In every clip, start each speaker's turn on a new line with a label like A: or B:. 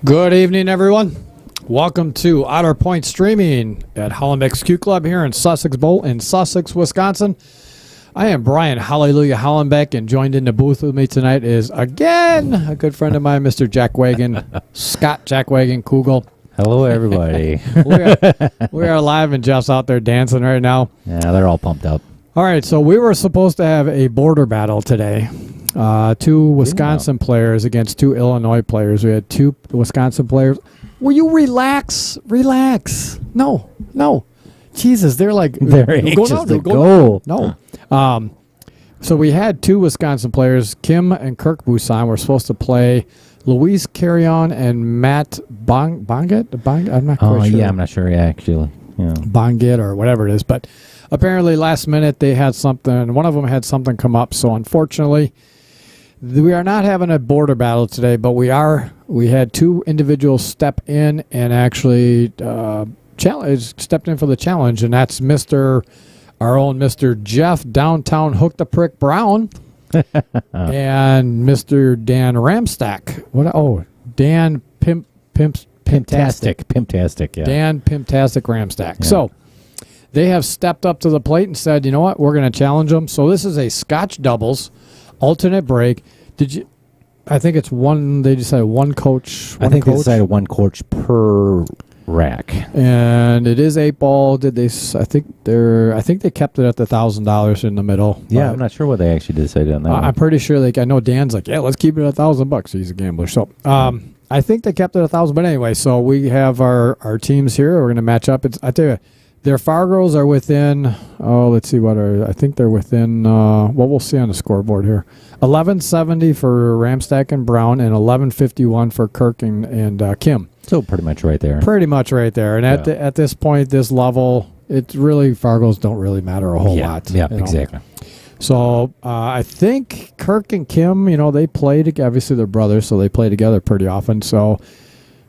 A: Good evening, everyone. Welcome to Otter Point Streaming at Hollenbeck's Q Club here in Sussex Bowl in Sussex, Wisconsin. I am Brian Hallelujah Hollenbeck, and joined in the booth with me tonight is, again, a good friend of mine, Mr. Jack Wagon, Scott Jack Wagon Kugel.
B: Hello, everybody.
A: we are live, and Jeff's out there dancing right now.
B: Yeah, they're all pumped up.
A: All right, so we were supposed to have a border battle today. Two Wisconsin players against two Illinois players. We had two Wisconsin players. Will you relax? Relax. No. Jesus, they're like...
B: They're anxious to go.
A: No. So we had two Wisconsin players, Kim and Kirk Bussan, were supposed to play Luis Carrion and Matt Bonget? I'm not quite sure.
B: Yeah, I'm not sure, actually. Yeah.
A: Bonget or whatever it is. But apparently last minute they had something. One of them had something come up. So unfortunately, we are not having a border battle today, but we had two individuals step in and actually stepped in for the challenge, and that's our own Mr. Jeff Downtown Hook the Prick Brown and Mr. Dan Ramstack. Dan
B: Pimptastic, yeah.
A: Dan Pimptastic Ramstack.
B: Yeah.
A: So they have stepped up to the plate and said, you know what, we're going to challenge them. So this is a Scotch doubles alternate break. I think it's one. They decided one coach.
B: I think they decided one coach per rack,
A: and it is 8-ball. I think they kept it at the $1,000 in the middle.
B: Yeah, I'm not sure what they actually decided on that.
A: I'm pretty sure. I know Dan's like, yeah, let's keep it at $1,000. He's a gambler, so I think they kept it at 1,000. But anyway, so we have our teams here. We're going to match up. I tell you, their Fargos are within. Let's see I think they're within. We'll see on the scoreboard here. 1170 for Ramstack and Brown, and 1151 for Kirk and Kim.
B: So pretty much right there.
A: Pretty much right there. And at this point, this level, it's really Fargos don't really matter a whole lot.
B: Yeah, exactly.
A: So I think Kirk and Kim, they play together. Obviously, they're brothers, so they play together pretty often. So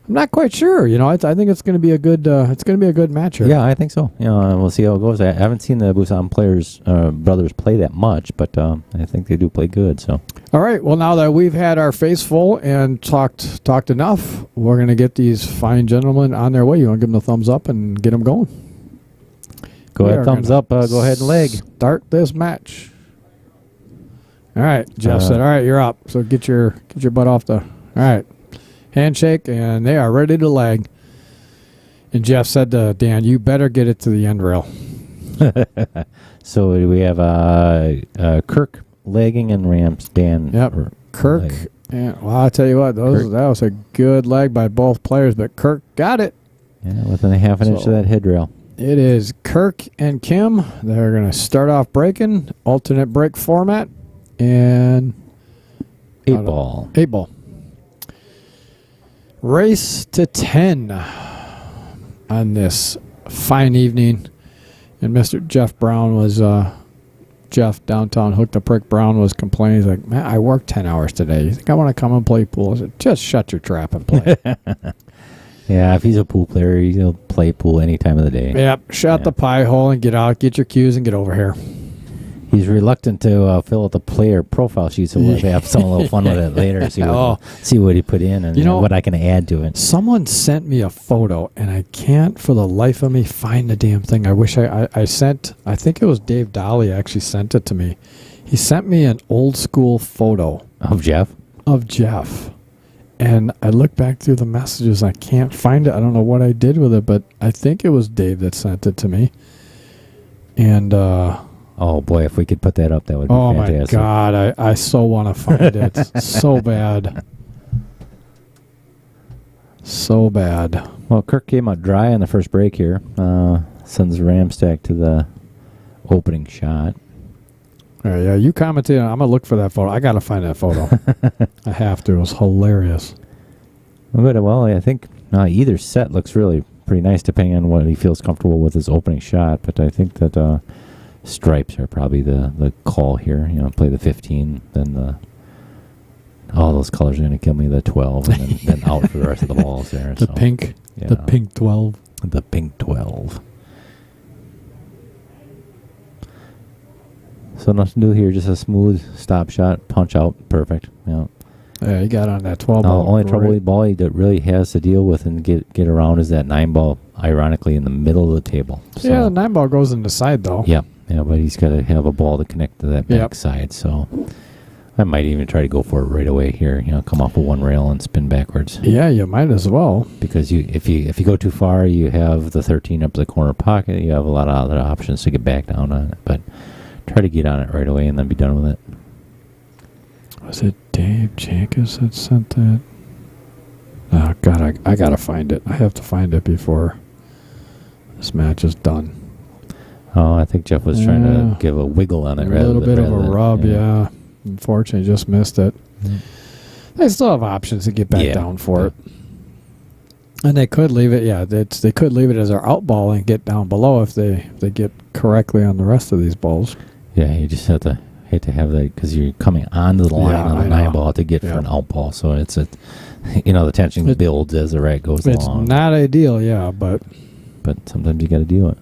A: I'm not quite sure. I think it's going to be a good. It's going to be a good match here.
B: Yeah, I think so. We'll see how it goes. I haven't seen the Bussan brothers play that much, but I think they do play good. So.
A: All right. Well, now that we've had our face full and talked enough, we're going to get these fine gentlemen on their way. You want to give them the thumbs up and get them going?
B: Go ahead, thumbs up. Go ahead and leg.
A: Start this match. All right. Jeff said, "All right, you're up. So get your butt off the." All right. Handshake, and they are ready to leg. And Jeff said to Dan, "You better get it to the end rail."
B: So we have Kirk legging and Rams. Dan.
A: Yep. Kirk. And, I'll tell you what, that was a good leg by both players, but Kirk got it.
B: Yeah, within a half an inch of that head rail.
A: It is Kirk and Kim. They're going to start off breaking, alternate break format, and
B: 8-ball.
A: 8-ball. Race to 10 on this fine evening. And Mr. Jeff Brown was, Jeff Downtown Hook the Prick Brown was complaining. He's like, man, I worked 10 hours today. You think I want to come and play pool? I said, just shut your trap and play.
B: Yeah, if he's a pool player, he'll play pool any time of the day.
A: Yep, shut the pie hole and get out, get your cues and get over here.
B: He's reluctant to fill out the player profile sheet, so we'll have some little fun with it later. See what he put in and what I can add to it.
A: Someone sent me a photo, and I can't for the life of me find the damn thing. I wish I sent. I think it was Dave Dolly actually sent it to me. He sent me an old school photo
B: of Jeff.
A: And I look back through the messages. I can't find it. I don't know what I did with it, but I think it was Dave that sent it to me. And
B: oh boy, if we could put that up, that would be fantastic.
A: Oh my God, I so want to find it so bad. So bad.
B: Well, Kirk came out dry on the first break here. Sends Ramstack to the opening shot.
A: Yeah, you commented. I'm going to look for that photo. I got to find that photo. I have to. It was hilarious.
B: Well, I think either set looks really pretty nice depending on what he feels comfortable with his opening shot. But I think that stripes are probably the call here. Play the 15, then all those colors are going to kill me. The 12, and then out for the rest of the balls there.
A: The pink 12.
B: The pink 12. So nothing to do here, just a smooth stop shot, punch out, perfect. Yeah.
A: Yeah, he got on that 12 ball.
B: Only trouble ball he really has to deal with and get around is that 9 ball, ironically, in the middle of the table. So,
A: yeah, the 9 ball goes in the side, though.
B: Yeah, but he's got to have a ball to connect to that back side. So I might even try to go for it right away here. Come off of one rail and spin backwards.
A: Yeah, you might as well.
B: Because if you go too far, you have the 13 up the corner pocket. You have a lot of other options to get back down on it. But try to get on it right away and then be done with it.
A: Was it Dave Jenkins that sent that? Oh, God, I got to find it. I have to find it before this match is done.
B: Oh, I think Jeff was trying to give a wiggle on it.
A: A little bit of a rub, yeah. Unfortunately, just missed it. Mm. They still have options to get back down for it. And they could leave it, they could leave it as our out ball and get down below if they get correctly on the rest of these balls.
B: Yeah, you just hate to have that because you're coming onto the line on the 9 ball to get for an out ball. So it's the tension builds as the rack goes along.
A: It's not ideal, but
B: sometimes you got to do it.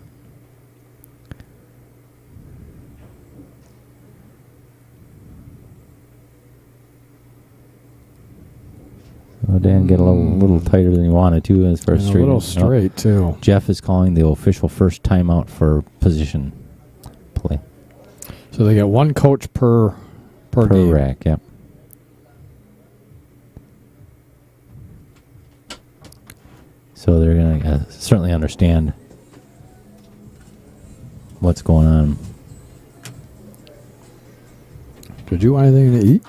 B: Oh, Dan, get a little tighter than you wanted to as far as straight. A
A: little straight too.
B: Jeff is calling the official first timeout for position play.
A: So they get one coach per game.
B: Rack, yep. So they're going to certainly understand what's going on.
A: Did you want anything to eat?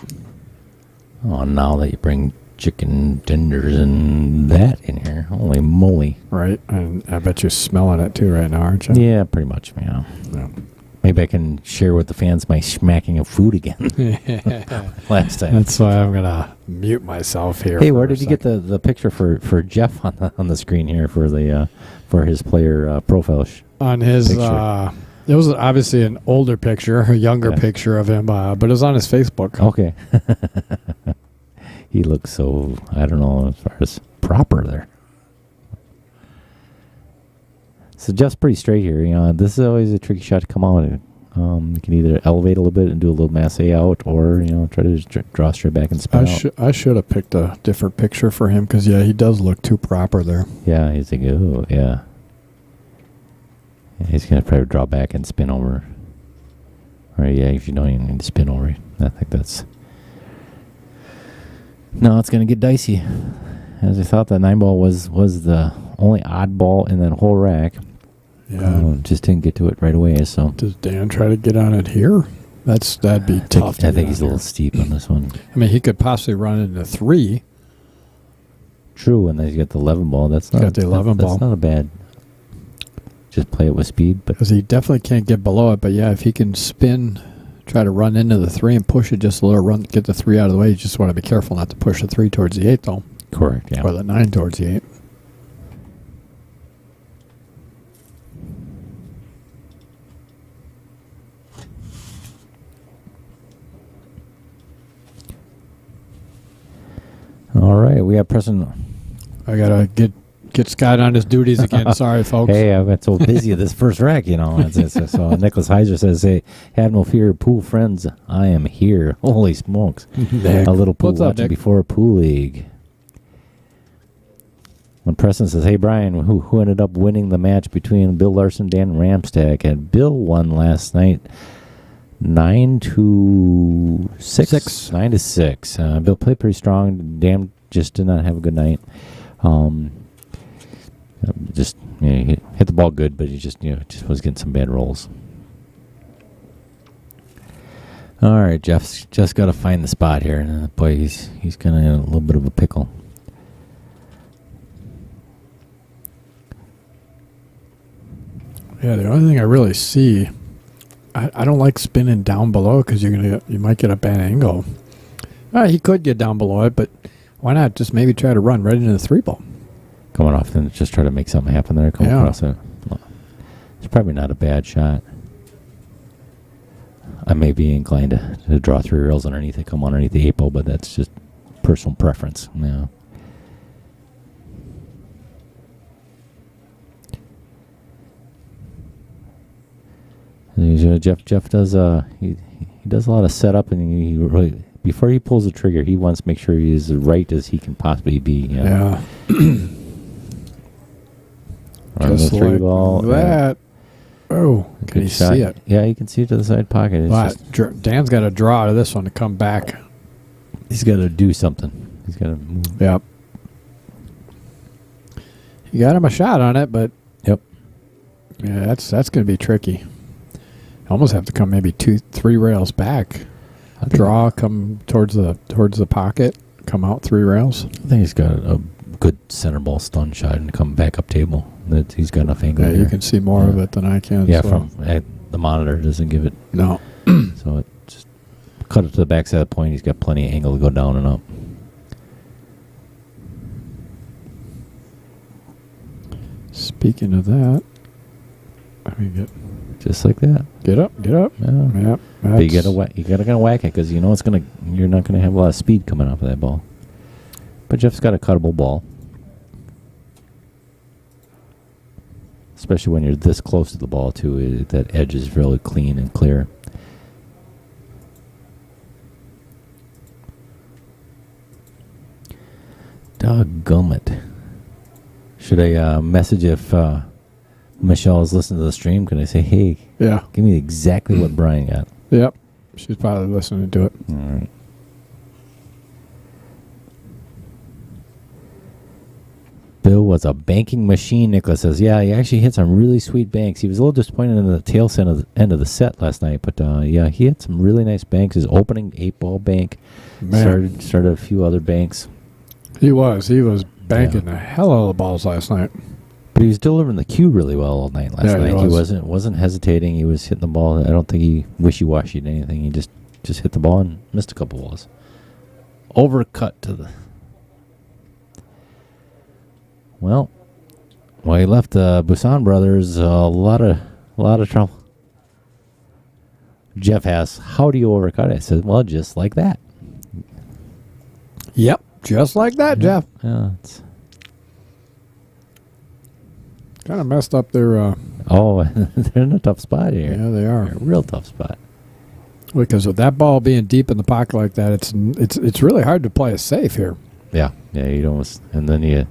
B: Oh, now that you bring chicken tenders and that in here, holy moly!
A: Right, and I bet you're smelling it too right now, aren't you?
B: Yeah, pretty much. Yeah. Maybe I can share with the fans my smacking of food again. Last time.
A: That's why I'm gonna mute myself here.
B: Hey, where did you get the picture for Jeff on the screen here for the for his player profile?
A: On his it was obviously an older picture, a younger picture of him, but it was on his Facebook.
B: Okay. He looks so, I don't know, as far as proper there. So Jeff's pretty straight here. This is always a tricky shot to come out. You can either elevate a little bit and do a little masse out, or try to just draw straight back and spin out.
A: I should have picked a different picture for him because he does look too proper there.
B: Yeah, he's like, oh yeah. He's gonna probably draw back and spin over. Or if you don't even need to spin over, I think that's. No, it's gonna get dicey. As I thought, that 9 ball was the only odd ball in that whole rack. Yeah, just didn't get to it right away. So
A: does Dan try to get on it here? That'd be tough.
B: I think he's a little steep on this one.
A: I mean, he could possibly run into 3.
B: True, and then he's got the 11 ball. That's not
A: got the 11 ball.
B: That's not a bad. Just play it with speed, but
A: because he definitely can't get below it. But if he can spin, try to run into the 3 and push it just a little, get the 3 out of the way. You just want to be careful not to push the 3 towards the 8, though.
B: Correct. Yeah.
A: Or the 9 towards the 8.
B: All right, we have Preston.
A: I gotta get Scott on his duties again. Sorry, folks.
B: Hey, I've been so busy at this first rack, So Nicholas Heiser says, "Hey, have no fear, pool friends. I am here." Holy smokes!
A: Nick.
B: A little pool
A: What's up,
B: watching
A: Nick?
B: before a pool league. When Preston says, "Hey, Brian, who ended up winning the match between Bill Larson, Dan Ramstack?" And Bill won last night, 9-6. 9-6. Bill played pretty strong. Dan just did not have a good night. Just he hit the ball good, but he just was getting some bad rolls. All right, Jeff's just got to find the spot here, and boy, he's kind of in a little bit of a pickle.
A: Yeah, the only thing I really see, I don't like spinning down below because you might get a bad angle. He could get down below it, but why not just maybe try to run right into the 3 ball?
B: Coming off, then just try to make something happen there. Come across it. It's probably not a bad shot. I may be inclined to draw 3 rails underneath it, come underneath the 8 ball, but that's just personal preference. Jeff does he does a lot of setup, and he really before he pulls the trigger, he wants to make sure he is as right as he can possibly be.
A: Yeah.
B: Just the 3 ball.
A: That. Oh, can you see it?
B: Yeah, you can see it to the side pocket.
A: Dan's got to draw out of this one to come back.
B: He's got to do something. He's got to move.
A: Yep. You got him a shot on it, but
B: yep.
A: Yeah, that's going to be tricky. You almost have to come maybe 2-3 rails back. Draw, come towards the pocket, come out 3 rails.
B: I think he's got a good center ball stun shot and come back up table. That he's got enough angle.
A: Yeah, you can see more of it than I can.
B: Yeah,
A: so.
B: from the monitor doesn't give it.
A: No.
B: So it just cut it to the backside of the point. He's got plenty of angle to go down and up.
A: Speaking of that, let me get
B: just like that.
A: Get up.
B: Yeah.
A: Yep.
B: But you gotta kind of whack it because you know you're not gonna have a lot of speed coming off of that ball. But Jeff's got a cuttable ball, especially when you're this close to the ball too. That edge is really clean and clear. Doggone it. Should I message if Michelle is listening to the stream? Can I say, hey,
A: yeah,
B: give me exactly what Brian got?
A: Yep. She's probably listening to it.
B: All right. Bill was a banking machine, Nicholas says. Yeah, he actually hit some really sweet banks. He was a little disappointed in the tail end of the set last night, but yeah, he hit some really nice banks. His opening 8-ball bank started a few other banks.
A: He was banking the hell out of the balls last night.
B: But he was delivering the cue really well all night last night.
A: He
B: wasn't hesitating. He was hitting the ball. I don't think he wishy-washied anything. He just hit the ball and missed a couple balls. Overcut to the... Well, he left the Bussan brothers a lot of trouble. Jeff asks, how do you overcut it? I said, well, just like that.
A: Yep, just like that, Jeff.
B: Yeah, it's
A: kind of messed up their...
B: they're in a tough spot here.
A: Yeah, they are.
B: They're a real tough spot.
A: Because with that ball being deep in the pocket like that, it's really hard to play it safe here.
B: Yeah, you almost... And then you...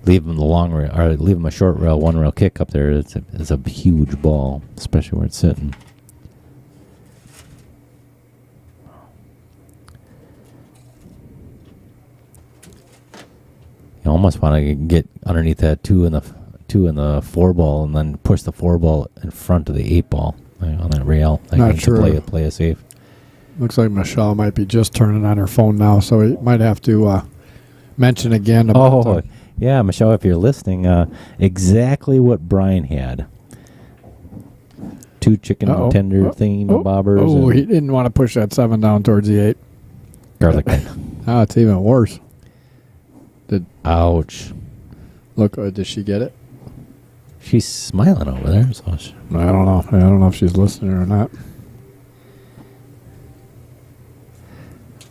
B: Leave him the long rail, or leave him a short rail, 1 rail kick up there. It's a huge ball, especially where it's sitting. You almost want to get underneath that 2 in the 4 ball, and then push the 4 ball in front of the 8 ball on that rail.
A: Not sure.
B: To play it safe.
A: Looks like Michelle might be just turning on her phone now, so we might have to mention again about.
B: Yeah, Michelle, if you're listening, exactly what Brian had. 2 chicken tender thingamabobbers.
A: Oh, he didn't want to push that 7 down towards the 8.
B: Garlic.
A: Oh, it's even worse.
B: Ouch.
A: Look, did she get it?
B: She's smiling over there. So
A: I don't know. I don't know if she's listening or not.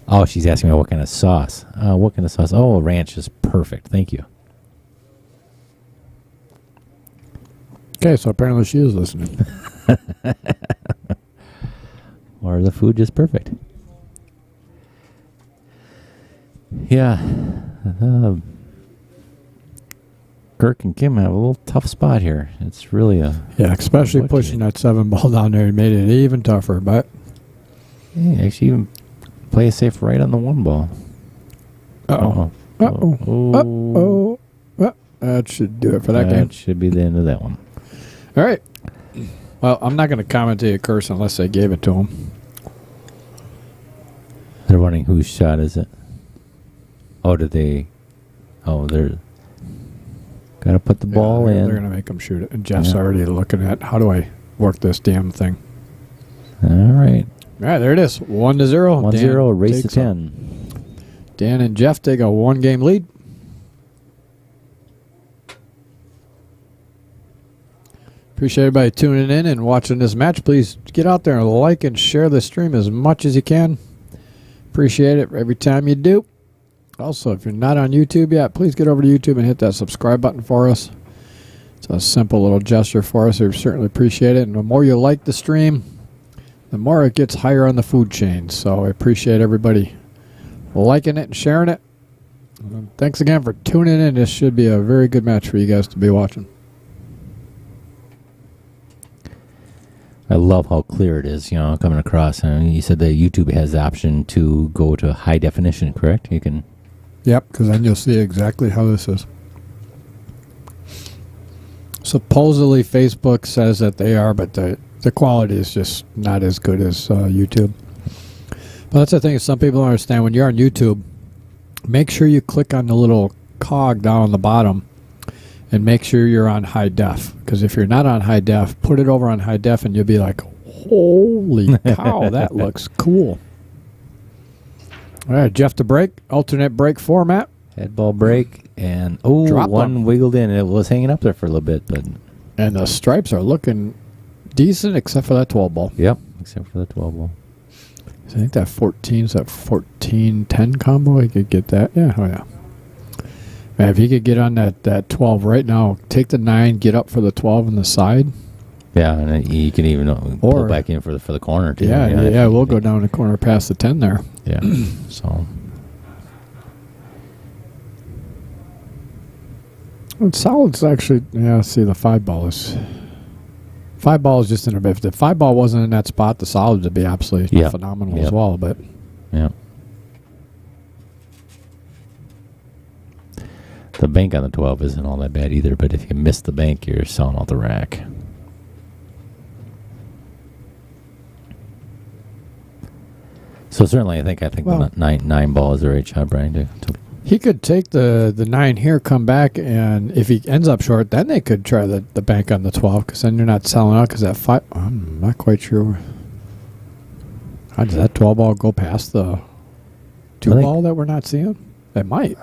B: Oh, she's asking me what kind of sauce. What kind of sauce? Oh, ranch is perfect. Thank you.
A: Okay, so apparently she is listening.
B: Or the food just perfect. Yeah. Kirk and Kim have a little tough spot here. It's really
A: especially pushing that 7 ball down there made it even tougher. But
B: actually, even play it safe right on the 1 ball.
A: That should do it for that game.
B: That should be the end of that one.
A: All right. Well, I'm not going to commentate a curse unless I gave it to him.
B: They're wondering whose shot is it. Oh, did they? Oh, they're got to put the ball in.
A: They're going to make him shoot it. And Jeff's already looking at how do I work this damn thing.
B: All right.
A: All right, there it is. 1-0.
B: 1-0, race to 10.
A: Dan and Jeff take a 1-game lead. Appreciate everybody tuning in and watching this match. Please get out there and like and share the stream as much as you can. Appreciate it every time you do. Also, if you're not on YouTube yet, please get over to YouTube and hit that subscribe button for us. It's a simple little gesture for us. We certainly appreciate it. And the more you like the stream, the more it gets higher on the food chain. So I appreciate everybody liking it and sharing it. Thanks again for tuning in. This should be a very good match for you guys to be watching.
B: I love how clear it is, coming across. And you said that YouTube has the option to go to high definition, correct? You can.
A: Yep, because then you'll see exactly how this is. Supposedly Facebook says that they are, but the quality is just not as good as YouTube. But that's the thing, is some people don't understand. When you're on YouTube, make sure you click on the little cog down on the bottom and make sure you're on high def. Because if you're not on high def, put it over on high def and you'll be like, holy cow, that looks cool. All right, Jeff to break, alternate break format.
B: Head ball break, and one wiggled in. It was hanging up there for a little bit, but
A: and the stripes are looking decent, except for that 12 ball.
B: Yep, except for the 12 ball.
A: I think that 14's that 14-10 combo. He could get that. Yeah, oh yeah. Man, if he could get on that 12 right now, take the 9, get up for the 12 on the side.
B: Yeah, and you can even pull back in for the corner too.
A: Yeah, we'll go down the corner past the 10 there.
B: Yeah, so.
A: And solid's actually, see the 5 ball is. 5 ball is just in a bit. If the 5 ball wasn't in that spot, the solid would be absolutely phenomenal as well. But
B: yeah, the bank on the 12 isn't all that bad either. But if you miss the bank, you're selling out the rack. So certainly, I think the 9 ball is the right shot, Brian. To
A: he could take the 9 here, come back, and if he ends up short, then they could try the bank on the 12, because then you're not selling out, because that 5, I'm not quite sure. How does that 12 ball go past the 2 ball that we're not seeing? It might.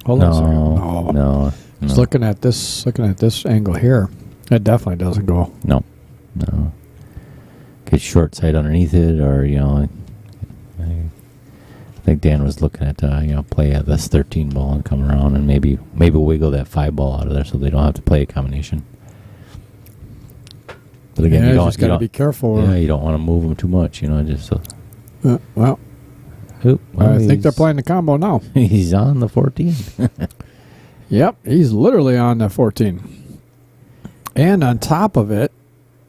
A: Hold on a second.
B: No.
A: Just looking at this angle here, it definitely doesn't go.
B: No. Get short side underneath it, or, I think Dan was looking at play at this 13 ball and come around and maybe wiggle that 5 ball out of there so they don't have to play a combination. But again, you
A: just got to be careful.
B: Yeah, you don't want to move them too much, just so.
A: I think they're playing the combo now.
B: He's on the 14.
A: Yep, he's literally on the 14. And on top of it,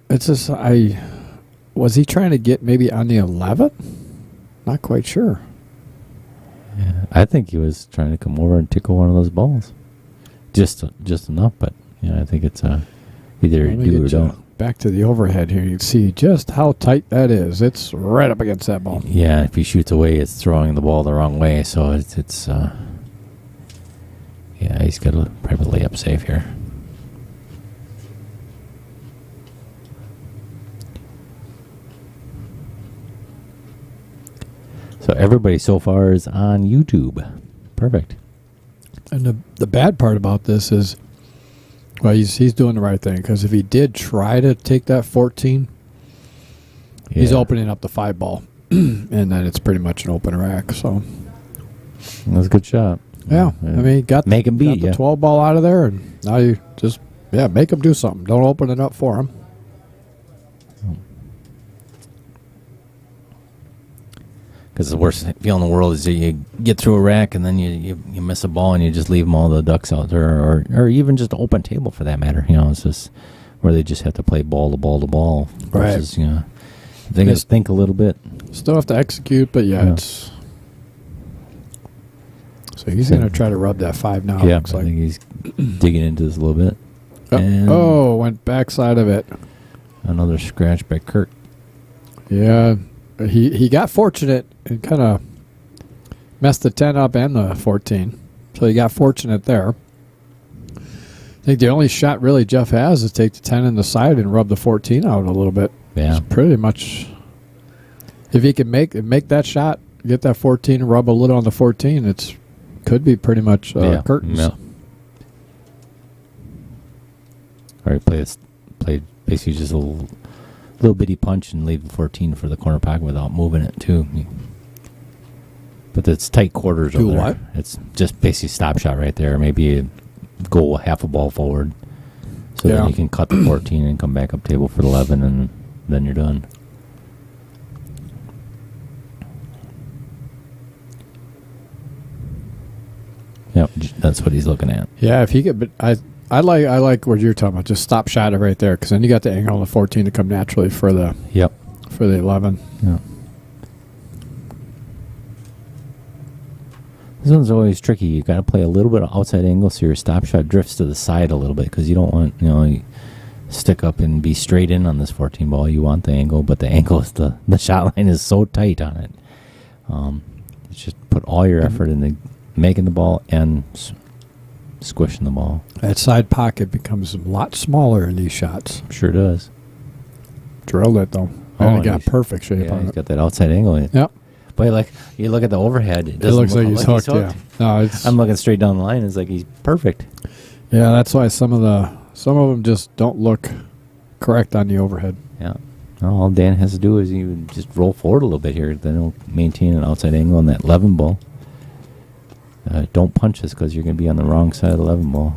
A: it's just was he trying to get maybe on the 11? Not quite sure.
B: Yeah, I think he was trying to come over and tickle one of those balls, just enough. But I think it's either do or don't.
A: Back to the overhead here, you can see just how tight that is. It's right up against that ball.
B: Yeah, if he shoots away, it's throwing the ball the wrong way. So it's he's got to probably lay up safe here. So everybody so far is on YouTube. Perfect.
A: And the bad part about this is, well, he's doing the right thing, because if he did try to take that 14, he's opening up the 5 ball, and then it's pretty much an open rack. So
B: that's a good shot.
A: Yeah. I mean,
B: make him beat
A: the 12 ball out of there, and now you just make him do something. Don't open it up for him.
B: Because the worst feeling in the world is that you get through a rack and then you miss a ball and you just leave them all the ducks out there, or even just an open table for that matter. It's just where they just have to play ball to ball to ball. Versus,
A: right.
B: They got to think a little bit.
A: Still have to execute, but it's. So he's going to try to rub that 5 now.
B: Yeah, I think he's digging into this a little bit.
A: Went backside of it.
B: Another scratch by Kurt.
A: Yeah. He got fortunate and kind of messed the 10 up and the 14. So he got fortunate there. I think the only shot really Jeff has is take the 10 in the side and rub the 14 out a little bit.
B: Yeah.
A: It's pretty much, if he can make that shot, get that 14 and rub a little on the 14, it's could be pretty much curtains.
B: Yeah. All right, play basically just a little bitty punch and leave the 14 for the corner pocket without moving it too. But it's tight quarters over there.
A: What?
B: It's just basically stop shot right there. Maybe go half a ball forward, so then you can cut the 14 and come back up table for the 11, and then you're done. Yep, that's what he's looking at.
A: Yeah, if he could, but I like what you're talking about. Just stop shot it right there, because then you got the angle on the 14 to come naturally for the 11.
B: Yeah. This one's always tricky. You got to play a little bit of outside angle so your stop shot drifts to the side a little bit, because you don't want you stick up and be straight in on this 14 ball. You want the angle, but the angle is the shot line is so tight on it. It's just put all your effort into making the ball and squishing the ball.
A: That side pocket becomes a lot smaller in these shots.
B: Sure does.
A: Drilled it though. And he got perfect shape on
B: he's
A: it.
B: got that outside angle.
A: Yep.
B: But like you look at the overhead, it
A: looks like he's hooked. Yeah. No,
B: I'm looking straight down the line. It's like he's perfect.
A: Yeah, that's why some of them just don't look correct on the overhead.
B: Yeah. Well, all Dan has to do is you just roll forward a little bit here. Then he'll maintain an outside angle on that 11 ball. Don't punch this because you're going to be on the wrong side of the 11 ball.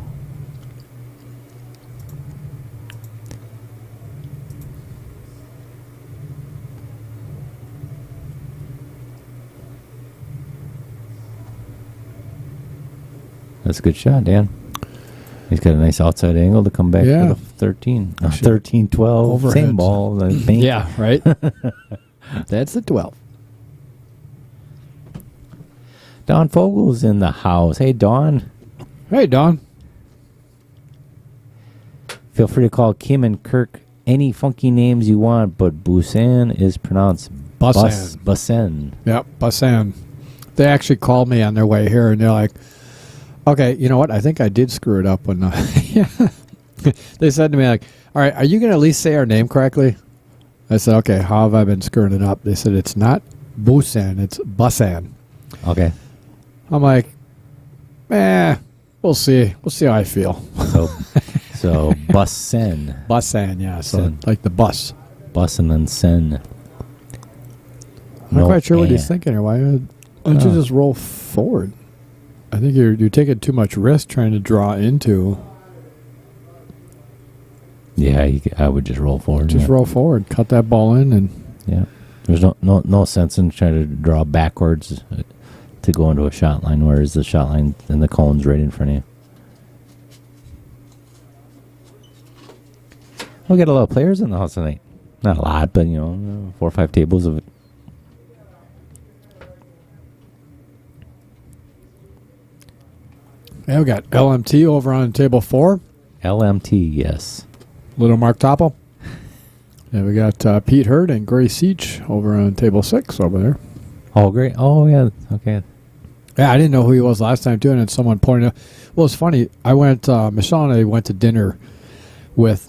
B: That's a good shot, Dan. He's got a nice outside angle to come back with a 13. 13, 12.
A: Overhead.
B: Same ball.
A: Yeah, right? That's the 12.
B: Don Fogel's in the house. Hey, Don.
A: Hey, Don.
B: Feel free to call Kim and Kirk any funky names you want, but Bussan is pronounced Bussan.
A: Yep, Bussan. They actually called me on their way here, and they're like, okay, you know what? I think I did screw it up when they said to me, like, all right, are you going to at least say our name correctly? I said, okay, how have I been screwing it up? They said, it's not Bussan, it's Bussan.
B: Okay.
A: I'm like, we'll see. We'll see how I feel.
B: So Bussan.
A: Bussan, yeah. So
B: Sen.
A: like the bus.
B: Bus and then sen.
A: I'm not quite sure what he's thinking here. Why don't you just roll forward? I think you're taking too much risk trying to draw into.
B: Yeah, I would just roll forward.
A: Just roll forward, cut that ball in, and
B: there's no sense in trying to draw backwards to go into a shot line, whereas the shot line and the cone's right in front of you. We got a lot of players in the house tonight. Not a lot, but 4 or 5 tables of it.
A: Yeah, we got LMT over on table 4.
B: LMT, yes.
A: Little Mark Topple. And we got Pete Hurd and Gray Seach over on table 6 over there.
B: Oh, great. Oh, yeah. Okay.
A: Yeah, I didn't know who he was last time, too, and then someone pointed out. Well, it's funny. Michelle and I went to dinner with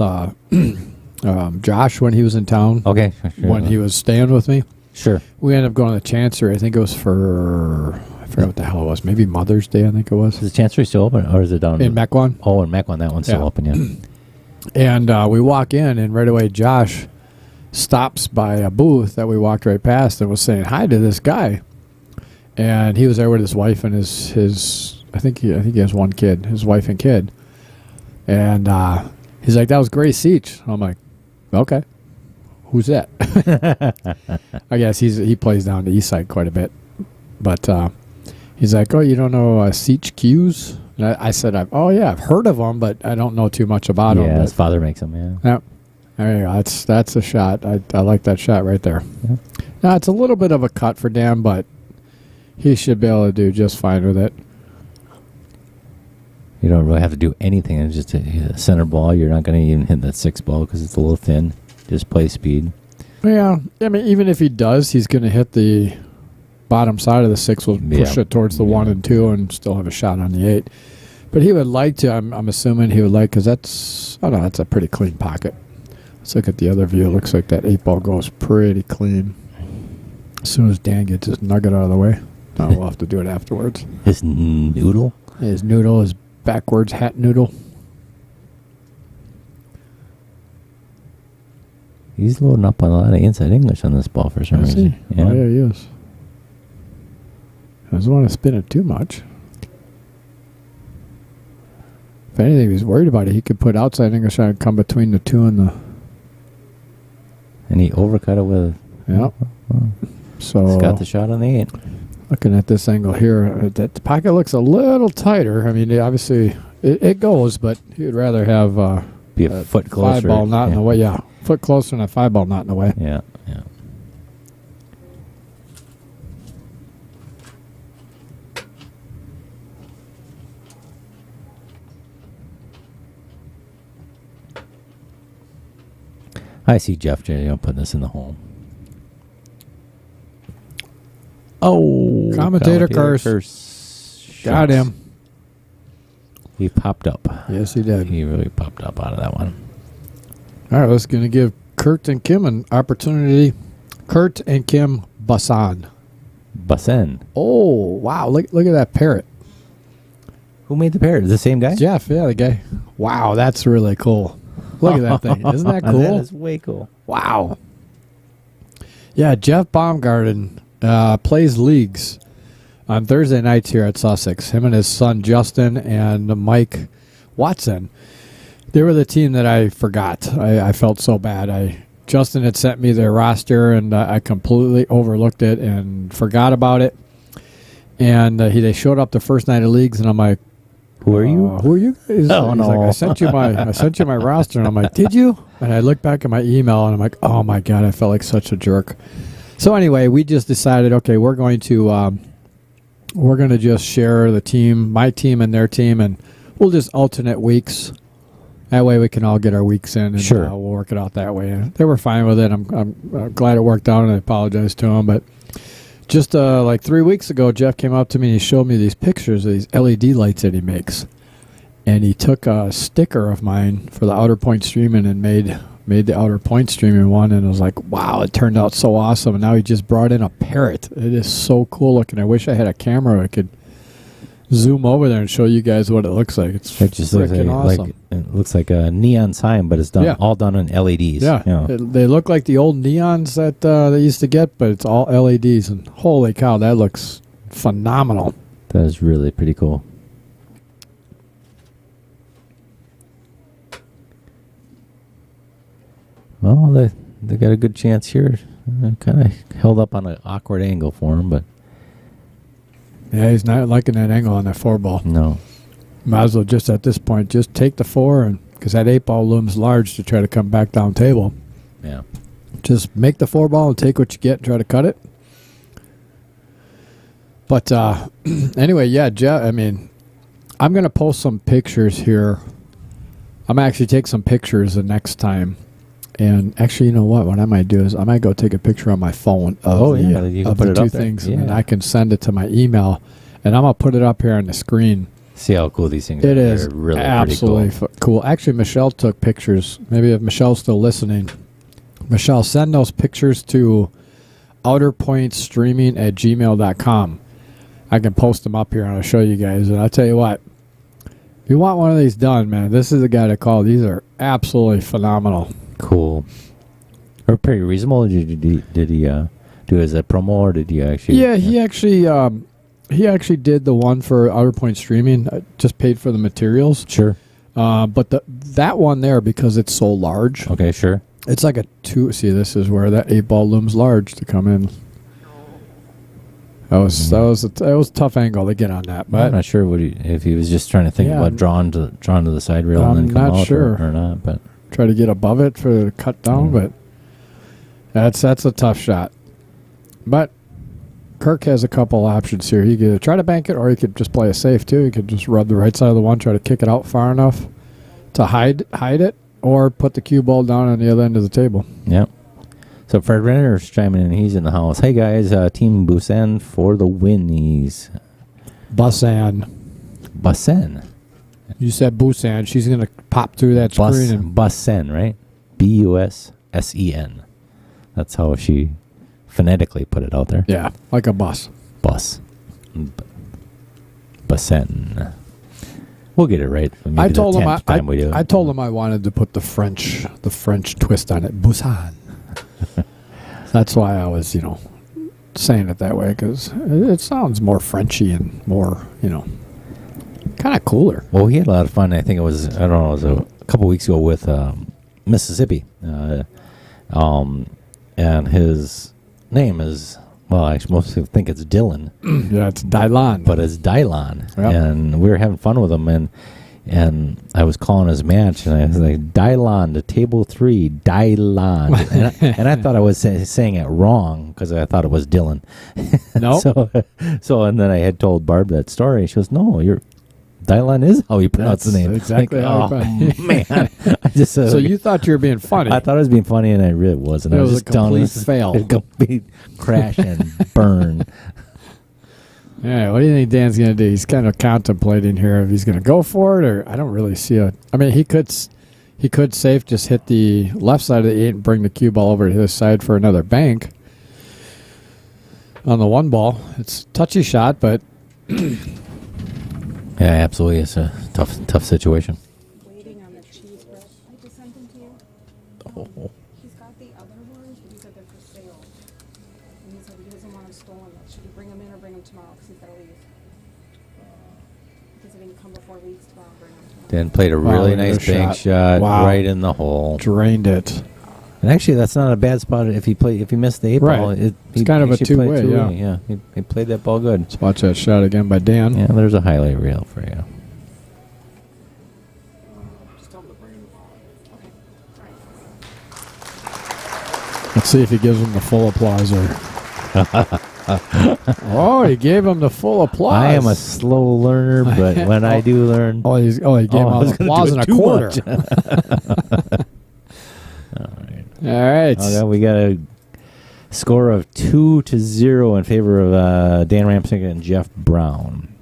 A: Josh when he was in town.
B: Okay. Sure.
A: When he was staying with me.
B: Sure.
A: We ended up going to the Chancery. I think it was for, I forgot what the hell it was. Maybe Mother's Day, I think it was.
B: Is the Chancery still open, or is it down
A: in Mequon?
B: Oh, in Mequon, that one's still open, yeah.
A: And we walk in, and right away Josh stops by a booth that we walked right past and was saying hi to this guy. And he was there with his wife and his I think he has one kid, his wife and kid. And he's like, that was Gray Seach. I'm like, okay. Who's that? I guess he plays down the east side quite a bit. But he's like, oh, you don't know Seach Q's? And I said, I've heard of them, but I don't know too much about them.
B: Yeah, his father makes them, yeah.
A: Yeah. There you go. That's a shot. I like that shot right there.
B: Yeah.
A: Now, it's a little bit of a cut for Dan, but he should be able to do just fine with it.
B: You don't really have to do anything. It's just a center ball. You're not going to even hit that 6 ball because it's a little thin. Just play speed.
A: Yeah. I mean, even if he does, he's going to hit the bottom side of the 6. Will push it towards the 1 and 2 and still have a shot on the 8. But he would like to, I'm assuming he would like, because that's a pretty clean pocket. Let's look at the other view. It looks like that 8 ball goes pretty clean. As soon as Dan gets his nugget out of the way. No, we'll have to do it afterwards.
B: His noodle?
A: His noodle, his backwards hat noodle.
B: He's loading up on a lot of inside English on this ball for some reason.
A: Yeah. Oh, yeah, he is. He doesn't want to spin it too much. If anything, he's worried about it. He could put outside English on and come between the 2 and the...
B: And he overcut it with...
A: Yeah.
B: Well,
A: so
B: he's got the shot on the 8.
A: looking at this angle here, that the pocket looks a little tighter. I mean, obviously it goes, but you'd rather have
B: Be a foot closer.
A: 5-ball not in the way. Yeah, foot closer and a 5-ball not in the way.
B: Yeah, yeah. I see Jeff J. putting this in the hole. Oh,
A: Commentator curse. Got him.
B: He popped up.
A: Yes, he did.
B: He really popped up out of that one.
A: All right, let's going to give Kurt and Kim an opportunity. Kurt and Kim Bussan.
B: Bussan.
A: Oh, wow. Look at that parrot.
B: Who made the parrot? The same guy?
A: Jeff, yeah, the guy. Wow, that's really cool. Look at that thing. Isn't that cool?
B: That is way cool.
A: Wow. Yeah, Jeff Baumgarten plays leagues on Thursday nights here at Sussex. Him and his son Justin and Mike Watson. They were the team that I forgot. I felt so bad. Justin had sent me their roster, and I completely overlooked it and forgot about it. And they showed up the first night of leagues, and I'm like,
B: "Who are you?
A: Who are you?" He's
B: no.
A: like, I sent you my roster, and I'm like, "Did you?" And I looked back at my email, and I'm like, "Oh my god, I felt like such a jerk." So anyway, we just decided, okay, we're going to just share the team, my team and their team, and we'll just alternate weeks. That way we can all get our weeks in, and
B: sure.
A: We'll work it out that way. And they were fine with it. I'm glad it worked out, and I apologize to them. But just like 3 weeks ago, Jeff came up to me and he showed me these pictures of these LED lights that he makes. And he took a sticker of mine for the Outer Point Streaming and made the Outer Point Streaming one, and I was like, wow, it turned out so awesome. And now he just brought in a parrot. It is so cool looking. I wish I had a camera I could zoom over there and show you guys what it looks like. It just looks freaking awesome.
B: It looks like a neon sign, but it's done all done in LEDs.
A: Yeah, they look like the old neons that they used to get, but it's all LEDs. And holy cow, that looks phenomenal.
B: That is really pretty cool. Well, they got a good chance here. Kind of held up on an awkward angle for him, but
A: yeah, he's not liking that angle on that 4-ball.
B: No.
A: Might as well just at this point just take the 4, and because that 8-ball looms large to try to come back down table.
B: Yeah.
A: Just make the 4-ball and take what you get and try to cut it. But anyway, yeah, Jeff, I mean, I'm going to post some pictures here. I'm going to actually take some pictures the next time. And actually, you know what I might do is I might go take a picture on my phone of the two things, and then I can send it to my email, and I'm going to put it up here on the screen.
B: See how cool these things are.
A: It is
B: really
A: absolutely cool. Actually, Michelle took pictures. Maybe if Michelle's still listening, Michelle, send those pictures to outerpointstreaming@gmail.com. I can post them up here, and I'll show you guys. And I'll tell you what, if you want one of these done, man, this is the guy to call. These are absolutely phenomenal.
B: Cool. Or pretty reasonable. Did he do it as a promo, or did he actually?
A: Yeah, he actually did the one for Outer Point Streaming. Just paid for the materials.
B: Sure.
A: But that one there, because it's so large.
B: Okay, sure.
A: It's like a 2. See, this is where that 8-ball looms large to come in. That was a tough angle to get on that. But
B: I'm not sure if he was just trying to think about drawn to the side rail and then come out or not, but.
A: Try to get above it for the cut down, but that's a tough shot. But Kirk has a couple options here. He could either try to bank it, or he could just play it safe too. He could just rub the right side of the one, try to kick it out far enough to hide it, or put the cue ball down on the other end of the table.
B: Yep. So Fred Renner's chiming in. He's in the house. Hey guys, Team Bussan for the winnies.
A: Bussan. You said Bussan. She's going to pop through that screen. And
B: Bussan, right? Bussen. That's how she phonetically put it out there.
A: Yeah, like a bus.
B: Bussan. We'll get it right. Maybe
A: I told him
B: I
A: told him I wanted to put the French twist on it. Bussan. That's why I was, saying it that way, because it sounds more Frenchy and more, kind of cooler.
B: Well, he had a lot of fun. I think it was, I don't know, it was a couple weeks ago with Mississippi. And his name is Well, actually, most people think it's Dylan.
A: Yeah, it's Dylan.
B: But it's Dylan.
A: Yep.
B: And we were having fun with him, and I was calling his match, and I was like, Dylan to table 3, Dylan. and I thought I was saying it wrong because I thought it was Dylan.
A: No.
B: So, and then I had told Barb that story. She goes, no, Dylan is how you pronounce the name.
A: Exactly how you
B: man. I just,
A: So you thought you were being funny.
B: I thought I was being funny, and I really wasn't.
A: It
B: I was
A: was
B: just
A: a complete fail.
B: A complete crash and burn.
A: Yeah, what do you think Dan's going to do? He's kind of contemplating here if he's going to go for it, or I don't really see it. I mean, he could safe just hit the left side of the 8 and bring the cue ball over to his side for another bank on the 1 ball. It's a touchy shot, but
B: yeah, absolutely. It's a tough situation.
C: Waiting on the cheese bread. I just sent them to you.
B: Oh.
C: He's got the other ones, but he said they're for sale. And he said he doesn't want them stolen. Should he bring them in or bring them tomorrow? Because he's got to leave. Because if he can come before he leaves tomorrow, bring them tomorrow.
B: Dan played a really nice bank shot
A: Wow.
B: right in the hole.
A: drained it.
B: And actually, that's not a bad spot if he missed the 8 ball.
A: Right. It's kind of a two-way,
B: Yeah, he played that ball good.
A: Let's watch that shot again by Dan.
B: Yeah, there's a highlight reel for you.
C: Just tell him to bring them. Okay. All right.
A: Let's see if he gives him the full applause. Oh, he gave him the full applause.
B: I am a slow learner, but when I do learn...
A: he gave him applause and a quarter. All right.
B: Okay, we got a score of 2-0 in favor of Dan Ramstack and Jeff Brown.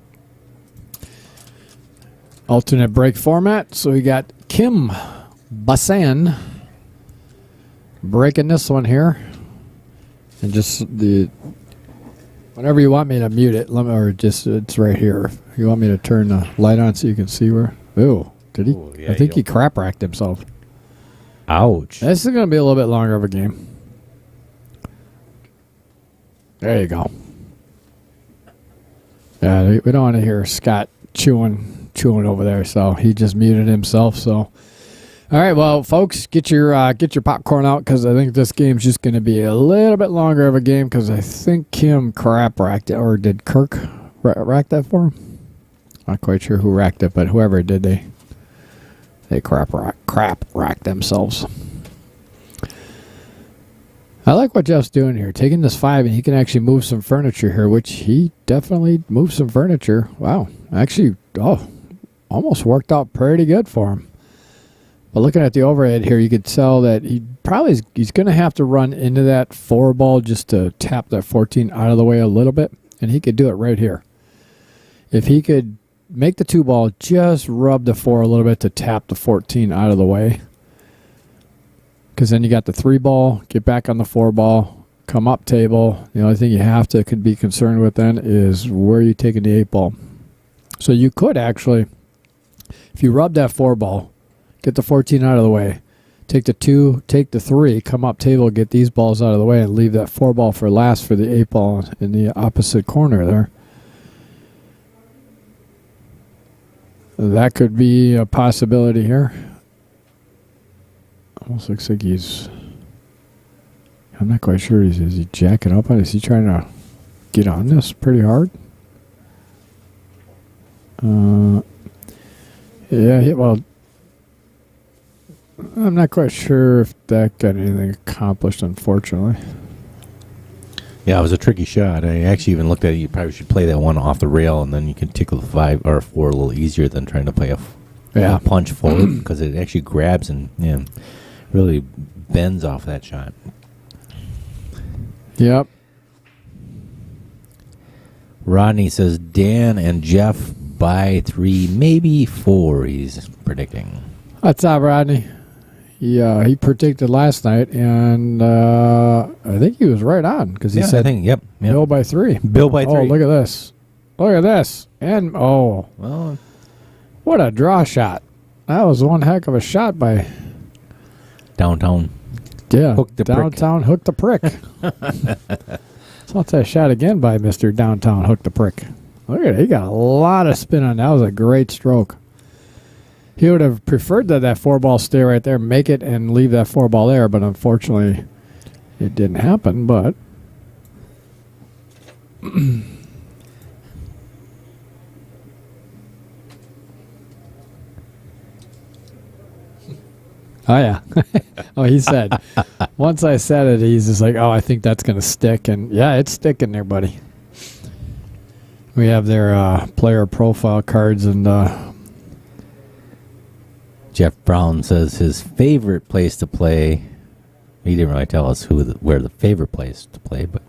A: Alternate break format. So we got Kim Bussan breaking this one here. And just whenever you want me to mute it, it's right here. You want me to turn the light on so you can see where? Ooh, did he?
B: Ooh, yeah,
A: I think he crap racked himself.
B: Ouch.
A: This is going to be a little bit longer of a game. There you go. Yeah, we don't want to hear Scott chewing over there, so he just muted himself. So, all right, well, folks, get your popcorn out because I think this game's just going to be a little bit longer of a game because I think Kim crap racked it, or did Kirk rack that for him? Not quite sure who racked it, but whoever did, they crap rack themselves. I like what Jeff's doing here. Taking this 5, and he can actually move some furniture here, which he definitely moved some furniture. Wow. Actually, almost worked out pretty good for him. But looking at the overhead here, you could tell that he's going to have to run into that 4 ball just to tap that 14 out of the way a little bit, and he could do it right here. If he could make the 2 ball, just rub the 4 a little bit to tap the 14 out of the way. Because then you got the 3 ball, get back on the 4 ball, come up table. The only thing you could be concerned with then is where you taking the 8 ball. So you could actually, if you rub that 4 ball, get the 14 out of the way, take the 2, take the 3, come up table, get these balls out of the way, and leave that 4 ball for last for the 8 ball in the opposite corner there. That could be a possibility here. Almost looks like I'm not quite sure. Is he jacking up on it? Is he trying to get on this pretty hard? Well, I'm not quite sure if that got anything accomplished, unfortunately.
B: Yeah, it was a tricky shot. I actually even looked at it. You probably should play that one off the rail, and then you can tickle the 5 or 4 a little easier than trying to play a punch forward because it actually grabs and really bends off that shot.
A: Yep.
B: Rodney says Dan and Jeff by 3, maybe 4. He's predicting.
A: What's up, Rodney? Yeah, he predicted last night, and I think he was right on because he said,
B: yep.
A: Bill by 3.
B: Bill by 3.
A: Oh, look at this. Look at this. And,
B: well,
A: what a draw shot. That was one heck of a shot by
B: downtown.
A: Yeah,
B: Hook the
A: downtown Hook the Prick. So let's that shot again by Mr. Downtown Hook the Prick. Look at it. He got a lot of spin on that. That was a great stroke. He would have preferred that 4 ball stay right there, make it, and leave that 4 ball there, but unfortunately it didn't happen. But Oh, yeah. Oh, he said. Once I said it, he's just like, oh, I think that's going to stick. And, yeah, it's sticking there, buddy. We have their player profile cards. And
B: Jeff Brown says his favorite place to play. He didn't really tell us where the favorite place to play, but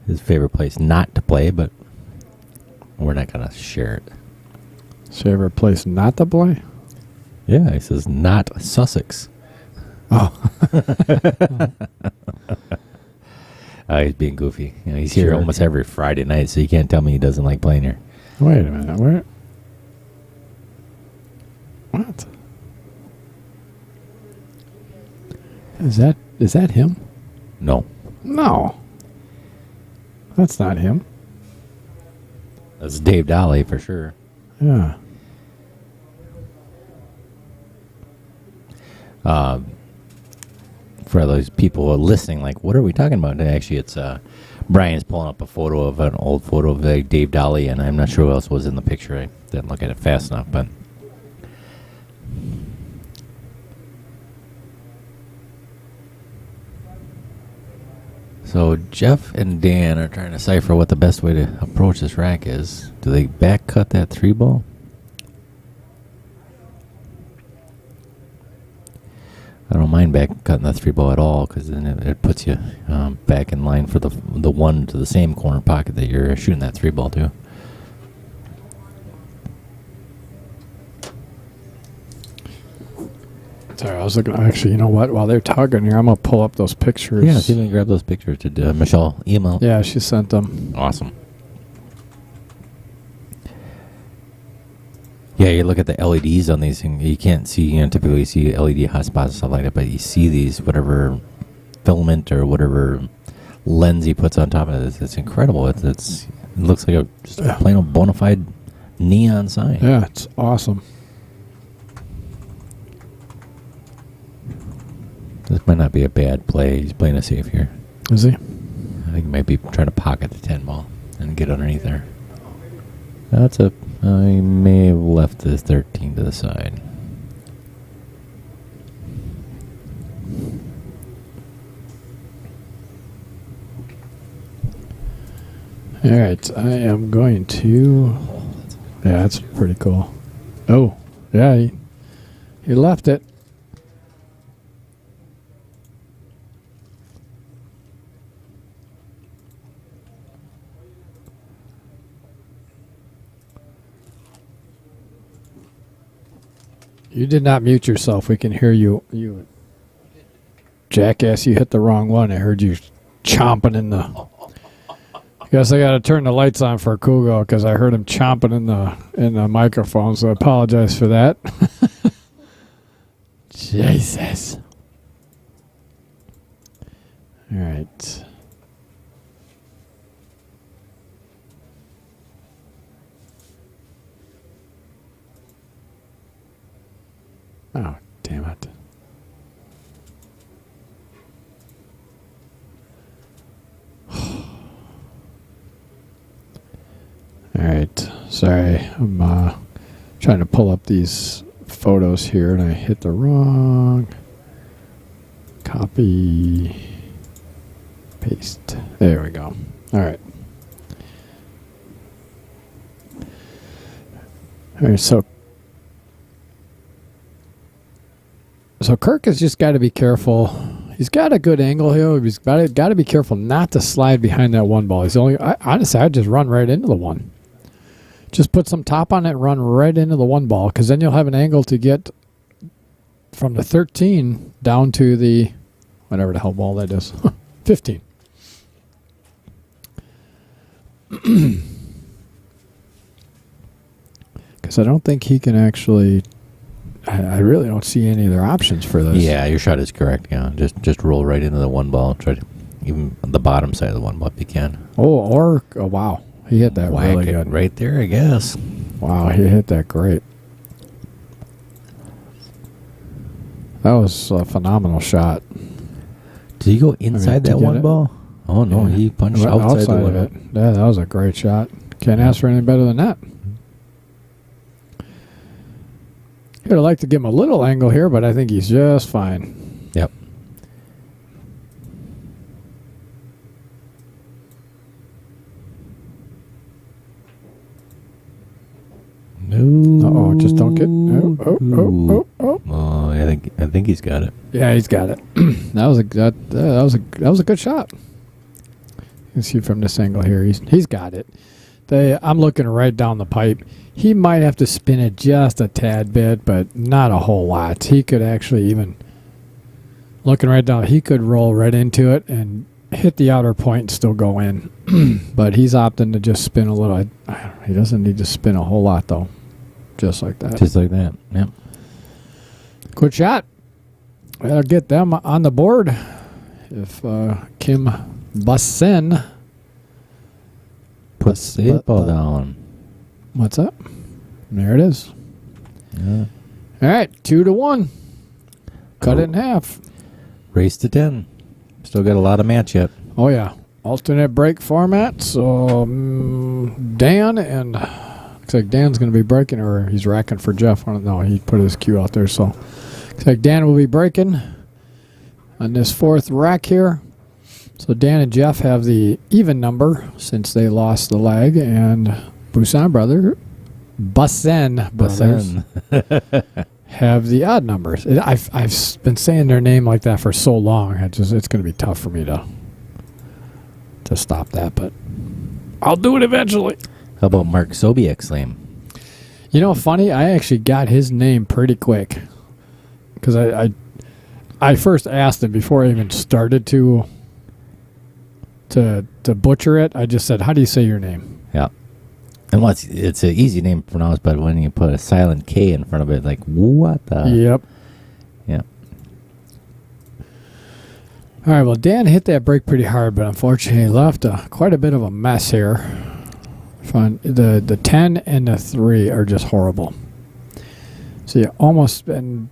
B: his favorite place not to play, but we're not going to share it.
A: favorite place not to play?
B: Yeah, he says not Sussex.
A: Oh.
B: He's being goofy. You know, he's here
A: Sure.
B: almost every Friday night, so you can't tell me he doesn't like playing here.
A: Wait a minute. Where? What? Is that him?
B: No.
A: No. That's not him.
B: That's Dave Dolly for sure.
A: Yeah.
B: For those people who are listening, like, what are we talking about? Actually, it's Brian's pulling up a photo of an old photo of Dave Dolly, and I'm not sure who else was in the picture. I didn't look at it fast enough, but so Jeff and Dan are trying to decipher what the best way to approach this rack is. Do they back cut that 3-ball? I don't mind back cutting that 3-ball at all, because then it puts you back in line for the one to the same corner pocket that you're shooting that 3-ball to.
A: Sorry, I was looking. Actually, you know what? While they're talking here, I'm gonna pull up those pictures.
B: Yeah, see if we can grab those pictures to Michelle email.
A: Yeah, she sent them.
B: Awesome. Yeah, you look at the LEDs on these things. You can't see, typically you see LED hotspots and stuff like that, but you see these, whatever filament or whatever lens he puts on top of it. It's incredible. It looks like just a plain old bona fide neon sign.
A: Yeah, it's awesome.
B: This might not be a bad play. He's playing it safe here.
A: Is he?
B: I think he might be trying to pocket the 10 ball and get underneath there. I may have left the 13 to the side.
A: All right, I am going to. Yeah, that's pretty cool. Oh, yeah, he left it. You did not mute yourself. We can hear you. You jackass, you hit the wrong one. I heard you chomping in the... Guess I got to turn the lights on for Kugo because I heard him chomping in the microphone, so I apologize for that. Jesus. All right. Oh, damn it. All right. Sorry. I'm trying to pull up these photos here, and I hit the wrong copy. Paste. There we go. All right. All right, so Kirk has just got to be careful. He's got a good angle here. He's got to be careful not to slide behind that one ball. Honestly, I'd just run right into the one. Just put some top on it and run right into the one ball, because then you'll have an angle to get from the 13 down to the, whatever the hell ball that is, 15. Because I don't think he can actually... I really don't see any other options for this.
B: Yeah, your shot is correct. Yeah, just roll right into the one ball. Try to even on the bottom side of the one ball if you can.
A: Oh, wow, he hit that
B: Whack
A: really
B: it
A: good
B: right there, I guess.
A: Wow, he hit that great. That was a phenomenal shot.
B: Did he go inside that one ball? Oh, no, he punched
A: Went
B: outside the
A: of
B: window.
A: it. Yeah, that was a great shot. Can't ask for anything better than that. I'd like to give him a little angle here, but I think he's just fine.
B: Yep. No.
A: Uh-oh, just don't get...
B: Oh, I think he's got it.
A: Yeah, he's got it. that was a good shot. You can see from this angle here, he's got it. I'm looking right down the pipe. He might have to spin it just a tad bit, but not a whole lot. He could actually even, looking right down, he could roll right into it and hit the outer point and still go in. But he's opting to just spin a little. He doesn't need to spin a whole lot, though. Just like that.
B: Just like that, yep.
A: Good shot. That'll get them on the board. If Kim Bussan
B: puts the 8-ball down.
A: What's up? There it is.
B: Yeah.
A: All right, 2-1. Cut it in half.
B: Race to 10. Still got a lot of match yet.
A: Oh, yeah. Alternate break format. So, Dan and... Looks like Dan's going to be breaking, or he's racking for Jeff. I don't know. He put his cue out there. So, looks like Dan will be breaking on this fourth rack here. So, Dan and Jeff have the even number since they lost the leg. And Bussan brothers have the odd numbers. I've been saying their name like that for so long. It's going to be tough for me to stop that, but I'll do it eventually.
B: How about Mark Sobiek's name?
A: You know, funny, I actually got his name pretty quick because I first asked him before I even started to butcher it. I just said, "How do you say your name?"
B: Yeah. And it's an easy name to pronounce, but when you put a silent K in front of it, like, what the?
A: Yep.
B: Yeah.
A: All right, well, Dan hit that break pretty hard, but unfortunately he left quite a bit of a mess here. Fun. The 10 and the 3 are just horrible. So you almost want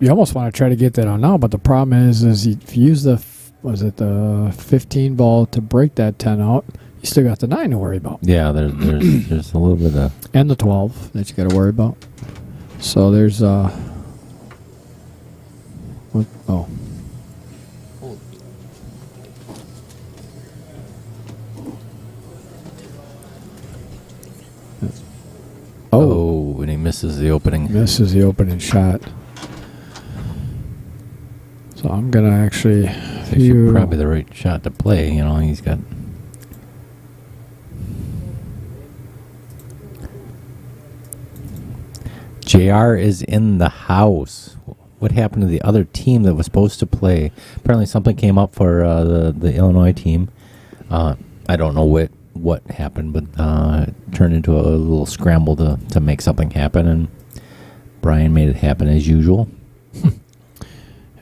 A: to try to get that on now, but the problem is if you use the 15 ball to break that 10 out, you still got the 9 to worry about.
B: Yeah, there's a little bit of...
A: And the 12 that you got to worry about. So there's... What? Oh.
B: Oh, and he misses the opening.
A: Misses the opening shot. So I'm going to actually...
B: It's actually probably the right shot to play. You know, he's got... JR is in the house. What happened to the other team that was supposed to play? Apparently something came up for the Illinois team. I don't know what happened, but it turned into a little scramble to make something happen, and Brian made it happen as usual.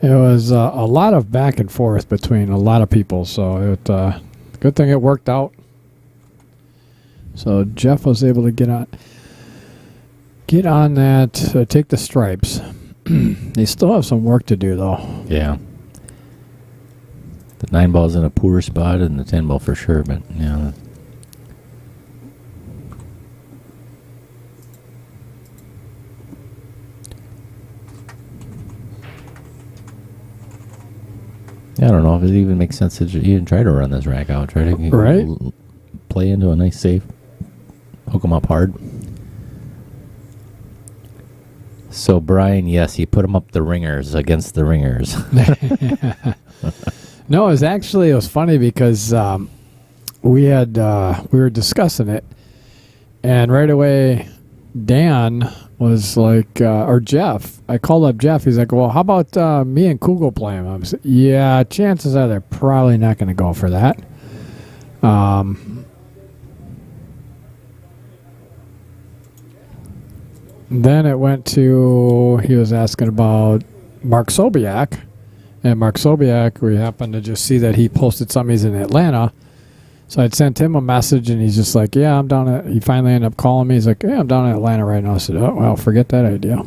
A: It was a lot of back and forth between a lot of people, so good thing it worked out. So Jeff was able to get on that, take the stripes. They still have some work to do, though.
B: Yeah. The 9 ball's in a poor spot, and the 10 ball for sure, but, yeah. I don't know if it even makes sense to even try to run this rack out. Try to play into a nice safe. Hook them up hard. So, Brian, yes, he put them up the ringers against the ringers.
A: No, it was funny because we were discussing it, and right away Dan was like, or Jeff, I called up Jeff. He's like, well, how about me and Kugel play him? I was, yeah, chances are they're probably not going to go for that. Then it went to, he was asking about Mark Sobiek. And Mark Sobiek, we happened to just see that he posted something, he's in Atlanta. So I'd sent him a message, and he's just like, yeah, I'm down at, he finally ended up calling me. He's like, yeah, I'm down in Atlanta right now. I said, oh, well, forget that idea.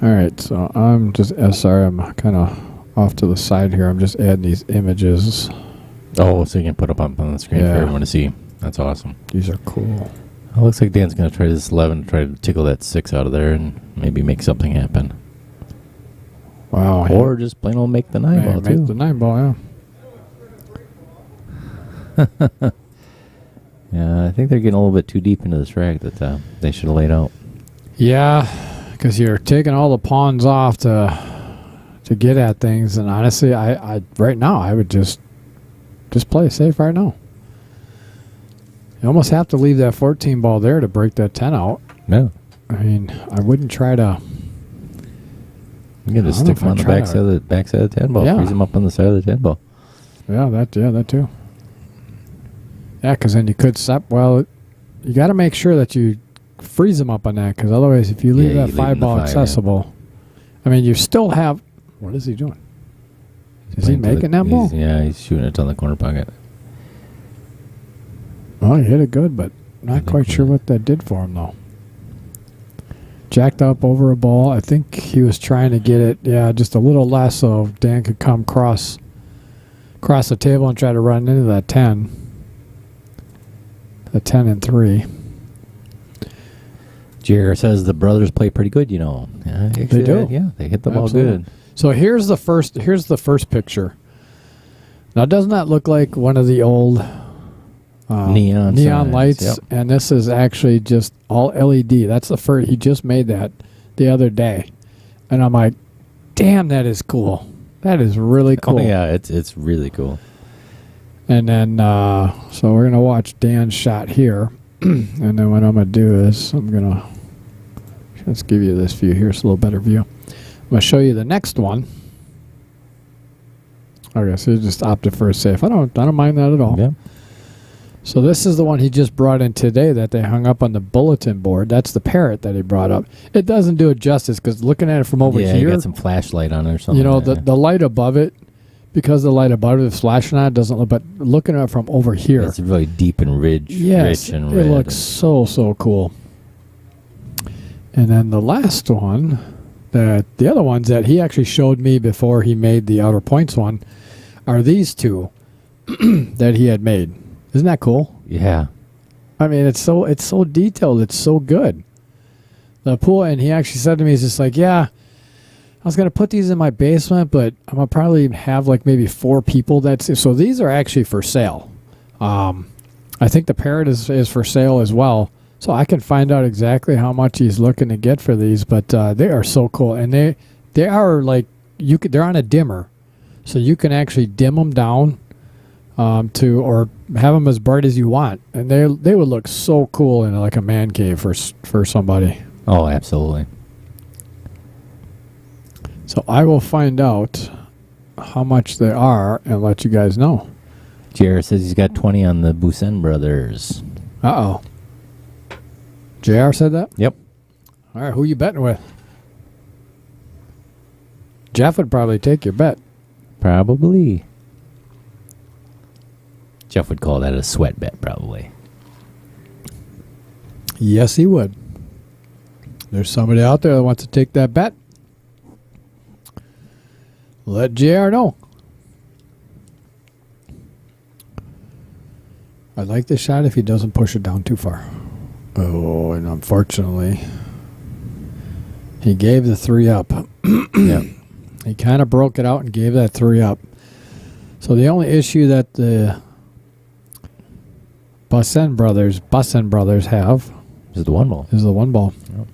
A: All right, so I'm just, sorry, I'm kind of off to the side here. I'm just adding these images.
B: Oh, so you can put up on the screen
A: Yeah.
B: for everyone to see. That's awesome.
A: These are cool.
B: It looks like Dan's going to try this 11 to try to tickle that 6 out of there and maybe make something happen.
A: Wow.
B: Or just plain old make the 9 ball,
A: make
B: too.
A: the 9 ball, yeah.
B: Yeah, I think they're getting a little bit too deep into this rack that they should have laid out.
A: Yeah, because you're taking all the pawns off to get at things, and honestly, I right now I would just play it safe right now. You almost have to leave that 14 ball there to break that 10 out.
B: No.
A: I mean, I wouldn't try to.
B: You can just
A: I don't know
B: stick
A: if
B: them on
A: I'd
B: the
A: try
B: backside of the 10 ball.
A: Yeah.
B: Freeze them up on the side of the 10 ball.
A: Yeah, that too. Yeah, because then you could stop. Well, you got to make sure that you freeze them up on that, because otherwise, if you leave
B: Yeah,
A: that
B: you leave
A: 5
B: them the
A: ball
B: 5,
A: accessible, I mean, you still have. What is he doing? Is he
B: Playing to
A: making that ball?
B: Yeah, he's shooting it on the corner pocket.
A: Well, he hit it good, but not
B: think
A: quite sure
B: so.
A: what that did for him, though. Jacked up over a ball. I think he was trying to get it, just a little less so Dan could come across the table and try to run into that 10. The 10 and 3.
B: Jer says the brothers play pretty good, you know. Yeah, actually,
A: They do.
B: Yeah, they hit the ball
A: Absolutely.
B: good.
A: So here's the first picture. Now, doesn't that look like one of the old
B: Neon signs,
A: lights?
B: yep.
A: And this is actually just all LED. That's the first. He just made that the other day, and I'm like, damn, that is cool. That is really cool.
B: Oh, yeah, it's really cool.
A: And then, so we're gonna watch Dan's shot here, and then what I'm gonna do is I'm gonna just give you this view. Here's a little better view. I'm gonna show you the next one. Okay, so you just opted for a safe. I don't mind that at all.
B: Yeah.
A: So this is the one he just brought in today that they hung up on the bulletin board. That's the parrot that he brought up. It doesn't do it justice because looking at it from over
B: Yeah,
A: here,
B: you got some flashlight on it or something.
A: you know,
B: yeah.
A: the light above it, because the light above it is flashing on it, doesn't look. But looking at it from over here,
B: It's really deep and rich and red.
A: it looks so cool. And then the last one, the other ones that he actually showed me before he made the outer points one, are these two that he had made. Isn't that cool?
B: Yeah.
A: I mean, it's so detailed. It's so good. The pool, and he actually said to me, he's just like, yeah, I was going to put these in my basement, but I'm going to probably have like maybe 4 people. So these are actually for sale. I think the parrot is for sale as well. So I can find out exactly how much he's looking to get for these, but they are so cool. And they are like, they're on a dimmer. So you can actually dim them down or have them as bright as you want. And they would look so cool in like a man cave for somebody.
B: Oh, absolutely.
A: So I will find out how much they are and let you guys know.
B: Jer says he's got 20 on the Bussan brothers.
A: Uh-oh. JR said that?
B: Yep.
A: All right, who you betting with? Jeff would probably take your bet.
B: Probably. Jeff would call that a sweat bet, probably.
A: Yes, he would. There's somebody out there that wants to take that bet. Let JR know. I like this shot if he doesn't push it down too far. Oh, and unfortunately, he gave the 3 up.
B: Yeah.
A: He kind of broke it out and gave that 3 up. So the only issue that the Bussan brothers have
B: This is the 1 ball.
A: is the 1 ball.
B: Yep.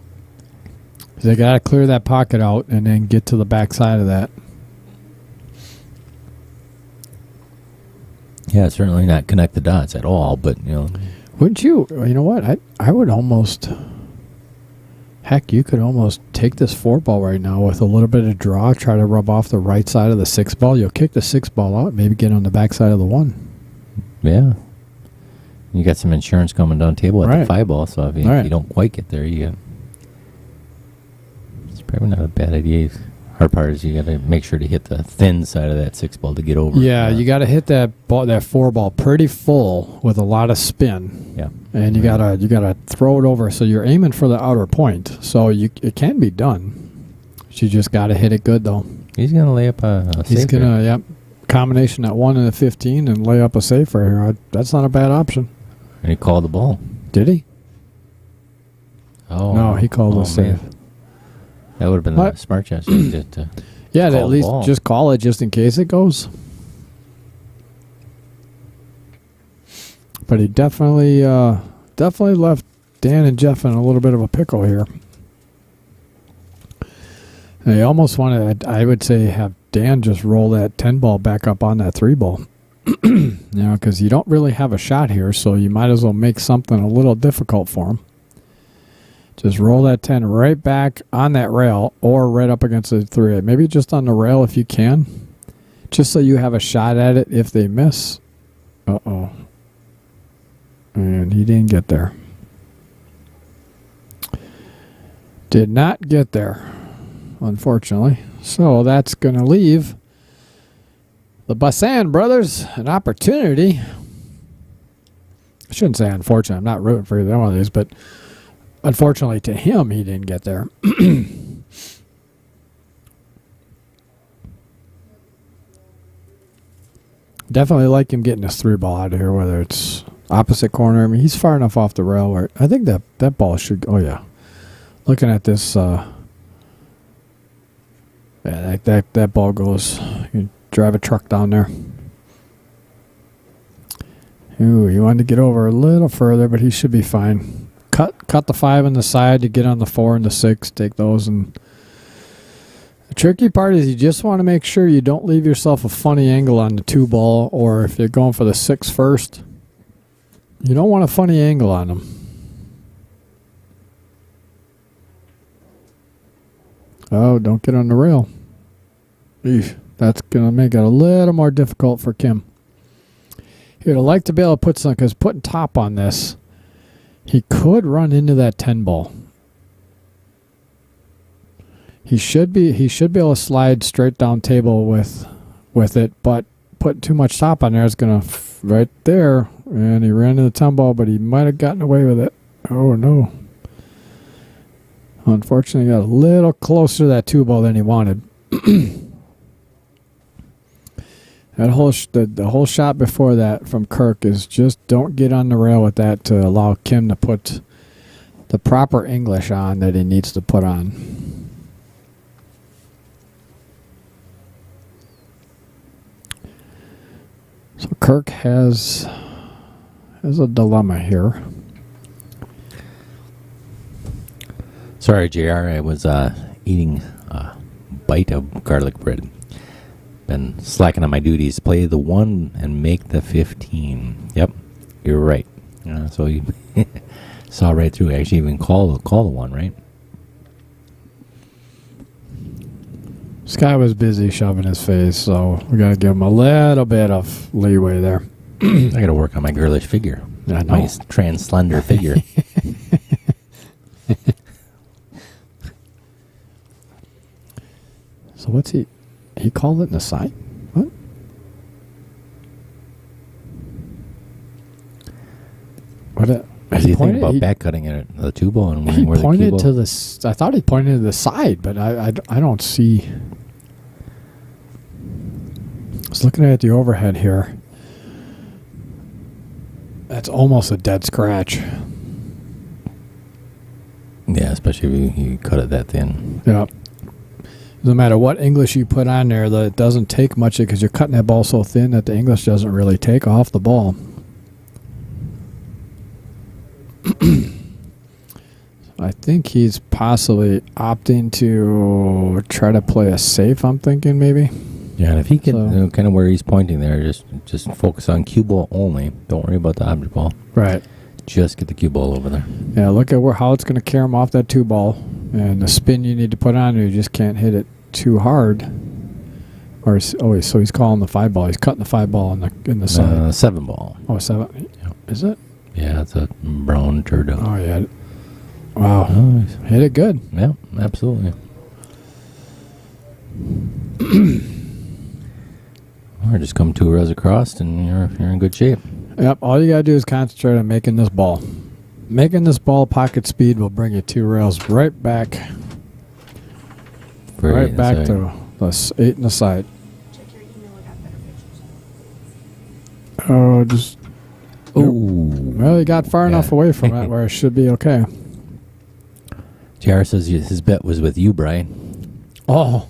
A: They got to clear that pocket out and then get to the back side of that.
B: Yeah, certainly not connect the dots at all, but, you know.
A: Wouldn't you? You know what? I would almost. Heck, you could almost take this 4 ball right now with a little bit of draw, try to rub off the right side of the 6 ball. You'll kick the 6 ball out, maybe get on the back side of the 1.
B: Yeah. You got some insurance coming down the table at
A: Right.
B: the 5 ball, so if you,
A: Right.
B: if you don't quite get there, it's probably not a bad idea. Hard part is you got to make sure to hit the thin side of that 6 ball to get over.
A: Yeah, you got to hit that 4 ball pretty full with a lot of spin.
B: Yeah.
A: And you gotta throw it over, so you're aiming for the outer point. So it can be done. You just gotta hit it good though.
B: He's going to lay up a
A: He's
B: safe
A: going
B: here.
A: to, yep, combination at 1 and a 15 and lay up a safe right here. That's not a bad option.
B: And he called the ball.
A: Did he?
B: Oh.
A: No, he called a safe.
B: Man. That would have been
A: What?
B: a smart chance to
A: Yeah,
B: call
A: at
B: the
A: least
B: ball.
A: just call it just in case it goes. But he definitely left Dan and Jeff in a little bit of a pickle here. And he almost wanted, I would say, have Dan just roll that 10 ball back up on that 3 ball. You know, because you don't really have a shot here, so you might as well make something a little difficult for him. Just roll that 10 right back on that rail or right up against the 3. Maybe just on the rail if you can. Just so you have a shot at it if they miss. Uh-oh. And he didn't get there. Did not get there, unfortunately. So that's going to leave the Bussan brothers an opportunity. I shouldn't say unfortunate. I'm not rooting for either one of these, but unfortunately to him, he didn't get there. Definitely like him getting this 3 ball out of here, whether it's opposite corner. I mean, he's far enough off the rail where I think that ball should. Oh yeah, looking at this, yeah, that ball goes. You drive a truck down there. Ooh, he wanted to get over a little further, but he should be fine. Cut the 5 on the side to get on the 4 and the 6. Take those. And the tricky part is you just want to make sure you don't leave yourself a funny angle on the 2 ball, or if you're going for the 6 first, you don't want a funny angle on them. Oh, don't get on the rail. Eesh, that's going to make it a little more difficult for Kim. He'd like to be able to put some, because putting top on this, he could run into that 10 ball. He should be able to slide straight down table with it, but putting too much top on there is going to right there. And he ran into the 10 ball, but he might have gotten away with it. Oh no! Unfortunately, he got a little closer to that 2 ball than he wanted. That whole the whole shot before that from Kirk is just don't get on the rail with that to allow Kim to put the proper English on that he needs to put on. So Kirk has a dilemma here.
B: Sorry, JR. I was eating a bite of garlic bread. Been slacking on my duties. Play the 1 and make the 15. Yep, you're right. So you saw right through. Actually, even call the 1, right?
A: Sky was busy shoving his face, so we got to give him a little bit of leeway there.
B: I got to work on my girlish figure.
A: I know.
B: My trans slender figure.
A: So what's he called it in the side? What? What?
B: Is he thinking about back cutting it at the 2 ball and
A: He
B: where the
A: pointed
B: cue
A: to
B: ball?
A: I thought he pointed to the side, but I don't see. I was looking at the overhead here. That's almost a dead scratch.
B: Yeah, especially if you cut it that thin.
A: Yeah. No matter what English you put on there, it doesn't take much because you're cutting that ball so thin that the English doesn't really take off the ball. I think he's possibly opting to try to play a safe, I'm thinking maybe.
B: Yeah, and if he can,
A: So-
B: kind of where he's pointing there, just focus on cue ball only. Don't worry about the object ball.
A: Right.
B: Just get the cue ball over there.
A: Yeah, look at how it's going to carry him off that 2 ball. And the spin you need to put on, you just can't hit it too hard. Or so he's calling the 5 ball. He's cutting the 5 ball in the side.
B: 7 ball.
A: Oh, 7.
B: Yeah.
A: Is it?
B: Yeah, it's a brown turtle.
A: Oh, yeah. Wow.
B: Oh,
A: Hit it good.
B: yeah, absolutely. Or just come 2 rows across and you're in good shape.
A: Yep. All you got to do is concentrate on making this ball. Making this ball pocket speed will bring you 2 rails right back.
B: Very
A: Right back
B: inside.
A: to Plus 8 in the side.
C: Check your email, I got better pictures.
A: Oh, just.
B: Oh,
A: Well, he got far enough away from it where it should be okay.
B: JR says his bet was with you, Brian.
A: Oh.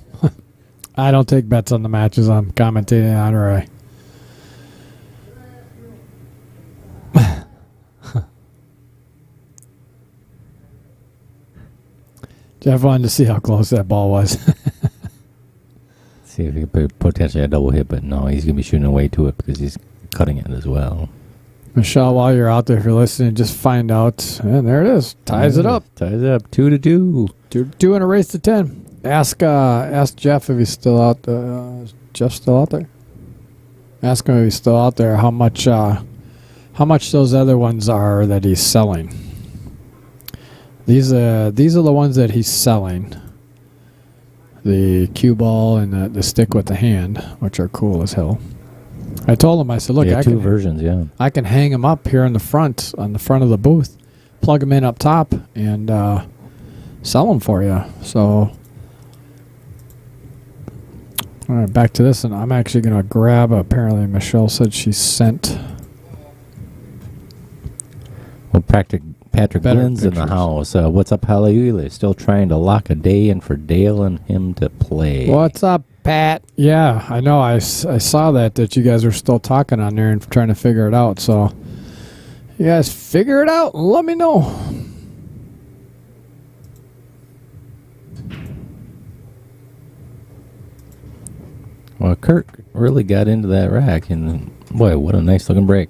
A: I don't take bets on the matches I'm commentating on, or I. Jeff wanted to see how close that ball was.
B: See if he could potentially a double hit, but no, he's going to be shooting away to it because he's cutting it as well.
A: Michelle, while you're out there, if you're listening, just find out. And there it is. Ties it up.
B: Ties it up. 2-2.
A: 2 in a race to 10. Ask Jeff if he's still out. Is Jeff still out there? Ask him if he's still out there. How much those other ones are that he's selling. These are the ones that he's selling. The cue ball and the stick with the hand, which are cool as hell. I told him, I said, look,
B: Yeah,
A: I
B: two
A: can,
B: versions, yeah.
A: I can hang them up here in the front, on the front of the booth, plug them in up top, and sell them for you. So, all right, back to this, and I'm actually going to grab, apparently Michelle said she sent.
B: Well, Patrick Glynn's in the
A: pictures.
B: house. What's up, Hallelujah? Still trying to lock a day in for Dale and him to play.
A: What's up, Pat? Yeah, I know. I saw that you guys were still talking on there and trying to figure it out. So, you guys figure it out and let me know.
B: Well, Kirk really got into that rack, and boy, what a nice looking break.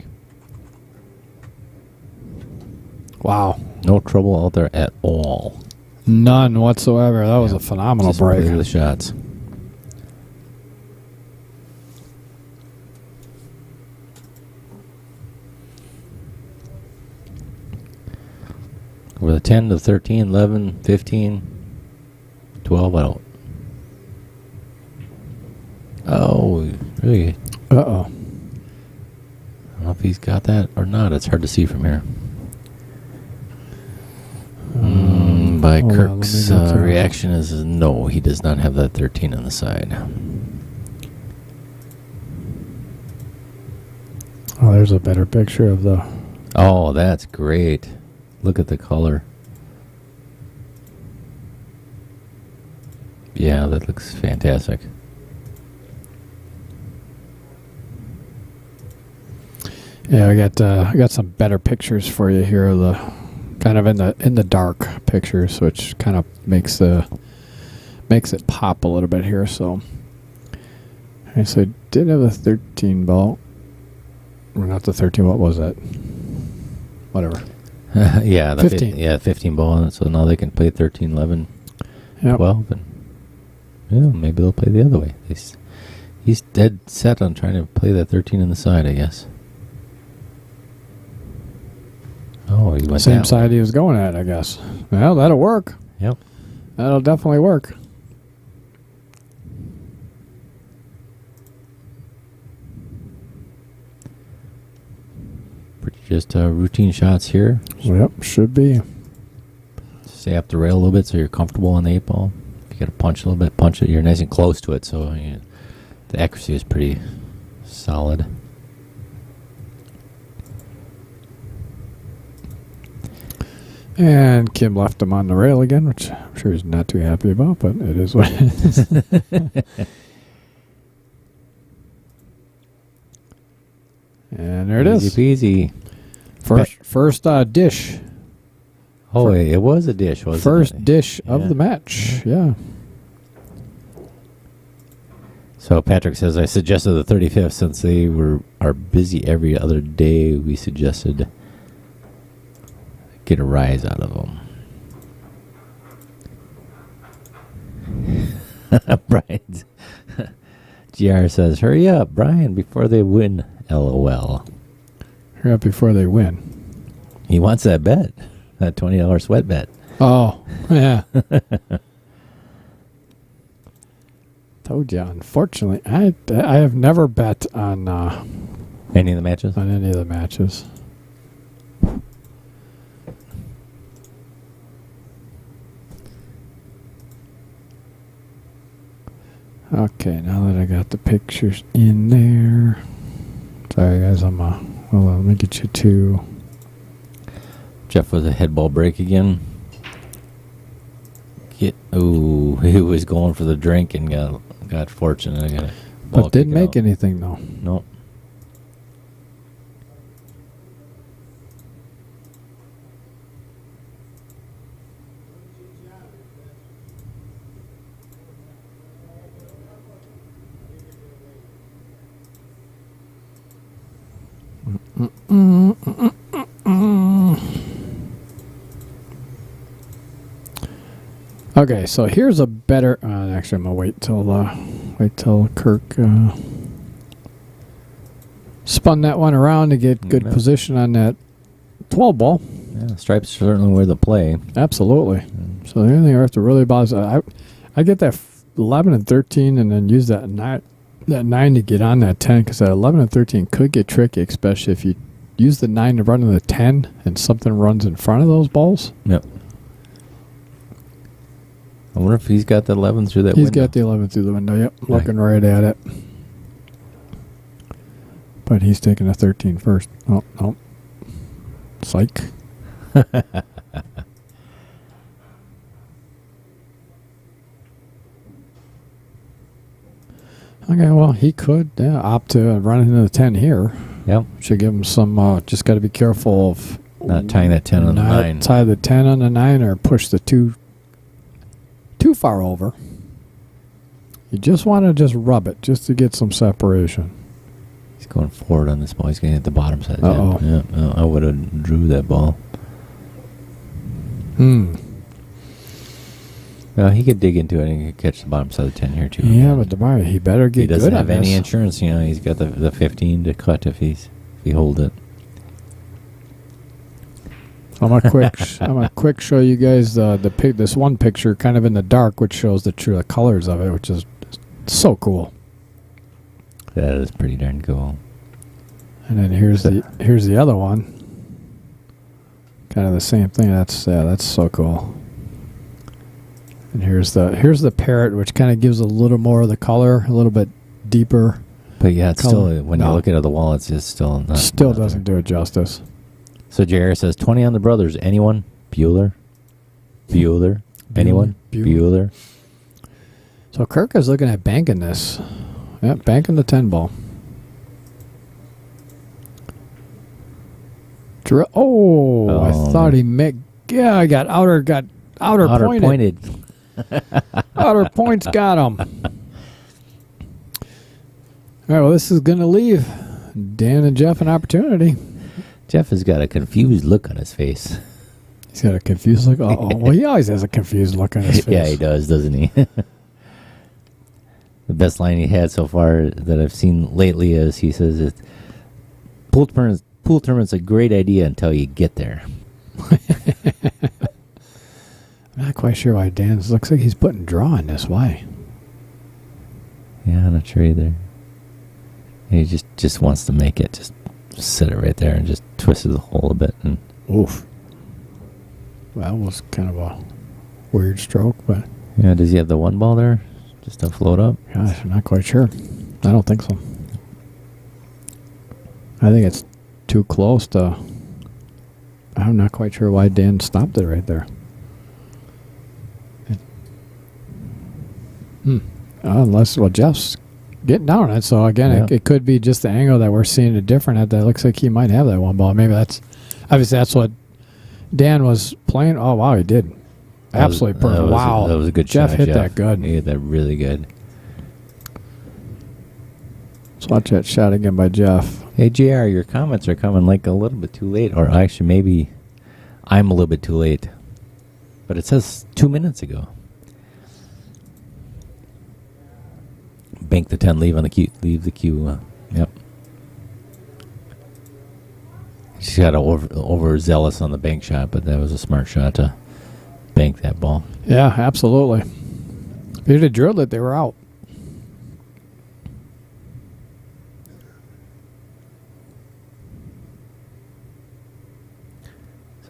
A: Wow.
B: No trouble out there at all.
A: None whatsoever. That was a phenomenal
B: Just
A: break.
B: really the shots. With a 10 to 13, 11, 15, 12 out. Oh, really?
A: Uh-oh.
B: I don't know if he's got that or not. It's hard to see from here. By
A: hold on, let me
B: Kirk's
A: go through.
B: reaction is no, he does not have that 13 on the side.
A: Oh, there's a better picture of the...
B: Oh, that's great. Look at the color. Yeah, that looks fantastic.
A: Yeah, I got some better pictures for you here of the kind of in the dark pictures, which kind of makes it pop a little bit here. So I did have a 13 ball. Or not the 13. What was that? Whatever.
B: Yeah, the
A: 15.
B: 15 ball. So now they can play 13, 11,
A: Yep.
B: 12, and yeah, maybe they'll play the other way. He's dead set on trying to play that 13 on the side, I guess. Oh, he went
A: Same
B: that
A: side
B: way.
A: he was going at, I guess. Well, that'll work.
B: Yep.
A: That'll definitely work.
B: Just routine shots here.
A: Yep, should be.
B: Stay up the rail a little bit so you're comfortable on the 8 ball. If you got to punch a little bit, punch it. You're nice and close to it, so the accuracy is pretty solid.
A: And Kim left him on the rail again, which I'm sure he's not too happy about, but it is what it is. And there it is.
B: Easy peasy.
A: First dish.
B: Oh, it was a dish, wasn't it?
A: First dish of
B: Yeah.
A: the match. Yeah.
B: So Patrick says, I suggested the 35th since they are busy every other day. We suggested get a rise out of them. Brian. GR says, hurry up, Brian, before they win. LOL.
A: Hurry up before they win.
B: He wants that bet. That $20 sweat bet.
A: Oh, yeah. Told you. Unfortunately, I have never bet on
B: Any of the matches?
A: on any of the matches. Okay, now that I got the pictures in there. Sorry, guys, hold on, let me get you to.
B: Jeff with a head ball break again. Oh, he was going for the drink and got fortunate. I got
A: But didn't make anything, though.
B: Nope.
A: Okay, so here's a better. Actually, I'm gonna wait till Kirk spun that one around to get good position on that 12 ball.
B: Yeah, stripes certainly were the play.
A: Absolutely. So the only thing I have to really bother, I get that 11 and 13, and then use that 9 to get on that 10, because that 11 and 13 could get tricky, especially if you use the 9 to run in the 10 and something runs in front of those balls.
B: Yep. I wonder if he's got the 11 through that window.
A: He's got the 11 through the window, yep. Looking right at it. But he's taking a 13 first. Oh, no. Psych. Okay, well, he could opt to run into the 10 here.
B: Yep.
A: Should give him some, just got to be careful of
B: not tying that 10 on the 9.
A: Tie the 10 on the 9 or push the 2 too far over. You just want to just rub it just to get some separation.
B: He's going forward on this ball. He's going to hit the bottom side.
A: Uh-oh.
B: Yeah, I would have drew that ball. Well, he could dig into it and he could catch the bottom side of the 10 here, too.
A: Yeah, but he better get good.
B: He doesn't have any insurance. You know, he's got the 15 to cut if he hold it.
A: I'm gonna quick show you guys this one picture kind of in the dark, which shows the true colors of it, which is so cool.
B: That is pretty darn cool.
A: And then here's the other one, kind of the same thing. That's so cool. And here's the parrot, which kind of gives a little more of the color, a little bit deeper.
B: But yeah, it's color. Still when you look at the wall, it's just still not.
A: Still doesn't do it justice.
B: So JR says 20 on the brothers. Anyone? Bueller? Anyone? Bueller.
A: So Kirk is looking at banking this. Yep, banking the 10 ball. Oh, I thought he made. Yeah, I got outer pointed. Outer points got him. All right, well, this is going to leave Dan and Jeff an opportunity.
B: Jeff has got a confused look on his face.
A: He's got a confused look. Well, he always has a confused look on his face.
B: Yeah, he does, doesn't he? The best line he had so far that I've seen lately is he says, pool tournament's a great idea until you get there.
A: I'm not quite sure why Dan looks like he's putting draw in this. Why?
B: Yeah, I'm not sure either. He just wants to make it. Just sit it right there and just twisted the hole a bit. And
A: oof. Well, that was kind of a weird stroke, but...
B: Yeah, does he have the 1 ball there? Just to float up?
A: Gosh, I'm not quite sure. I don't think so. I think it's too close to... I'm not quite sure why Dan stopped it right there. Unless, well, Jeff's getting down on it. So, again, it could be just the angle that we're seeing it different at. That looks like he might have that 1 ball. Maybe obviously that's what Dan was playing. Oh, wow, he did. Absolutely perfect. Wow.
B: That was a good
A: Jeff
B: shot.
A: Hit that good.
B: He hit that really good.
A: Let's watch that shot again by Jeff.
B: Hey, JR, your comments are coming like a little bit too late. Or actually, maybe I'm a little bit too late. But it says 2 minutes ago. Bank the 10, leave the queue. Yep. She got overzealous on the bank shot, but that was a smart shot to bank that ball.
A: Yeah, absolutely. If he'd have drilled it, they were out.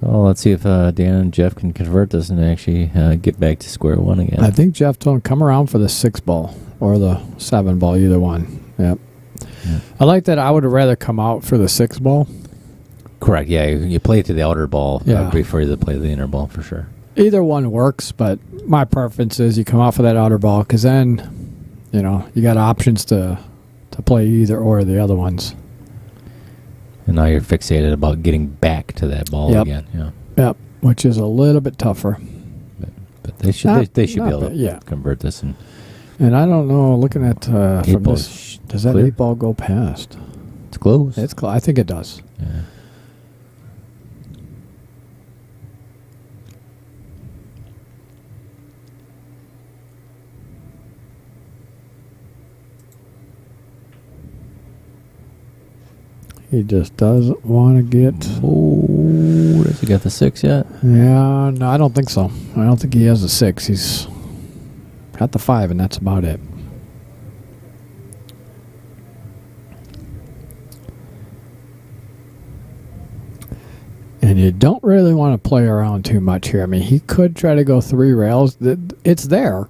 B: So let's see if Dan and Jeff can convert this and actually get back to square one again.
A: I think Jeff told him come around for the 6 ball or the 7 ball, either one. Yep.
B: Yeah.
A: I like that. I would have rather come out for the 6 ball.
B: Correct. Yeah, you play to the outer ball
A: Yeah.
B: before you play the inner ball for sure.
A: Either one works, but my preference is you come out for that outer ball because then, you got options to play either or the other ones.
B: And now you're fixated about getting back to that ball again. Yeah.
A: Yep, which is a little bit tougher.
B: But they should they should be able to
A: yeah.
B: convert this.
A: And I don't know, looking at from
B: ball
A: this, does that
B: clear?
A: 8 ball go past?
B: It's close.
A: It's I think it does.
B: Yeah.
A: He just doesn't want to get.
B: Oh, has he got the 6 yet?
A: Yeah, no, I don't think so. I don't think he has a 6. He's got the 5, and that's about it. And you don't really want to play around too much here. I mean, he could try to go 3 rails. It's there.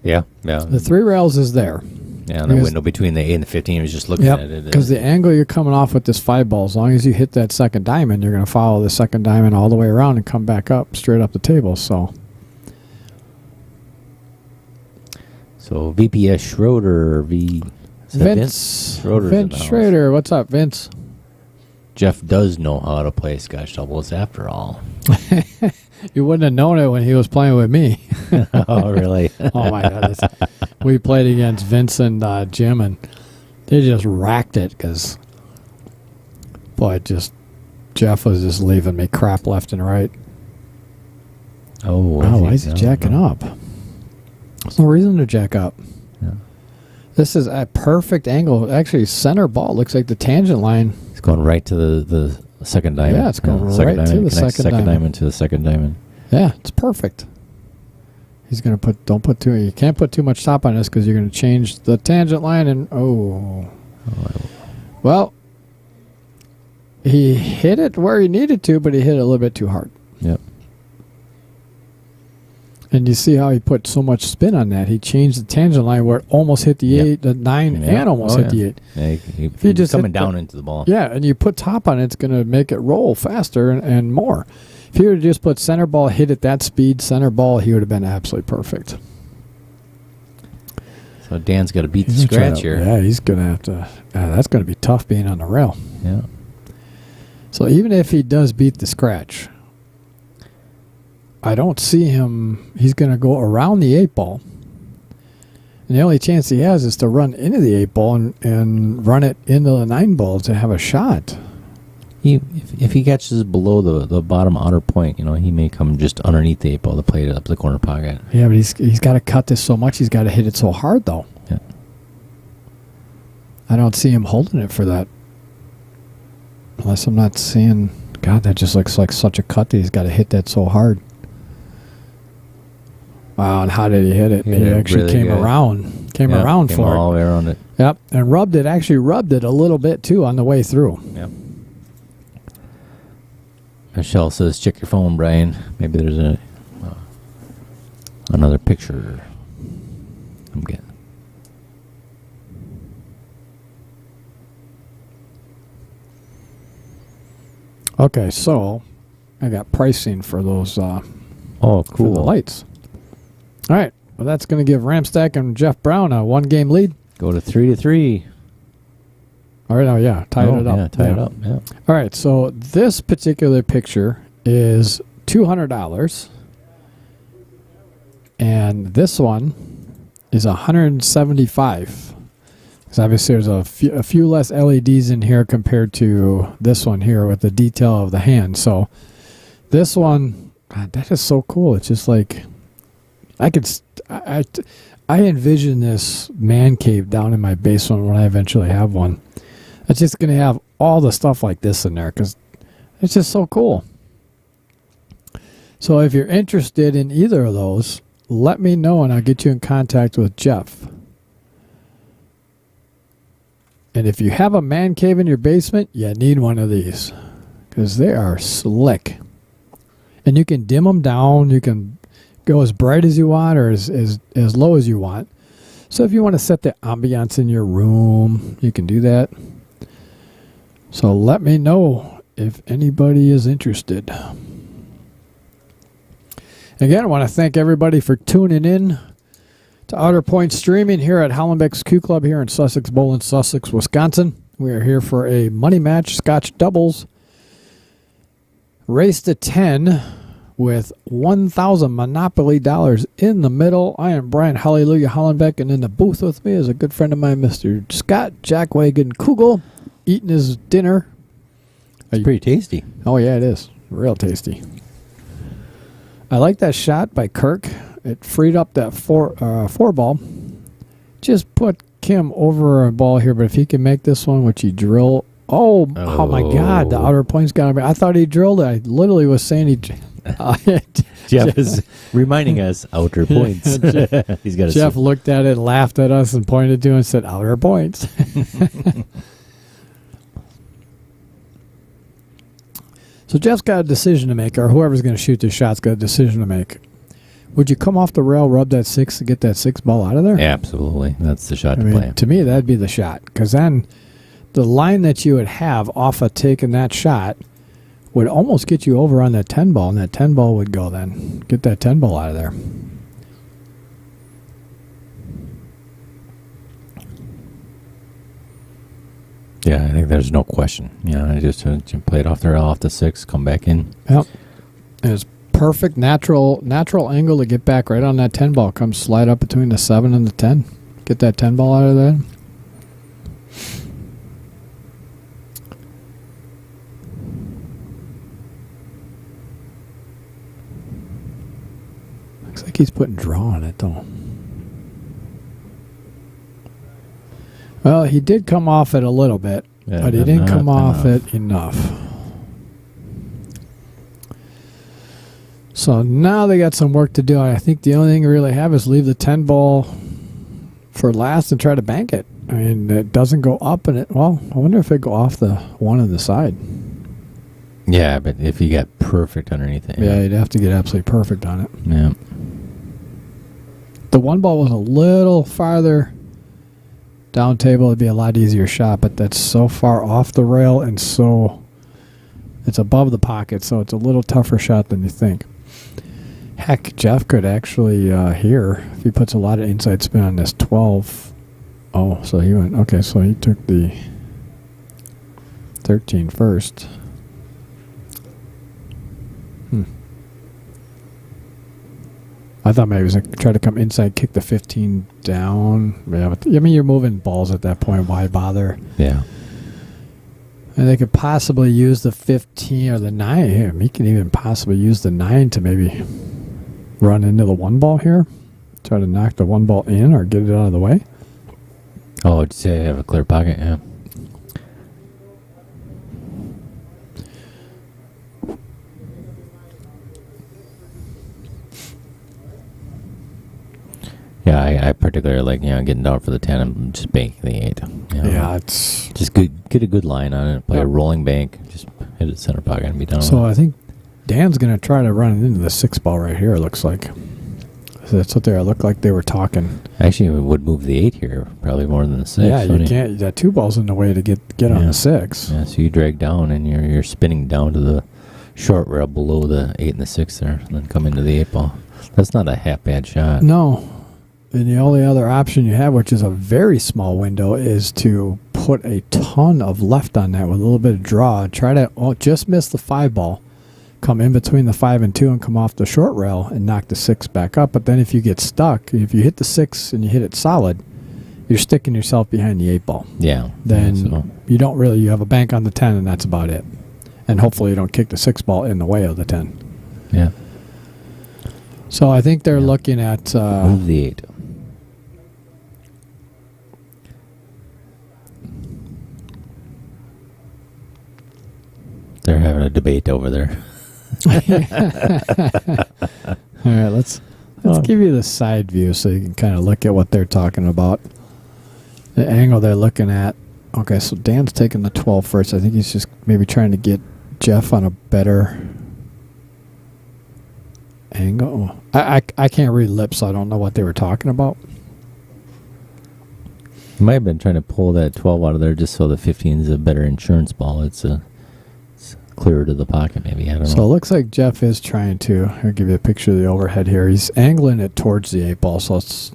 B: Yeah, yeah.
A: The 3 rails is there.
B: Yeah, and the window between the 8 and the 15 was just looking at it.
A: Because the angle you're coming off with this 5 ball, as long as you hit that second diamond, you're going to follow the second diamond all the way around and come back up, straight up the table. So
B: VPS Schroeder,
A: Vince
B: Schroeder's in the house.
A: Schrader, what's up, Vince?
B: Jeff does know how to play Scotch doubles after all.
A: You wouldn't have known it when he was playing with me.
B: Oh, really?
A: Oh, my goodness. We played against Vince and Jim, and they just racked it because, boy, Jeff was just leaving me crap left and right.
B: Oh,
A: Why is he jacking up? There's no reason to jack up.
B: Yeah.
A: This is a perfect angle. Actually, center ball looks like the tangent line.
B: It's going right to the second diamond.
A: Yeah, it's going
B: second
A: right
B: diamond.
A: to the second diamond.
B: to the second diamond.
A: Yeah, it's perfect. He's going to you can't put too much top on this because you're going to change the tangent line and, well, he hit it where he needed to, but he hit it a little bit too hard.
B: Yep.
A: And you see how he put so much spin on that. He changed the tangent line where it almost hit the 9, and almost hit the 8.
B: Yeah,
A: If you just
B: coming
A: hit
B: down into the ball.
A: Yeah, and you put top on it, it's going to make it roll faster and more. If he would have just put center ball, hit at that speed, center ball, he would have been absolutely perfect.
B: So Dan's got to beat the scratch here.
A: Yeah, he's going to have to. That's going to be tough being on the rail.
B: Yeah.
A: So even if he does beat the scratch, I don't see him. He's going to go around the 8 ball. And the only chance he has is to run into the 8 ball and run it into the 9 ball to have a shot.
B: If he catches below the bottom outer point, he may come just underneath the 8 ball to play it up the corner pocket.
A: Yeah, but he's got to cut this so much. He's got to hit it so hard, though.
B: Yeah.
A: I don't see him holding it for that. Unless I'm not seeing... God, that just looks like such a cut that he's got to hit that so hard. Wow, and how did he hit it? He actually
B: really
A: came
B: good.
A: around. Came
B: Came
A: around for
B: all
A: it.
B: the way around it.
A: Yep, and rubbed it a little bit, too, on the way through.
B: Yep. Michelle says, check your phone, Brian. Maybe there's another picture. I'm getting.
A: Okay, so I got pricing for those
B: Oh,
A: for
B: cool.
A: the lights. All right, well, that's going to give Ramstack and Jeff Brown a 1-game lead.
B: Go to 3-3.
A: All right, tied it up.
B: Yeah, tie it up. Yeah.
A: All right, so this particular picture is $200, and this one is $175. Because obviously there's a few less LEDs in here compared to this one here with the detail of the hand. So this one, God, that is so cool. It's just like I envision this man cave down in my basement when I eventually have one. It's just going to have all the stuff like this in there because it's just so cool. So if you're interested in either of those, let me know and I'll get you in contact with Jeff. And if you have a man cave in your basement, you need one of these because they are slick. And you can dim them down. You can go as bright as you want or as low as you want. So if you want to set the ambiance in your room, you can do that. So let me know if anybody is interested. Again, I want to thank everybody for tuning in to Outer Point Streaming here at Hollenbeck's Q Club here in Sussex Bowl in Sussex, Wisconsin. We are here for a money match, Scotch doubles, race to 10 with 1,000 Monopoly dollars in the middle. I am Brian Hallelujah Hollenbeck, and in the booth with me is a good friend of mine, Mr. Scott Jackwagon Kugel, eating his dinner.
B: It's pretty tasty.
A: Oh, yeah, it is. Real tasty. I like that shot by Kirk. It freed up that four ball. Just put Kim over a ball here, but if he can make this one, which he drill. Oh my God, the Outer Point's got to be. I thought he drilled it. I literally was saying he.
B: Jeff is reminding us Outer Points. He's got.
A: Jeff looked at it, laughed at us, and pointed to it and said, "Outer Points." So Jeff's got a decision to make, or whoever's going to shoot this shot's got a decision to make. Would you come off the rail, rub that 6 to get that 6 ball out of there?
B: Absolutely. That's the shot to play.
A: To me, that'd be the shot. Because then the line that you would have off of taking that shot would almost get you over on that 10 ball, and that 10 ball would go then. Get that 10 ball out of there.
B: Yeah, I think there's no question. I just play it off the rail, off the 6, come back in.
A: Yep. It's perfect natural angle to get back right on that 10 ball. Come slide up between the 7 and the 10. Get that 10 ball out of there. Looks like he's putting draw on it, though. Well, he did come off it a little bit, but he didn't come off it enough. So now they got some work to do. I think the only thing we really have is leave the 10 ball for last and try to bank it. I mean, it doesn't go up, and I wonder if it go off the one on the side.
B: Yeah, but if you get perfect underneath it.
A: Yeah, you'd have to get absolutely perfect on it.
B: Yeah.
A: The one ball was a little farther down table. It'd be a lot easier shot, but that's so far off the rail and so it's above the pocket, so it's a little tougher shot than you think. Heck, Jeff could actually here, if he puts a lot of inside spin on this 12. Oh, so he went, okay, so he took the 13 first. I thought maybe he was going to try to come inside, kick the 15 down. Yeah, but, I mean, you're moving balls at that point. Why bother?
B: Yeah.
A: And they could possibly use the 15 or the 9. He can even possibly use the 9 to maybe run into the 1 ball here. Try to knock the 1 ball in or get it out of the way.
B: Oh, did you say I have a clear pocket? Yeah. Yeah, I particularly like, getting down for the 10 and just banking the 8.
A: Yeah, it's...
B: Just get a good line on it, play a rolling bank, just hit it center pocket and be done.
A: So I think Dan's going to try to run it into the 6 ball right here, it looks like. So that's what they look like they were talking.
B: Actually, we would move the 8 here, probably more than the 6.
A: Yeah, you can't... That 2 ball's in the way to get on the 6.
B: Yeah, so you drag down and you're spinning down to the short rail below the 8 and the 6 there, and then come into the 8 ball. That's not a half bad shot.
A: No. And the only other option you have, which is a very small window, is to put a ton of left on that with a little bit of draw. Try to just miss the 5 ball, come in between the 5 and 2 and come off the short rail and knock the 6 back up. But then if you get stuck, if you hit the 6 and you hit it solid, you're sticking yourself behind the 8 ball.
B: Yeah.
A: Then you have a bank on the 10 and that's about it. And hopefully you don't kick the 6 ball in the way of the 10.
B: Yeah.
A: So I think they're looking at...
B: move the 8. They're having a debate over there.
A: All right, let's give you the side view so you can kind of look at what they're talking about. The angle they're looking at. Okay, so Dan's taking the 12 first. I think he's just maybe trying to get Jeff on a better angle. I can't read lips, so I don't know what they were talking about.
B: You might have been trying to pull that 12 out of there just so the 15 is a better insurance ball. It's clearer to the pocket, maybe. I don't know.
A: So it looks like Jeff is trying to. I'll give you a picture of the overhead here. He's angling it towards the 8-ball, so it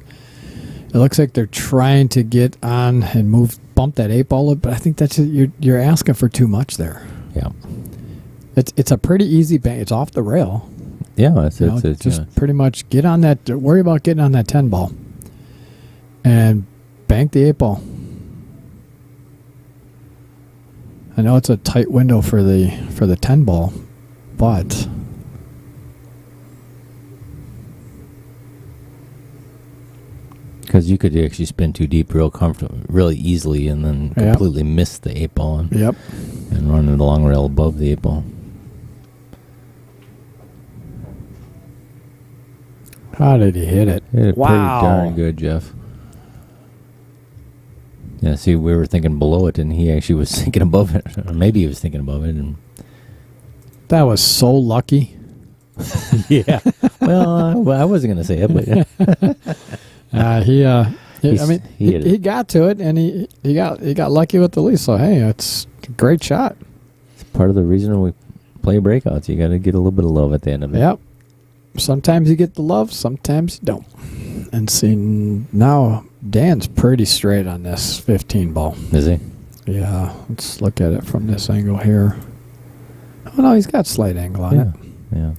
A: looks like they're trying to get on and bump that 8-ball, but I think that's you're asking for too much there.
B: Yeah.
A: It's a pretty easy bank. It's off the rail.
B: Yeah, it's
A: just pretty much get on that. Worry about getting on that 10-ball, and bank the 8-ball. I know it's a tight window for the 10-ball, but
B: because you could actually spin too deep really easily and then completely miss the 8-ball and run it along rail above the 8-ball.
A: How did he hit it?
B: Hit it
A: wow.
B: Pretty darn good, Jeff. Yeah, see, we were thinking below it, and he actually was thinking above it. Or maybe he was thinking above it. And
A: that was so lucky.
B: Yeah. Well, I wasn't going to say it, but
A: he got to it, and he got lucky with the lead. So hey, it's a great shot.
B: It's part of the reason we play breakouts. You got to get a little bit of love at the end of it.
A: Yep. Sometimes you get the love, sometimes you don't. And see, now Dan's pretty straight on this 15 ball.
B: Is he?
A: Yeah. Let's look at it from this angle here. Oh, no, he's got slight angle on it.
B: Yeah.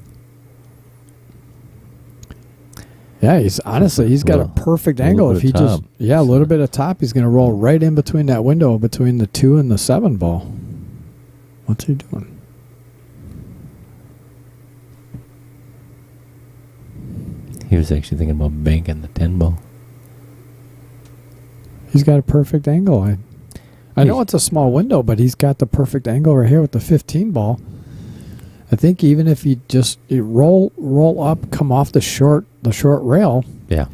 A: Yeah, he's got a perfect angle. If he just, a little bit of top, he's going to roll right in between that window between the 2 and the 7 ball. What's he doing?
B: He was actually thinking about banking the 10 ball.
A: He's got a perfect angle. I know it's a small window, but he's got the perfect angle right here with the 15 ball. I think even if you just roll up, come off the short rail.
B: Yeah.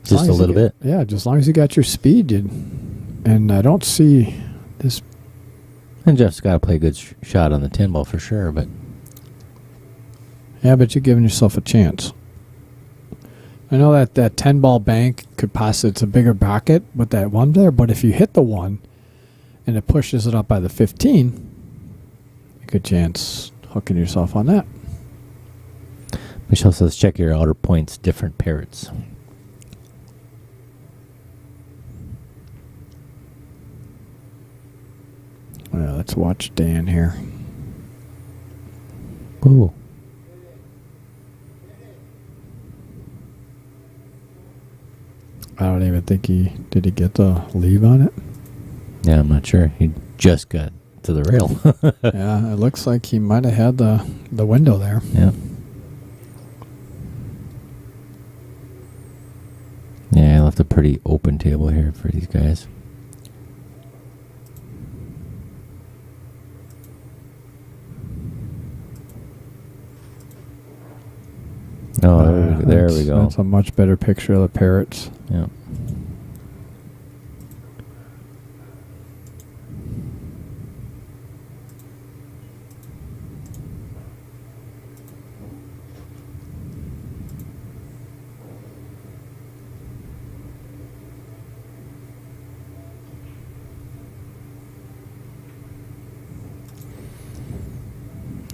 B: Just a little bit.
A: Yeah, just as long as you got your speed. And I don't see this.
B: And Jeff's got to play a good shot on the 10 ball for sure, but.
A: Yeah, but you're giving yourself a chance. I know that 10 ball bank could possibly, it's a bigger pocket with that one there, but if you hit the one and it pushes it up by the 15, a good chance hooking yourself on that.
B: Michelle says, check your outer points, different parrots.
A: Well, let's watch Dan here.
B: Ooh.
A: I don't even think did he get the leave on it?
B: Yeah, I'm not sure. He just got to the rail.
A: Yeah, it looks like he might have had the window there.
B: Yeah. Yeah, I left a pretty open table here for these guys. Oh, there we go.
A: That's a much better picture of the parrots.
B: Yeah.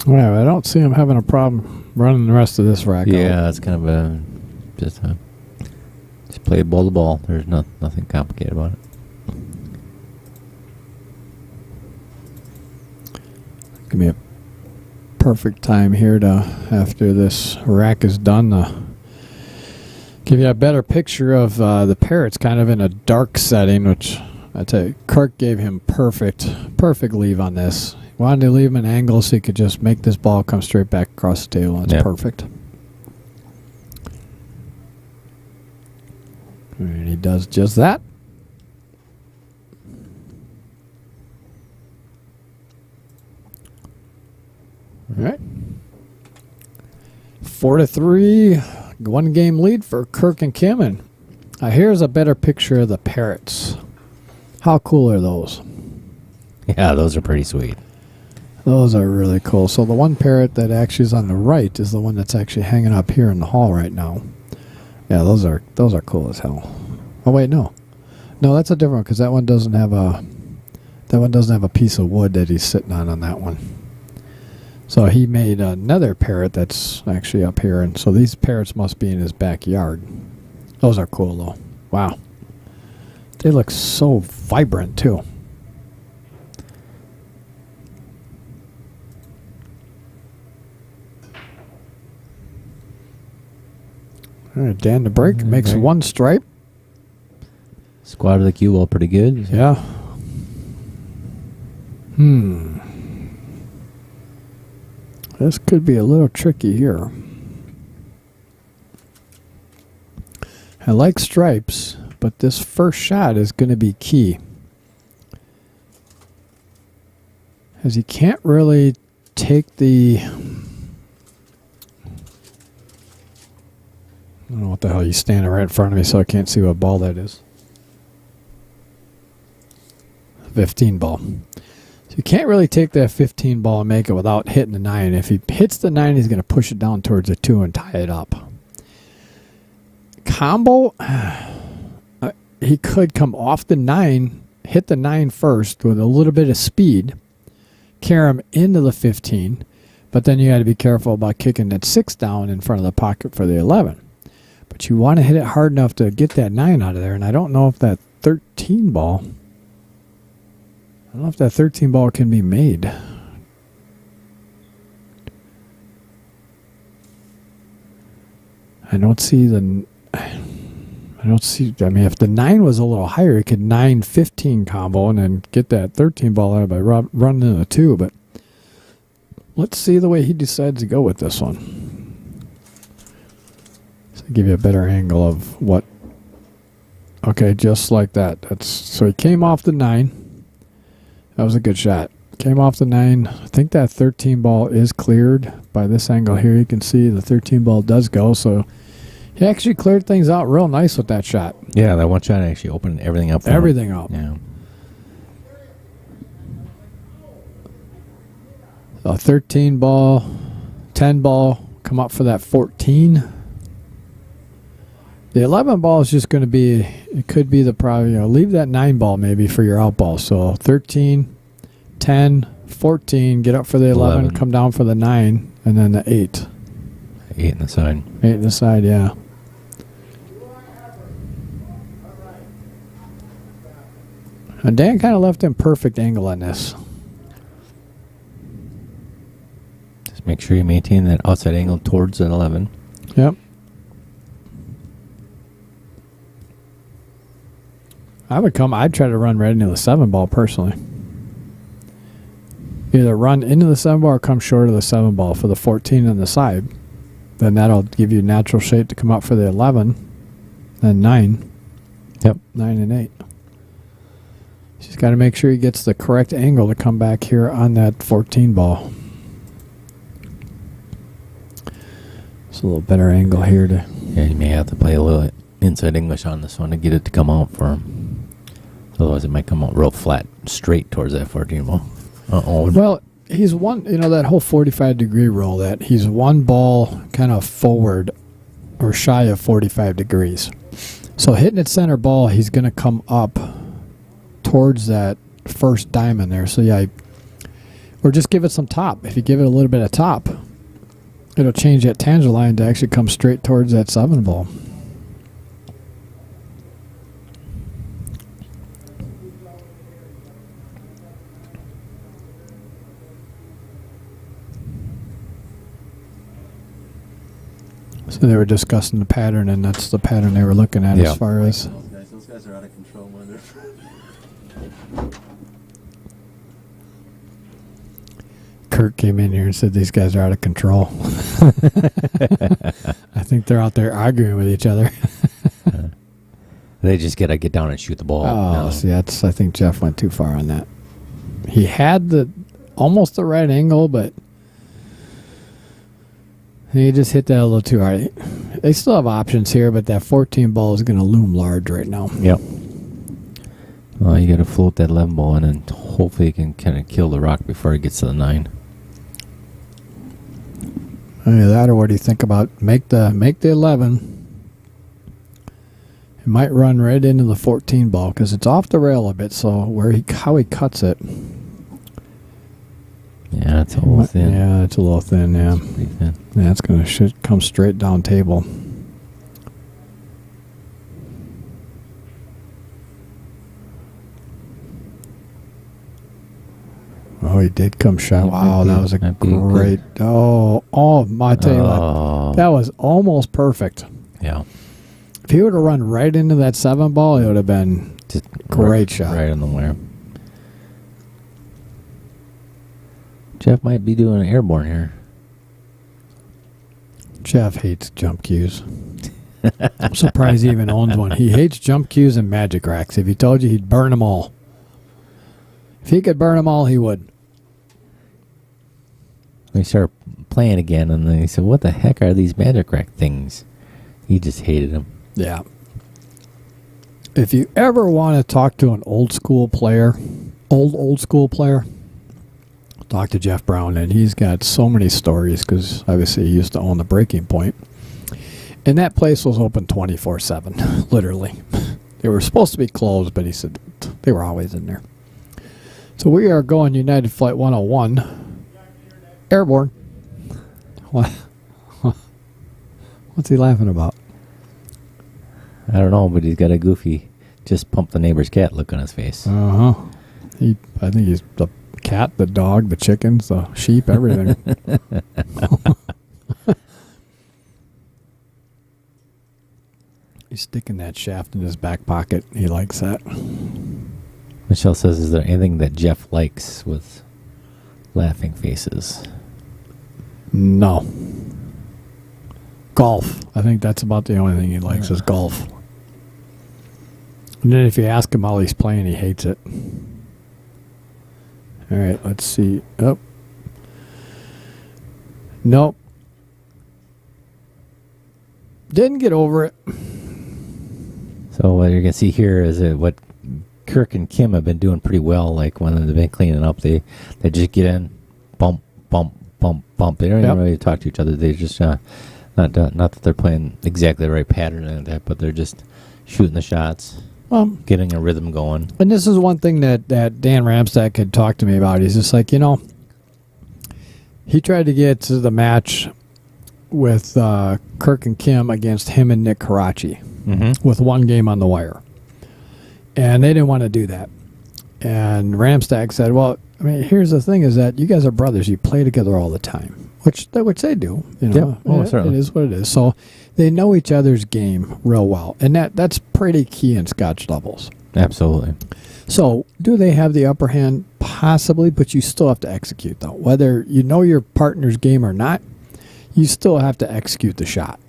A: Well, I don't see him having a problem running the rest of this rack.
B: Yeah, it's kind of just play ball to ball. There's nothing complicated about it.
A: Give me a perfect time here after this rack is done, give you a better picture of the parrots kind of in a dark setting, which I tell you, Kirk gave him perfect leave on this. Wanted to leave him an angle so he could just make this ball come straight back across the table. That's perfect. And he does just that. All right. 4-3, 1 game lead for Kirk and Kim. And here's a better picture of the parrots. How cool are those?
B: Yeah, those are pretty sweet.
A: Those are really cool. So the one parrot that actually is on the right is the one that's actually hanging up here in the hall right now. Yeah, those are cool as hell. Oh wait, no, that's a different one because that one doesn't have a piece of wood that he's sitting on that one. So he made another parrot that's actually up here, and so these parrots must be in his backyard. Those are cool though. Wow, they look so vibrant too. All right, Dan the break makes
B: Okay.
A: one stripe.
B: Squatted the cue ball pretty good.
A: Yeah. This could be a little tricky here. I like stripes, but this first shot is going to be key. As he can't really take the... I don't know what the hell, he's standing right in front of me so I can't see what ball that is. 15 ball. So you can't really take that 15 ball and make it without hitting the 9. If he hits the 9, he's going to push it down towards the 2 and tie it up. Combo, he could come off the 9, hit the 9 first with a little bit of speed, carry him into the 15, but then you got to be careful about kicking that 6 down in front of the pocket for the 11. But you want to hit it hard enough to get that 9 out of there, and I don't know if that 13 ball... I don't know if that 13 ball can be made. I don't see, I mean, if the 9 was a little higher, it could 9-15 combo and then get that 13 ball out by running in a 2, but let's see the way he decides to go with this one. So give you a better angle of what. Okay, just like that. So he came off the 9. That was a good shot. Came off the 9. I think that 13 ball is cleared by this angle here. You can see the 13 ball does go. So he actually cleared things out real nice with that shot.
B: Yeah, that one shot actually opened everything up.
A: Everything up.
B: Yeah.
A: A 13 ball, 10 ball, come up for that 14. The 11 ball is just going to be, it could be the probably, leave that 9 ball maybe for your out ball. So 13, 10, 14, get up for the 11, come down for the 9, and then the 8.
B: 8 in the side.
A: 8 in the side, yeah. And Dan kind of left him perfect angle on this.
B: Just make sure you maintain that outside angle towards that 11.
A: Yep. I'd try to run right into the 7 ball personally. Either run into the 7 ball or come short of the 7 ball for the 14 on the side. Then that'll give you natural shape to come up for the 11. Then 9.
B: Yep.
A: 9 and 8. She's got to make sure he gets the correct angle to come back here on that 14 ball. It's a little better angle here to...
B: Yeah, you may have to play a little inside English on this one to get it to come out for him. Otherwise, it might come out real flat, straight towards that 14 ball.
A: Well, he's one, that whole 45-degree rule, that he's one ball kind of forward or shy of 45 degrees. So hitting it center ball, he's going to come up towards that first diamond there. So, yeah, or just give it some top. If you give it a little bit of top, it'll change that tangent line to actually come straight towards that 7 ball. So they were discussing the pattern, and that's the pattern they were looking at as far as...
D: Those guys are out of control, man.
A: Kurt came in here and said these guys are out of control. I think they're out there arguing with each other.
B: They just got to get down and shoot the ball.
A: Oh, see, I think Jeff went too far on that. He had almost the right angle, but he just hit that a little too hard. They still have options here, but that 14 ball is going to loom large right now.
B: Yep. Well, you got to float that 11 ball in and hopefully you can kind of kill the rock before it gets to the 9.
A: Either that, or what do you think about make the 11? It might run right into the 14 ball because it's off the rail a bit. So how he cuts it.
B: Yeah, it's a little thin.
A: Yeah, it's a little thin. Yeah,
B: It's pretty thin.
A: yeah, it's gonna come straight down table. Oh, he did come shot. Wow, that was a great. Oh, I tell you what, that was almost perfect.
B: Yeah.
A: If he would have run right into that 7 ball, it would have been
B: Just
A: great shot.
B: Right on the wire. Jeff might be doing an airborne here.
A: Jeff hates jump cues. I'm surprised he even owns one. He hates jump cues and magic racks. If he told you, he'd burn them all. If he could burn them all, he would.
B: We started playing again, and then he said, "What the heck are these magic rack things?" He just hated them.
A: Yeah. If you ever want to talk to an old school player, talk to Jeff Brown, and he's got so many stories because obviously he used to own the Breaking Point. And that place was open 24/7, literally. They were supposed to be closed, but he said they were always in there. So we are going United Flight 101. Airborne. What? What's he laughing about?
B: I don't know, but he's got a goofy, just pump the neighbor's cat look on his face.
A: I think he's the cat, the dog, the chickens, the sheep, everything. He's sticking that shaft in his back pocket. He likes that.
B: Michelle says, "Is there anything that Jeff likes with laughing faces?"
A: No. Golf. I think that's about the only thing he likes is golf. And then if you ask him how he's playing, he hates it. All right, let's see. Oh. Nope. Didn't get over it.
B: So what you're going to see here is what Kirk and Kim have been doing pretty well. Like when they've been cleaning up, they just get in, bump, bump, bump, bump. They don't even really talk to each other. They just, not that they're playing exactly the right pattern and that, but they're just shooting the shots, getting a rhythm going.
A: And this is one thing that Dan Ramstack had talked to me about. He's just like, he tried to get to the match with Kirk and Kim against him and Nick Karachi with one game on the wire. And they didn't want to do that. And Ramstack said, well, I mean, here's the thing is that you guys are brothers. You play together all the time, which they do. It is what it is. So they know each other's game real well. And that's pretty key in Scotch doubles.
B: Absolutely.
A: So do they have the upper hand? Possibly, but you still have to execute, though. Whether you know your partner's game or not, you still have to execute the shot.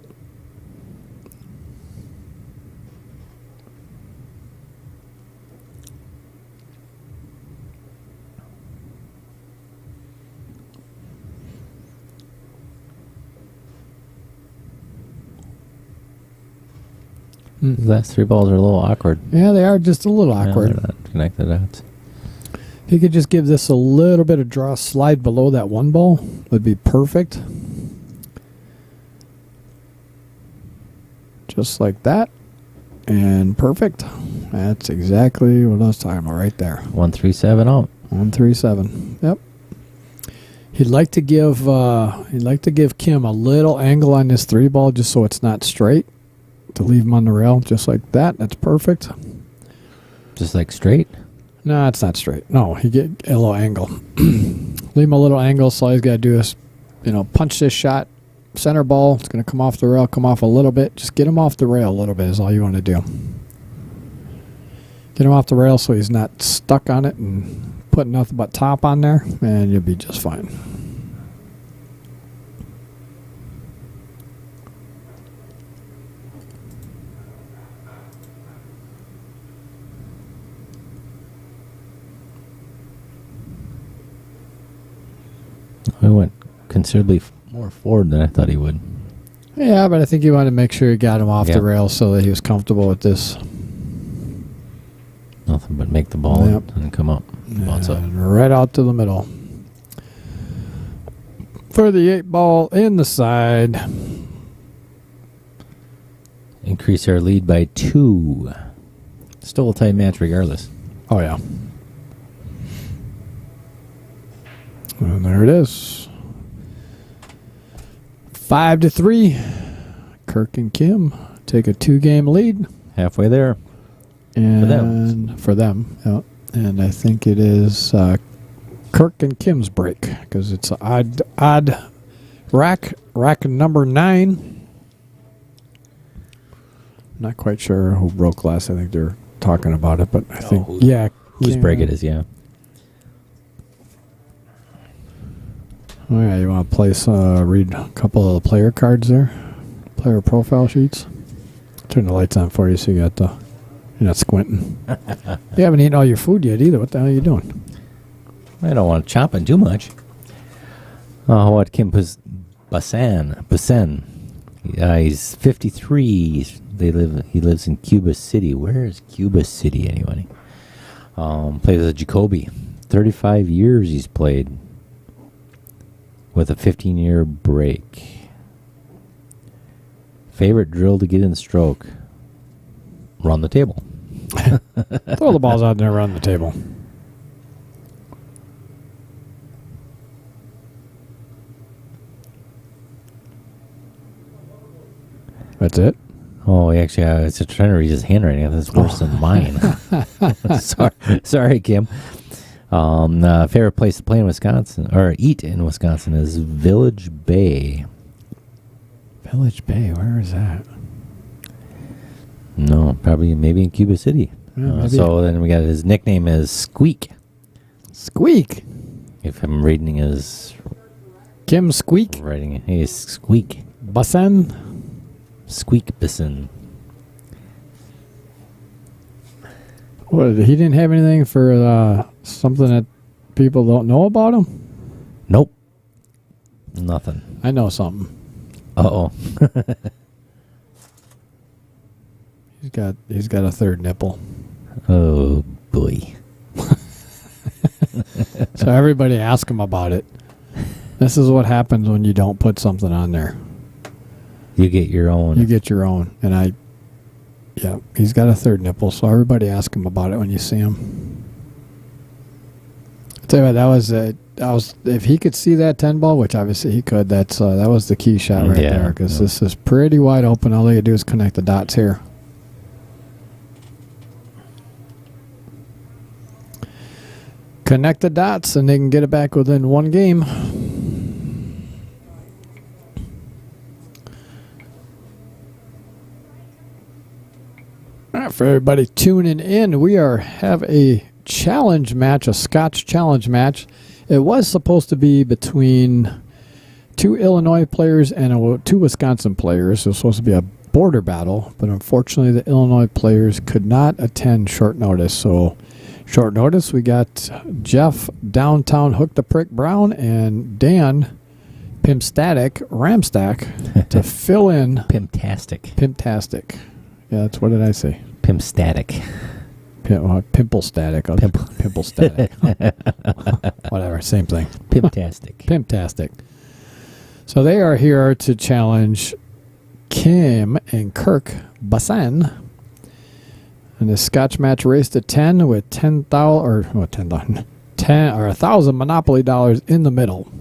B: The last 3 balls are a little awkward.
A: Yeah, they are just a little awkward.
B: Yeah, they're not connected out.
A: If you could just give this a little bit of draw, slide below that 1 ball, would be perfect. Just like that. And perfect. That's exactly what I was talking about right there.
B: 1-3-7 out.
A: 1-3-7. Yep. He'd like to give Kim a little angle on this 3 ball just so it's not straight. To leave him on the rail, just like that. That's perfect.
B: Just like straight?
A: No, it's not straight. No, he get a little angle. Leave him a little angle, so all he's got to do is, punch this shot. Center ball, it's going to come off the rail, come off a little bit. Just get him off the rail a little bit is all you want to do. Get him off the rail so he's not stuck on it and put nothing but top on there, and you'll be just fine.
B: I went considerably more forward than I thought he would.
A: Yeah, but I think you want to make sure you got him off the rail so that he was comfortable with this.
B: Nothing but make the ball
A: Yep.
B: and come up. Bounce up.
A: And right out to the middle. For the 8 ball in the side.
B: Increase our lead by 2. Still a tight match regardless.
A: Oh, yeah. And there it is. 5-3. Kirk and Kim take a 2-game lead.
B: Halfway there.
A: And for them. Yeah. And I think it is Kirk and Kim's break because it's odd rack number 9. Not quite sure who broke last. I think they're talking about it, but I think
B: Whose break it is, yeah.
A: Oh yeah, you want to place read a couple of the player cards there, player profile sheets. Turn the lights on for you so you got you're not squinting. You haven't eaten all your food yet either. What the hell are you doing?
B: I don't want to chop it too much. What Kim Bussan. He's 53. He lives in Cuba City. Where is Cuba City, anybody? Plays with Jacoby. 35 years he's played with a 15-year break. Favorite drill to get in the stroke? Run the table.
A: Throw the balls out there around the table. That's it.
B: Oh, actually, I was trying to read his handwriting. That's worse than mine. Sorry, Kim. Favorite place to play in Wisconsin, or eat in Wisconsin, is Village Bay.
A: Village Bay, where is that?
B: No, probably maybe in Cuba City.
A: Yeah,
B: so then we got his nickname is Squeak.
A: Squeak.
B: If I'm reading his
A: Kim Squeak.
B: writing, hey, Squeak.
A: Bussan.
B: Squeak Bussan.
A: What? He didn't have anything for something that people don't know about him?
B: Nope. Nothing.
A: I know something.
B: Uh-oh.
A: He's got a third nipple.
B: Oh, boy.
A: So everybody ask him about it. This is what happens when you don't put something on there.
B: You get your own.
A: You get your own. And he's got a third nipple, so everybody ask him about it when you see him. I'll tell you what, that was if he could see that 10 ball, which obviously he could, that was the key shot right there, because this is pretty wide open. All you do is connect the dots here. Connect the dots, and they can get it back within one game. All right, for everybody tuning in, we have a challenge match, a Scotch challenge match. It was supposed to be between 2 Illinois players and 2 Wisconsin players. It was supposed to be a border battle, but unfortunately the Illinois players could not attend short notice. So short notice, we got Jeff Downtown Hook the Prick Brown and Dan Pimpstatic Ramstack to fill in. Pimptastic. Yeah, that's what did I say?
B: Pimpstatic.
A: Pimple static. Pimple static. Whatever, same thing. Pimptastic. So they are here to challenge Kim and Kirk Bussan. And the Scotch match race to 10 with 1,000 Monopoly dollars in the middle.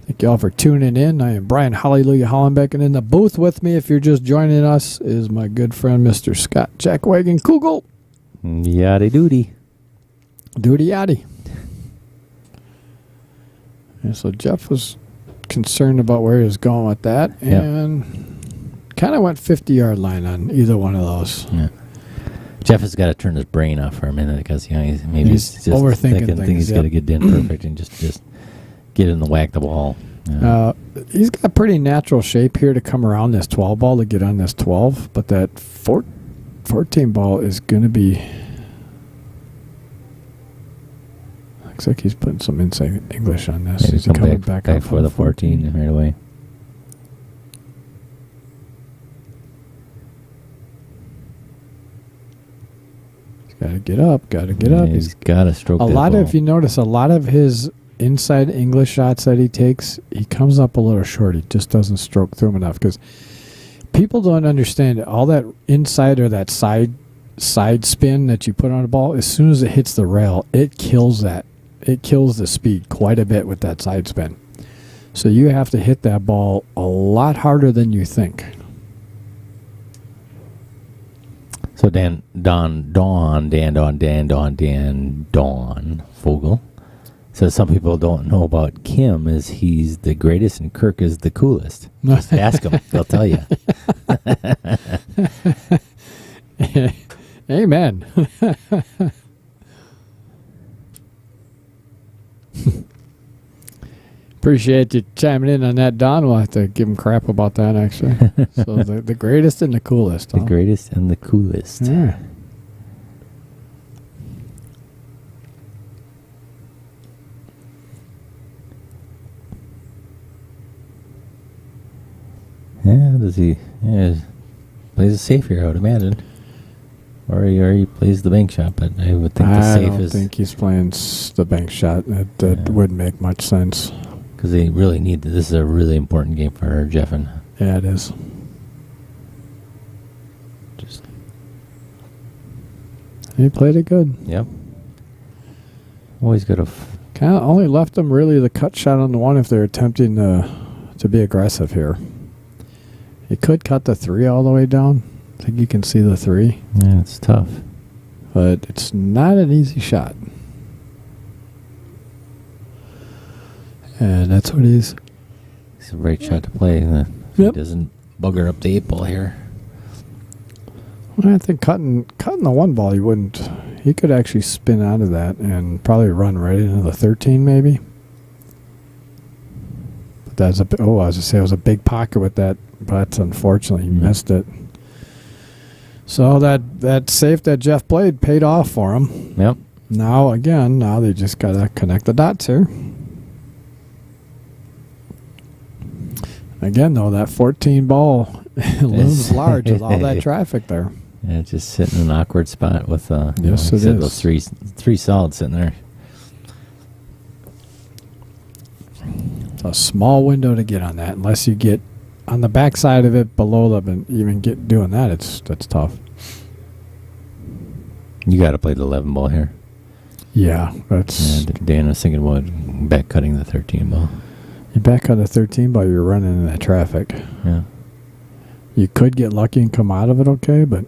A: Thank you all for tuning in. I am Brian Hallelujah Hollenbeck, and in the booth with me, if you're just joining us, is my good friend Mr. Scott Jackwagon Kugel.
B: Yaddy doody.
A: Doody yaddy. And so Jeff was concerned about where he was going with that, and kind of went 50-yard line on either one of those.
B: Yeah. Jeff has got to turn his brain off for a minute because he's just
A: overthinking
B: things.
A: He's
B: got to get in perfect and just get in the whack the ball. Yeah.
A: He's got pretty natural shape here to come around this 12 ball to get on this 12, but that 14 ball is going to be. Looks like he's putting some inside English on this.
B: He's coming back for the 14 right away.
A: He's Gotta get up. Gotta get up.
B: He's got to stroke
A: A
B: that
A: lot
B: ball.
A: of, if you notice, a lot of his inside English shots that he takes, he comes up a little short. He just doesn't stroke through him enough because people don't understand all that inside or that side spin that you put on a ball. As soon as it hits the rail, it kills that. It kills the speed quite a bit with that side spin. So you have to hit that ball a lot harder than you think.
B: So Dan Fogel says some people don't know about Kim is he's the greatest and Kirk is the coolest. Just ask them. They'll tell you.
A: Amen. Appreciate you chiming in on that, Don. We'll have to give him crap about that, actually. So the greatest and the coolest.
B: The greatest and the coolest.
A: Yeah.
B: Yeah, does he? Yeah, plays it safe here, I would imagine. Or he plays the bank shot, but I would think the safe
A: I don't think he's playing the bank shot. That wouldn't make much sense.
B: Because they really need this is a really important game for Jeffin.
A: Yeah, it is.
B: Just
A: He played it good.
B: yep. Always got to.
A: Kind of only left them really the cut shot on the one if they're attempting to be aggressive here. He could cut the 3 all the way down. I think you can see the 3.
B: Yeah, it's tough.
A: But it's not an easy shot. And that's what he's...
B: It's a great shot to play. If he doesn't bugger up the 8 ball here.
A: Well, I think cutting the 1 ball, he wouldn't... He could actually spin out of that and probably run right into the 13 maybe. But that's I was going to say it was a big pocket with that, but unfortunately he missed it. So that safe that Jeff played paid off for him.
B: Yep.
A: Now they just got to connect the dots here. Again, though, that 14 ball looms large with all that traffic there.
B: Yeah, just sitting in an awkward spot with
A: Yes, it is.
B: those three solids sitting there.
A: It's a small window to get on that. Unless you get on the back side of it below them and even get doing that, that's tough.
B: You got to play the 11 ball here.
A: Yeah, that's...
B: Yeah, Dan was thinking about back cutting the 13 ball.
A: You back on the 13 ball, you're running into that traffic.
B: Yeah.
A: You could get lucky and come out of it okay, but...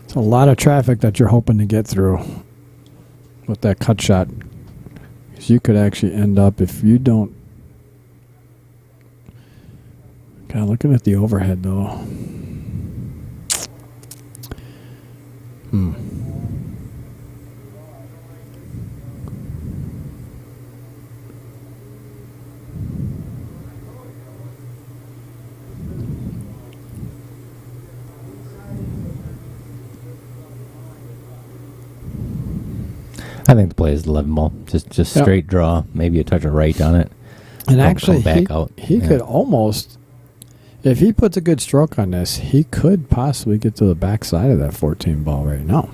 A: It's a lot of traffic that you're hoping to get through with that cut shot. Because you could actually end up, if you don't... God, looking at the overhead, though.
B: I think the play is the 11 ball. Just straight draw. Maybe a touch of right on it.
A: And actually,
B: back out.
A: he could almost, if he puts a good stroke on this, he could possibly get to the back side of that 14 ball right now.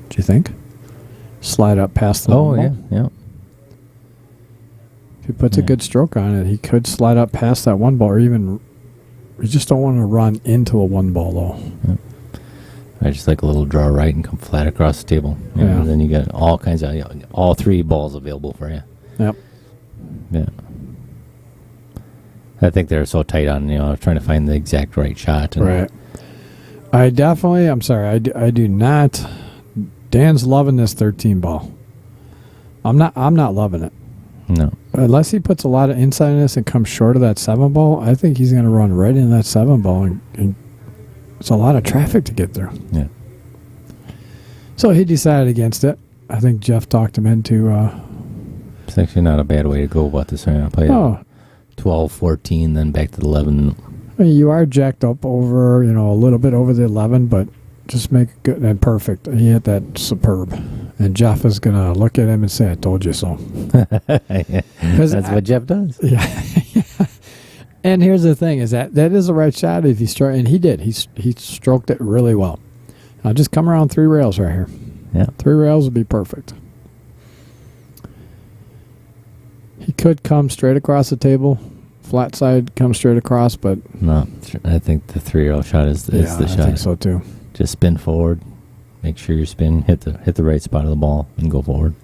A: Do you think? Slide up past the ball.
B: Yeah.
A: If he puts a good stroke on it, he could slide up past that 1 ball, or even, you just don't want to run into a 1 ball, though.
B: Yeah. I just like a little draw right and come flat across the table.
A: Yeah.
B: And then you got all kinds of, all 3 balls available for you.
A: Yep.
B: Yeah. I think they're so tight on, trying to find the exact right shot.
A: Right. I'm sorry, I do not. Dan's loving this 13 ball. I'm not loving it.
B: No.
A: Unless he puts a lot of inside in this and comes short of that 7 ball, I think he's going to run right into that 7 ball. And it's a lot of traffic to get through.
B: Yeah.
A: So he decided against it. I think Jeff talked him into...
B: It's actually not a bad way to go about this. Right now. Play 12, 14, then back to the 11.
A: I mean, you are jacked up over, a little bit over the 11, but just make it good and perfect. He hit that superb. And Jeff is going to look at him and say, I told you so.
B: That's what Jeff does.
A: Yeah. And here's the thing: is that is the right shot if you stroke, and he did. He stroked it really well. Now just come around 3 rails right here.
B: Yeah.
A: 3 rails would be perfect. He could come straight across the table, flat side, come straight across, but
B: No, I think the 3-rail shot is the shot.
A: I think so too.
B: Just spin forward. Make sure your spin hit the right spot of the ball and go forward.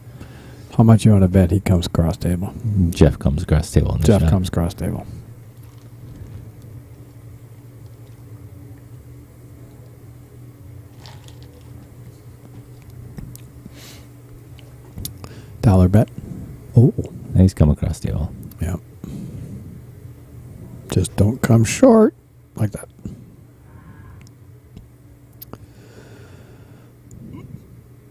A: How much you want to bet he comes across table?
B: Jeff comes across the table on the
A: Jeff
B: shot.
A: comes across table. Dollar bet. Oh,
B: He's come across the table.
A: yeah. Just don't come short like that.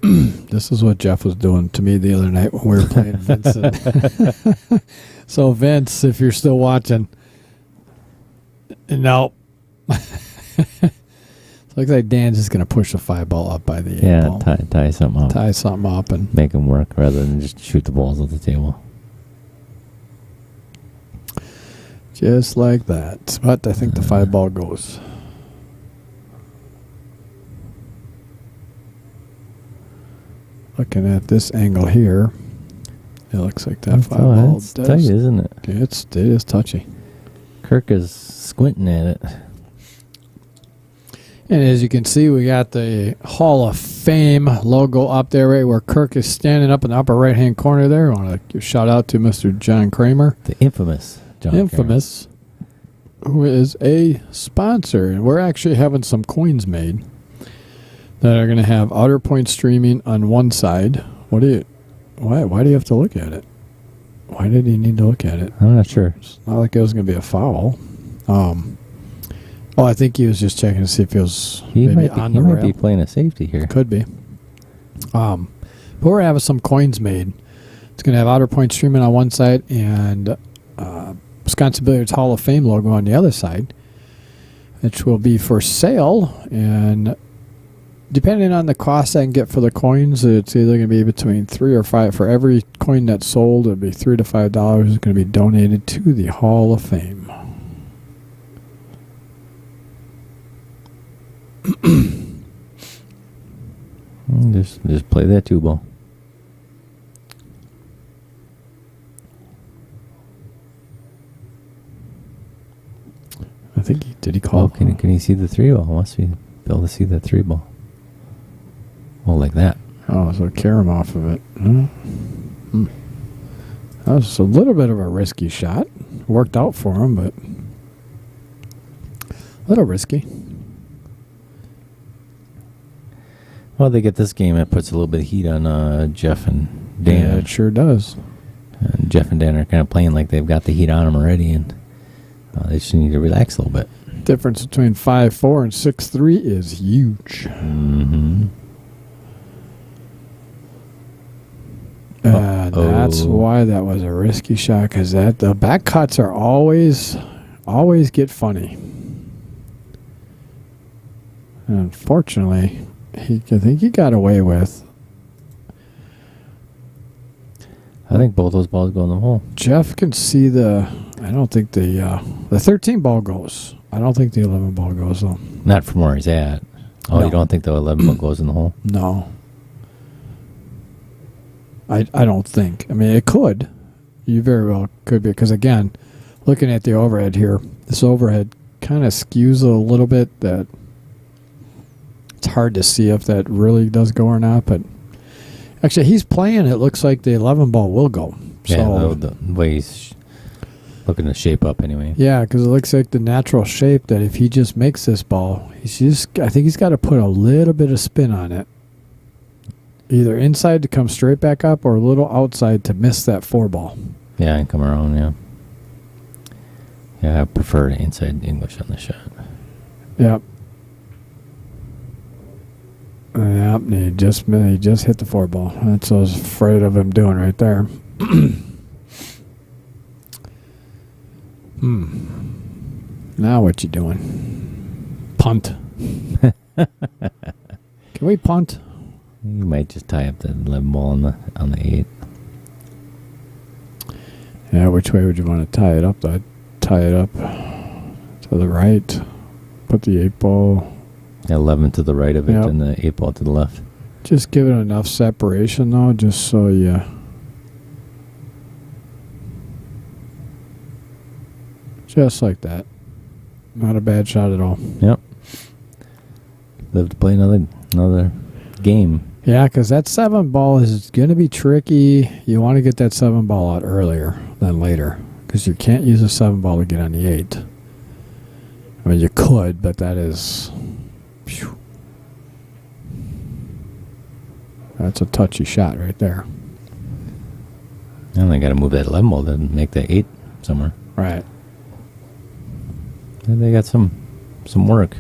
A: This is what Jeff was doing to me the other night when we were playing Vincent. So, Vince, if you're still watching, no. Looks like Dan's just going to push the 5 ball up by the 8 ball.
B: Tie something up.
A: Tie something up and
B: Make them work rather than just shoot the balls at the table.
A: just like that. But I think the 5 ball goes. Looking at this angle here, it looks like that 5 ball
B: It's tight, isn't it?
A: It is touchy.
B: Kirk is squinting at it.
A: And as you can see, we got the Hall of Fame logo up there, right where Kirk is standing up in the upper right-hand corner there. I want to give a shout out to Mr. John Kramer.
B: The infamous John
A: Infamous, who is a sponsor. And we're actually having some coins made that are going to have outer point streaming on one side. Why do you have to look at it? Why did he need to look at it?
B: I'm not sure.
A: It's not like it was going to be a foul. I think he was just checking to see if it was maybe on the rail.
B: He might be playing a safety here.
A: Could be. But we're having some coins made. It's going to have outer point streaming on one side and Wisconsin Billiards Hall of Fame logo on the other side, which will be for sale. And depending on the cost I can get for the coins, it's either going to be between $3 or $5. For every coin that's sold, it'll be $3 to $5 is going to be donated to the Hall of Fame.
B: Just play that 2 ball.
A: I think did he call?
B: Oh, can he see the 3 ball? Must be able to see that 3 ball. Oh, like that.
A: Oh, so carry him off of it. That was a little bit of a risky shot. Worked out for him, but a little risky.
B: Well, they get this game. It puts a little bit of heat on Jeff and Dan.
A: Yeah, it sure does.
B: And Jeff and Dan are kind of playing like they've got the heat on them already, and they just need to relax a little bit.
A: Difference between 5-4 and 6-3 is huge.
B: Mm-hmm.
A: And that's why that was a risky shot, because the back cuts are always get funny. And unfortunately, I think he got away with.
B: I think both those balls go in the hole.
A: Jeff can see I don't think the 13 ball goes. I don't think the 11 ball goes though.
B: Not from where he's at. Oh,
A: No.
B: You don't think the 11 ball goes in the hole?
A: No. I don't think. I mean, it could. You very well could be, because again, looking at the overhead here, this overhead kind of skews a little bit. That it's hard to see if that really does go or not. But actually, he's playing. It looks like the 11 ball will go.
B: Yeah,
A: So,
B: the way he's looking to shape up anyway.
A: yeah, because it looks like the natural shape that if he just makes this ball, I think he's got to put a little bit of spin on it. Either inside to come straight back up or a little outside to miss that 4 ball.
B: Yeah, and come around, yeah. Yeah, I prefer inside English on the shot.
A: Yep. Yep, he just hit the 4 ball. That's what I was afraid of him doing right there. Now what you doing? Punt. Can we punt?
B: You might just tie up the 11 ball on the 8.
A: Yeah, which way would you want to tie it up? I tie it up to the right. Put the 8 ball.
B: 11 to the right of it
A: Yep.
B: and the 8 ball to the left.
A: Just give it enough separation though, just so you. Just like that. Not a bad shot at all.
B: Yep. Live to play another game.
A: Yeah, because that 7 ball is going to be tricky. You want to get that 7 ball out earlier than later, because you can't use a 7 ball to get on the 8. I mean, you could, but that is... Phew. That's a touchy shot right there.
B: And they got to move that 11 ball to make that 8 somewhere.
A: Right.
B: And they got some work.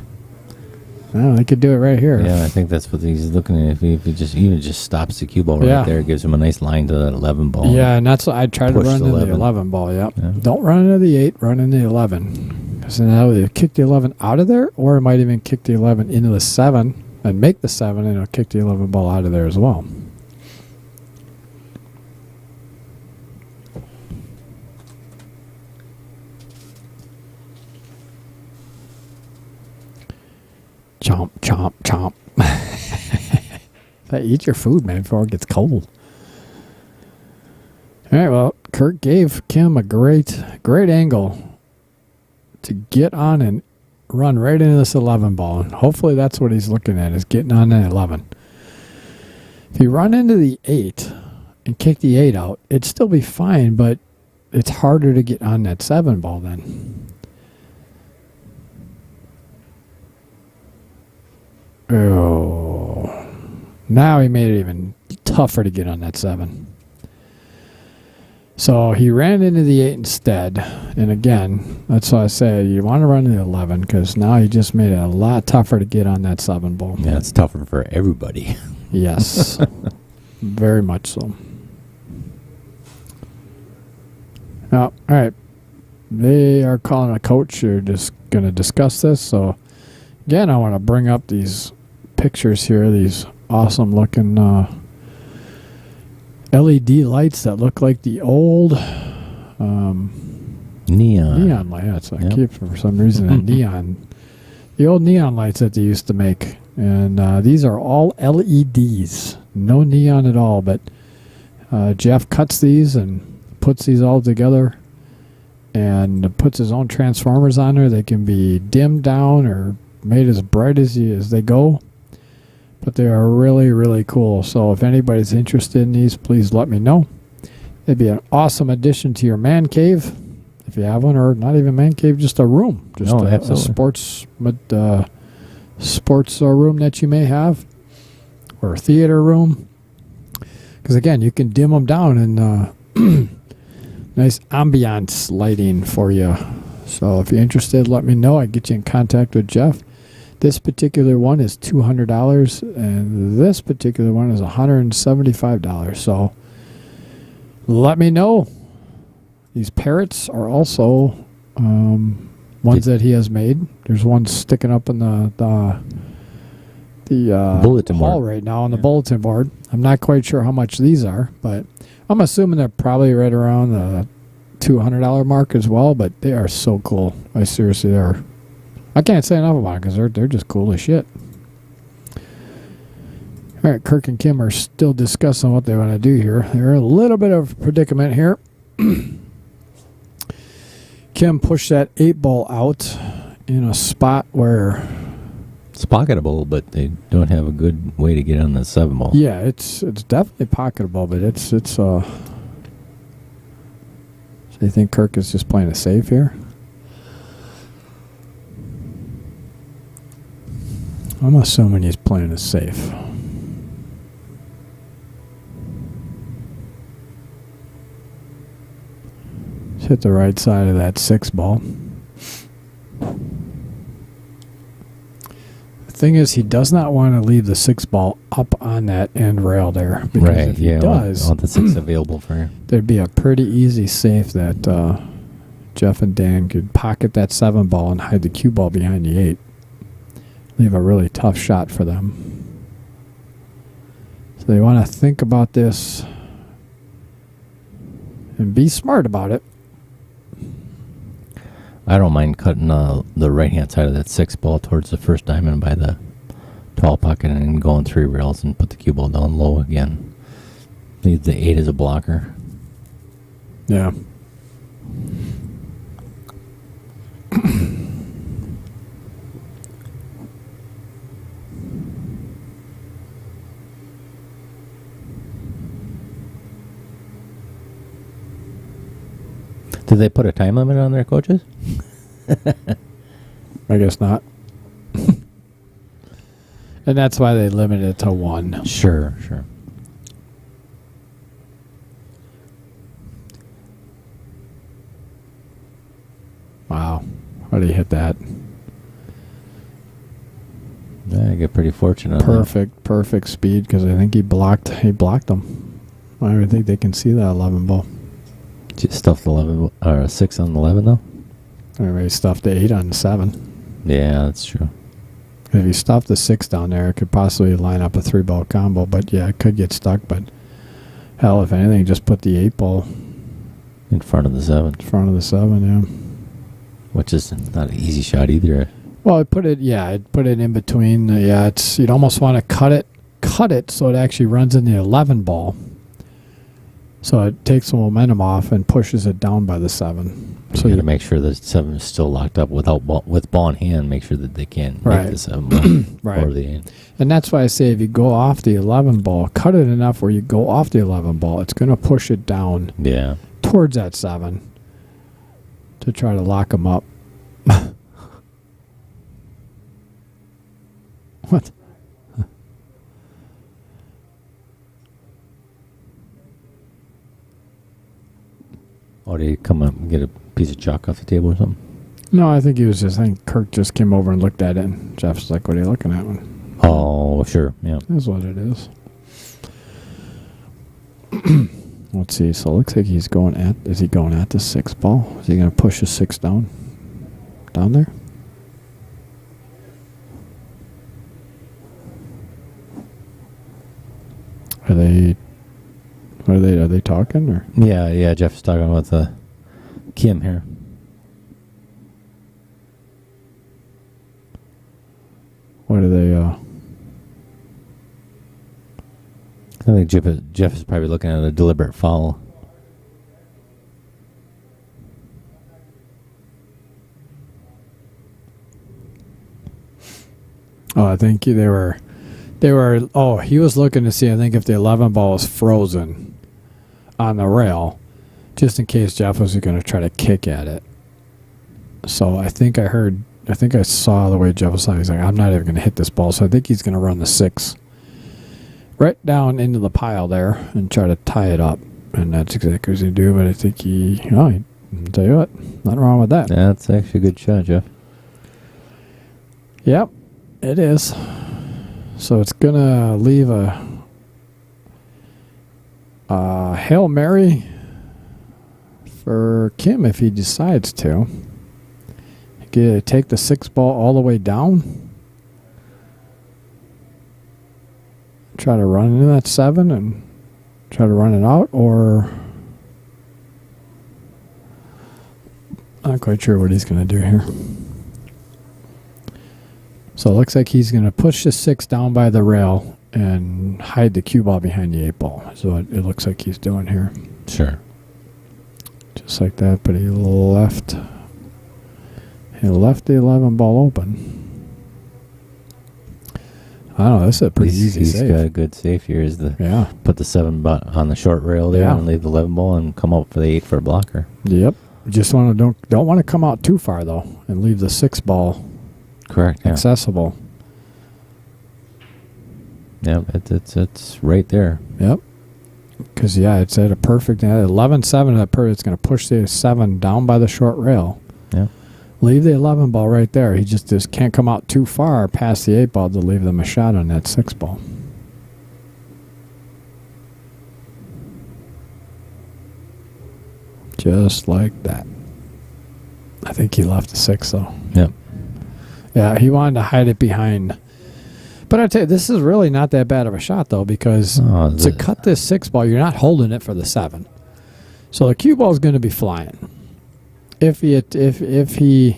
A: Well, they could do it right here.
B: Yeah, I think that's what he's looking at. If he just stops the cue ball right
A: Yeah.
B: there, gives him a nice line to that 11 ball.
A: Yeah, and that's I try to
B: Push
A: run
B: the
A: into the
B: 11.
A: 11 ball. Yep.
B: Yeah.
A: Don't run into the 8. Run into the 11. Because then that would either kick the 11 out of there, or it might even kick the 11 into the 7 and make the 7, and it'll kick the 11 ball out of there as well. Chomp, chomp, chomp. Eat your food, man, before it gets cold. All right, well, Kurt gave Kim a great angle to get on and run right into this 11 ball. And hopefully that's what he's looking at, is getting on that 11. If you run into the 8 and kick the 8 out, it'd still be fine, but it's harder to get on that 7 ball then. Oh. Now he made it even tougher to get on that 7. So he ran into the 8 instead. And again, that's why I say you want to run the 11, because now he just made it a lot tougher to get on that 7 ball.
B: Yeah, it's tougher for everybody.
A: Yes. Very much so. Now, all right. They are calling a coach. They're just going to discuss this. So, again, I want to bring up these pictures here, these awesome looking LED lights that look like the old neon lights. I keep for some reason a neon. The old neon lights that they used to make. And these are all LEDs. No neon at all. But Jeff cuts these and puts these all together and puts his own transformers on there. They can be dimmed down or made as bright as they go. But they are really, really cool. So if anybody's interested in these, please let me know. It'd be an awesome addition to your man cave, if you have one, or not even man cave, just a room. Just a sports room that you may have, or a theater room. Because again, you can dim them down and nice ambiance lighting for you. So if you're interested, let me know. I get you in contact with Jeff. This particular one is $200, and this particular one is $175. So let me know. These parrots are also ones that he has made. There's one sticking up in the
B: bulletin
A: hall
B: board
A: right now on the bulletin board. I'm not quite sure how much these are, but I'm assuming they're probably right around the $200 mark as well. But they are so cool. I seriously are. I can't say enough about it because they're just cool as shit. All right, Kirk and Kim are still discussing what they want to do here. They're in a little bit of a predicament here. Kim pushed that 8 ball out in a spot where
B: it's pocketable, but they don't have a good way to get on the 7 ball.
A: yeah, it's definitely pocketable, but it's so you think Kirk is just playing it safe here? I'm assuming he's playing it safe. Let's hit the right side of that 6 ball. The thing is, he does not want to leave the 6 ball up on that end rail there. Because
B: Right,
A: if he does,
B: all the 6 available for you.
A: there'd be a pretty easy safe that Jeff and Dan could pocket that 7 ball and hide the cue ball behind the 8. Leave a really tough shot for them. So they want to think about this and be smart about it.
B: I don't mind cutting the right-hand side of that 6 ball towards the first diamond by the 12 pocket and going 3 rails and put the cue ball down low again. Leave the 8 as a blocker.
A: Yeah.
B: Did they put a time limit on their coaches?
A: I guess not. And that's why they limited it to 1.
B: Sure.
A: Wow. How did he hit that?
B: Yeah, I get pretty fortunate.
A: Perfect speed, because I think he blocked them. I don't think they can see that 11 ball.
B: Did you stuff the 11 or 6 on the 11 though?
A: Anyway, he stuffed the 8 on the 7.
B: Yeah, that's true.
A: If you stuff the 6 down there, it could possibly line up a 3-ball combo. But yeah, it could get stuck. But hell, if anything, just put the 8 ball
B: In front of the 7.
A: in front of the 7. Yeah.
B: Which is not an easy shot either.
A: Well, I'd put it in between. You'd almost want to cut it so it actually runs in the 11 ball. So it takes the momentum off and pushes it down by the 7.
B: So you got to make sure the 7 is still locked up with ball in hand. Make sure that they can't make the 7 ball
A: right.
B: or the 8.
A: And that's why I say if you go off the 11 ball, cut it enough where you go off the 11 ball, it's going to push it down towards that 7 to try to lock them up. What?
B: Oh, did he come up and get a piece of chalk off the table or something?
A: No, I think Kirk just came over and looked at it, and Jeff's like, what are you looking at?
B: Oh, sure, yeah.
A: That's what it is. Let's see, so it looks like is he going at the 6 ball? Is he going to push the 6 down there? Are they talking or?
B: Yeah, Jeff's talking with Kim here.
A: What are they,
B: I think Jeff is probably looking at a deliberate foul.
A: Oh, I think he was looking to see, I think, if the 11 ball was frozen on the rail, just in case Jeff was going to try to kick at it. So I think I saw the way Jeff was saying, he's like, I'm not even going to hit this ball, so I think he's going to run the 6 right down into the pile there and try to tie it up. And that's exactly what he do, but I think I'll tell you what, nothing wrong with that.
B: That's actually a good shot, Jeff.
A: Yep, it is. So it's going to leave a Hail Mary for Kim if he decides to. Take the 6 ball all the way down. Try to run into that 7 and try to run it out, or not quite sure what he's going to do here. So it looks like he's going to push the 6 down by the rail and hide the cue ball behind the 8 ball. So it looks like he's doing here.
B: Sure.
A: Just like that, but he left the 11 ball open. I don't know, this is a pretty easy save.
B: He's got a good save here. Put the 7 on the short rail there and leave the 11 ball and come up for the 8 for a blocker.
A: Yep. Just don't want to come out too far though and leave the 6 ball accessible.
B: Yep, it's right there.
A: Yep. Because it's at a perfect 11-7. It's going to push the 7 down by the short rail.
B: Yeah.
A: Leave the 11 ball right there. He just can't come out too far past the 8 ball to leave them a shot on that 6 ball. Just like that. I think he left the 6 though.
B: Yep.
A: Yeah, he wanted to hide it behind. But I tell you, this is really not that bad of a shot though, because to cut this 6 ball, you're not holding it for the 7. So the cue ball is going to be flying. if he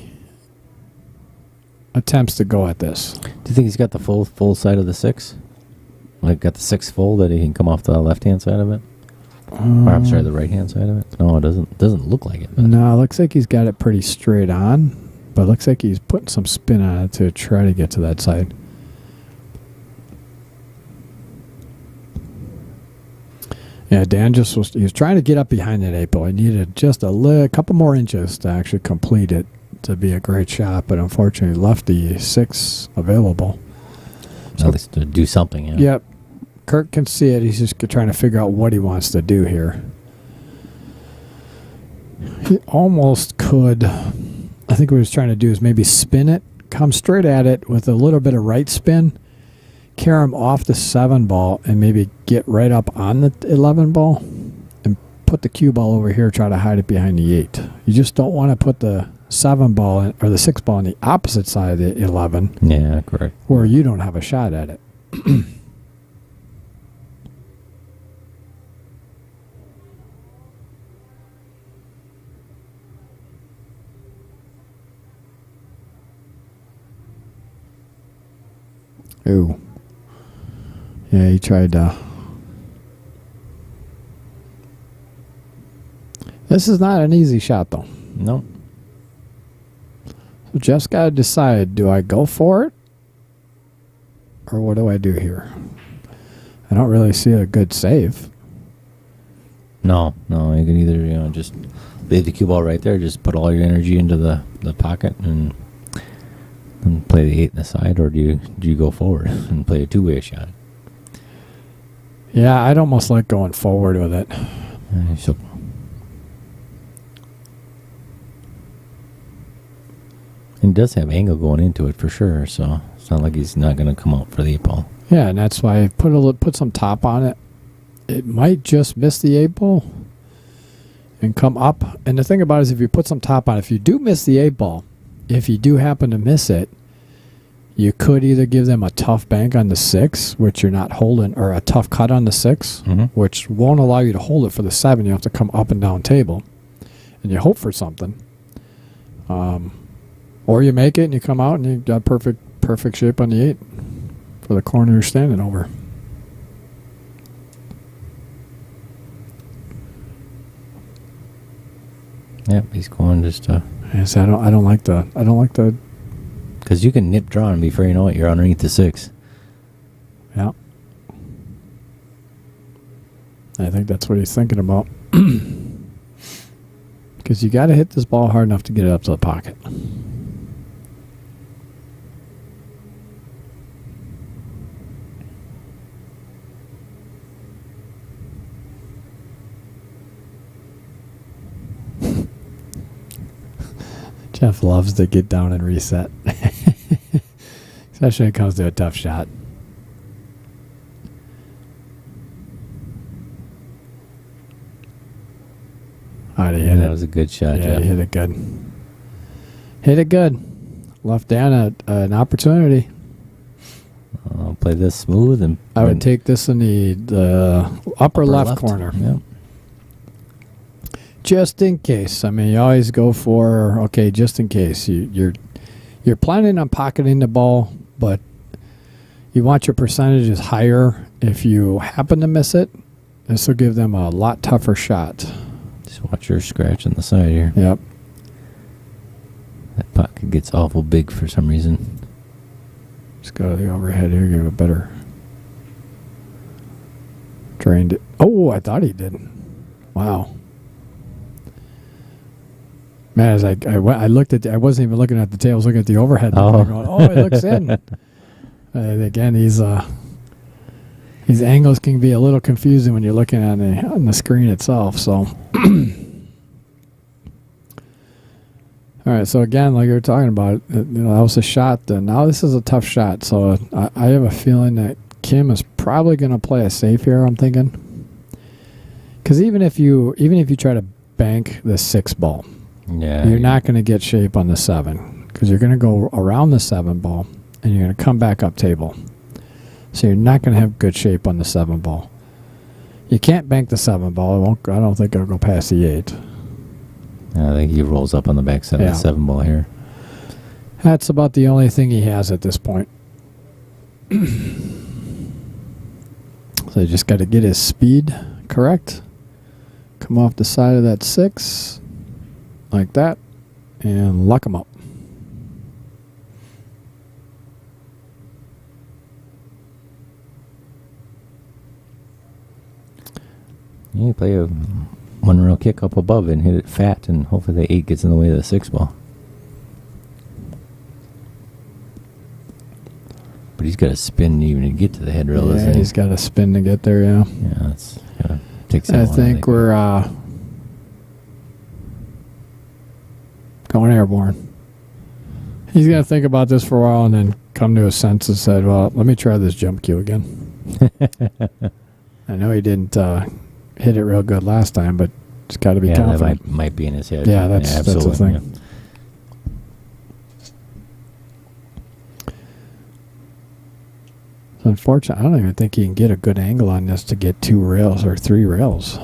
A: attempts to go at this.
B: Do you think he's got the full side of the 6? Like got the 6 full that he can come off the left-hand side of it? Or I'm sorry, the right-hand side of it? No, it doesn't look like it. But.
A: No, it looks like he's got it pretty straight on, but it looks like he's putting some spin on it to try to get to that side. Yeah, Dan he was trying to get up behind that 8 ball. He needed just a couple more inches to actually complete it to be a great shot, but unfortunately left the 6 available.
B: So, at least to do something, yeah.
A: Yep. Kirk can see it. He's just trying to figure out what he wants to do here. He almost could. I think what he was trying to do is maybe spin it, come straight at it with a little bit of right spin, carry him off the 7 ball, and maybe get right up on the 11 ball and put the cue ball over here, try to hide it behind the 8. You just don't want to put the 7 ball or the 6 ball on the opposite side of the 11.
B: Yeah, correct.
A: Where you don't have a shot at it. Ooh. Yeah, he tried to. This is not an easy shot, though.
B: No.
A: So Jeff's got to decide, do I go for it? Or what do I do here? I don't really see a good save.
B: No. You can either, just leave the cue ball right there, just put all your energy into the pocket and play the 8 in the side, or do you go forward and play a two-way shot?
A: Yeah, I'd almost like going forward with it.
B: So he does have angle going into it for sure, so it's not like he's not going to come out for the 8 ball.
A: Yeah, and that's why I put some top on it. It might just miss the 8 ball and come up. And the thing about it is if you put some top on it, if you do miss the 8 ball, if you do happen to miss it, you could either give them a tough bank on the 6, which you're not holding, or a tough cut on the 6, which won't allow you to hold it for the 7. You have to come up and down table, and you hope for something. Or you make it and you come out and you got perfect shape on the 8 for the corner you're standing over.
B: Yep, he's going just
A: Yes, I don't like the.
B: Because you can nip draw and before you know it, you're underneath the 6.
A: Yeah. I think that's what he's thinking about. Because you got to hit this ball hard enough to get it up to the pocket. Jeff loves to get down and reset. Especially when it comes to a tough shot. All right, he hit it.
B: That was a good shot,
A: Yeah,
B: Jeff.
A: he hit it good. Hit it good. Left down an opportunity.
B: I'll play this smooth. And
A: I would take this in the upper left corner.
B: Yep.
A: Just in case. I mean, you always go for, okay, just in case. You're planning on pocketing the ball, but you want your percentages higher. If you happen to miss it, this will give them a lot tougher shot.
B: Just watch your scratch on the side here.
A: Yep.
B: That pocket gets awful big for some reason.
A: Just go to the overhead here, give it a better. Drained it. Oh, I thought he did. Wow. Man, as I looked at, I wasn't even looking at the tail. I was looking at the overhead.
B: Oh,
A: Going, it looks in. Again, these angles can be a little confusing when you're looking on the screen itself. So, all right. So again, like you were talking about, that was a shot. Now this is a tough shot. So I have a feeling that Kim is probably going to play a safe here. I'm thinking, because even if you try to bank the 6 ball.
B: Yeah,
A: You're not going to get shape on the 7 because you're going to go around the 7 ball and you're going to come back up table. So you're not going to have good shape on the 7 ball. You can't bank the 7 ball. I don't think it'll go past the 8.
B: I think he rolls up on the backside of the 7 ball here.
A: That's about the only thing he has at this point. So you just got to get his speed correct. Come off the side of that 6 like that and lock him up.
B: You play a 1 rail kick up above and hit it fat, and hopefully the 8 gets in the way of the 6 ball. But he's got to spin even to get to the head rail.
A: Yeah, he's got to spin to get there. Yeah.
B: Yeah, that's gotta take.
A: I think we're going airborne. He's gonna think about this for a while and then come to his senses and said, "Well, let me try this jump cue again." I know he didn't hit it real good last time, but it's got to be confident.
B: That might be in his head.
A: Yeah, that's the thing.
B: Yeah.
A: It's unfortunate. I don't even think he can get a good angle on this to get 2 rails or 3 rails.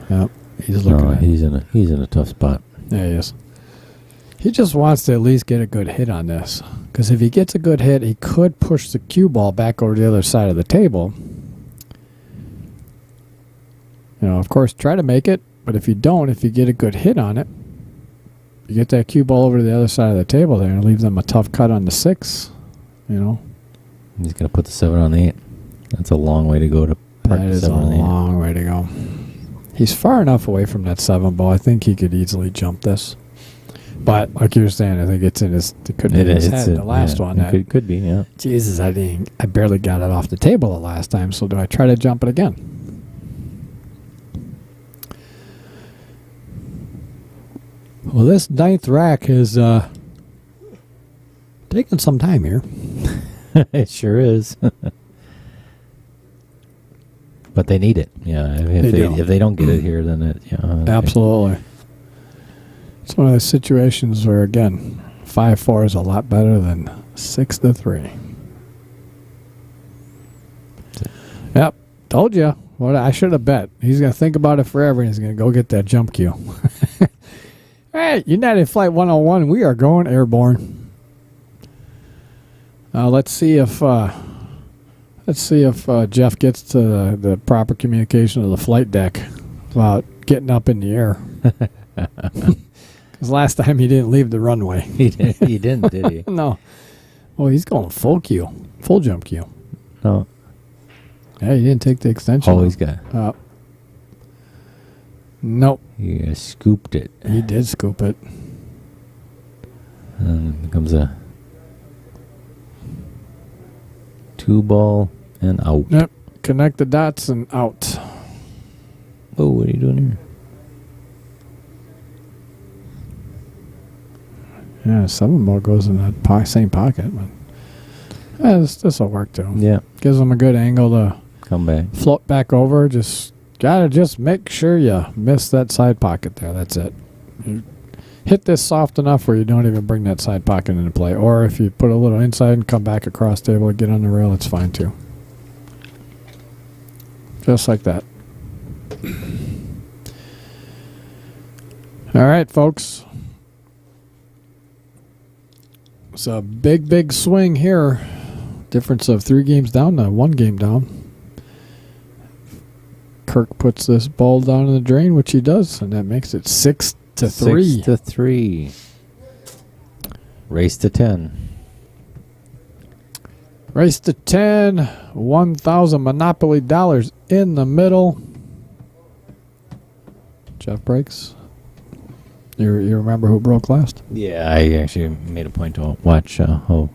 A: Yep, he's looking.
B: No, he's in a tough spot.
A: Yeah, he is. He just wants to at least get a good hit on this, because if he gets a good hit, he could push the cue ball back over the other side of the table. You know, of course, try to make it, but if you don't, if you get a good hit on it, you get that cue ball over to the other side of the table there and leave them a tough cut on the 6. You know,
B: he's gonna put the 7 on the 8. That's a long way to go to park
A: that
B: the
A: is a
B: 7 on the 8.
A: long way to go. He's far enough away from that 7 ball. I think he could easily jump this. But like you were saying, I think it's in his. It could be in his head. The last one.
B: It could be. Yeah.
A: Jesus, I barely got it off the table the last time. So do I try to jump it again? Well, this 9th rack is taking some time here.
B: It sure is. But they need it. Yeah. If they don't get it here, then it. Yeah. Okay.
A: Absolutely. It's one of those situations where, again, 5-4 is a lot better than 6-3. Yep, told you. What I should have bet. He's gonna think about it forever, and he's gonna go get that jump cue. Hey, United Flight 101. We are going airborne. Let's see if Jeff gets to the proper communication of the flight deck about getting up in the air. Because last time he didn't leave the runway.
B: He didn't, did he?
A: No. Well, he's going full jump cue.
B: No.
A: Yeah, he didn't take the extension.
B: Oh, he's got.
A: Nope.
B: He scooped it.
A: He did scoop it.
B: And comes a 2 ball and out.
A: Yep. Connect the dots and out.
B: Oh, what are you doing here?
A: Yeah, 7 ball goes in that same pocket. But yeah, this will work too.
B: Yeah.
A: Gives him a good angle to
B: come back.
A: Float back over. Just make sure you miss that side pocket there. That's it. You hit this soft enough where you don't even bring that side pocket into play. Or if you put a little inside and come back across table and get on the rail, it's fine too. Just like that. All right, folks. It's a big swing here. Difference of 3 games down to 1 game down. Kirk puts this ball down in the drain, which he does, and that makes it 6-3.
B: 6-3. Race to 10.
A: Race to 10. 1,000 Monopoly dollars in the middle. Jeff breaks. You remember who broke last?
B: Yeah, I actually made a point to watch how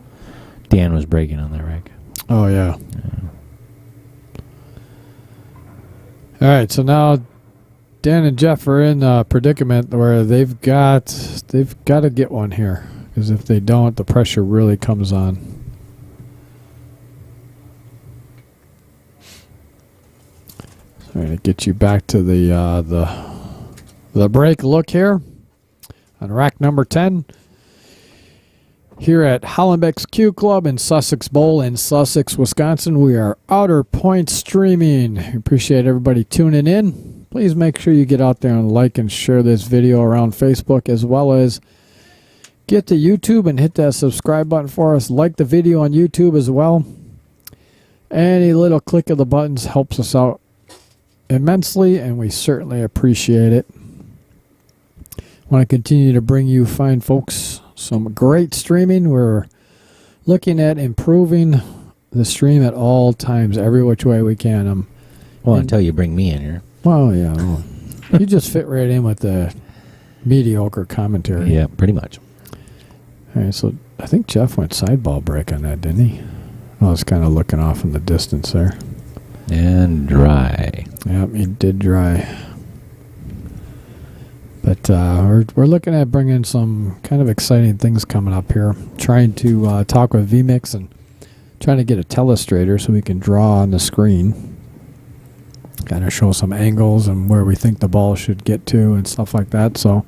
B: Dan was breaking on that rack.
A: Oh, yeah. All right, so now Dan and Jeff are in a predicament where they've got to get one here, because if they don't, the pressure really comes on. So I'm going to get you back to the break look here on rack number 10. Here at Hollenbeck's Q Club in Sussex Bowl in Sussex, Wisconsin, we are Outer Point streaming. Appreciate everybody tuning in. please make sure you get out there and like and share this video around Facebook, as well as get to YouTube and hit that subscribe button for us. Like the video on YouTube as well. Any little click of the buttons helps us out immensely, and we certainly appreciate it. I want to continue to bring you fine folks some great streaming. We're looking at improving the stream at all times, every which way we can.
B: Until you bring me in here.
A: Well, yeah. Well, you just fit right in with the mediocre commentary.
B: Yeah, pretty much.
A: All right, so I think Jeff went sideball break on that, didn't he? I was kind of looking off in the distance there.
B: And dry.
A: Yep, he did dry. But we're looking at bringing some kind of exciting things coming up here. Trying to talk with vMix and trying to get a telestrator so we can draw on the screen. Kind of show some angles and where we think the ball should get to and stuff like that. So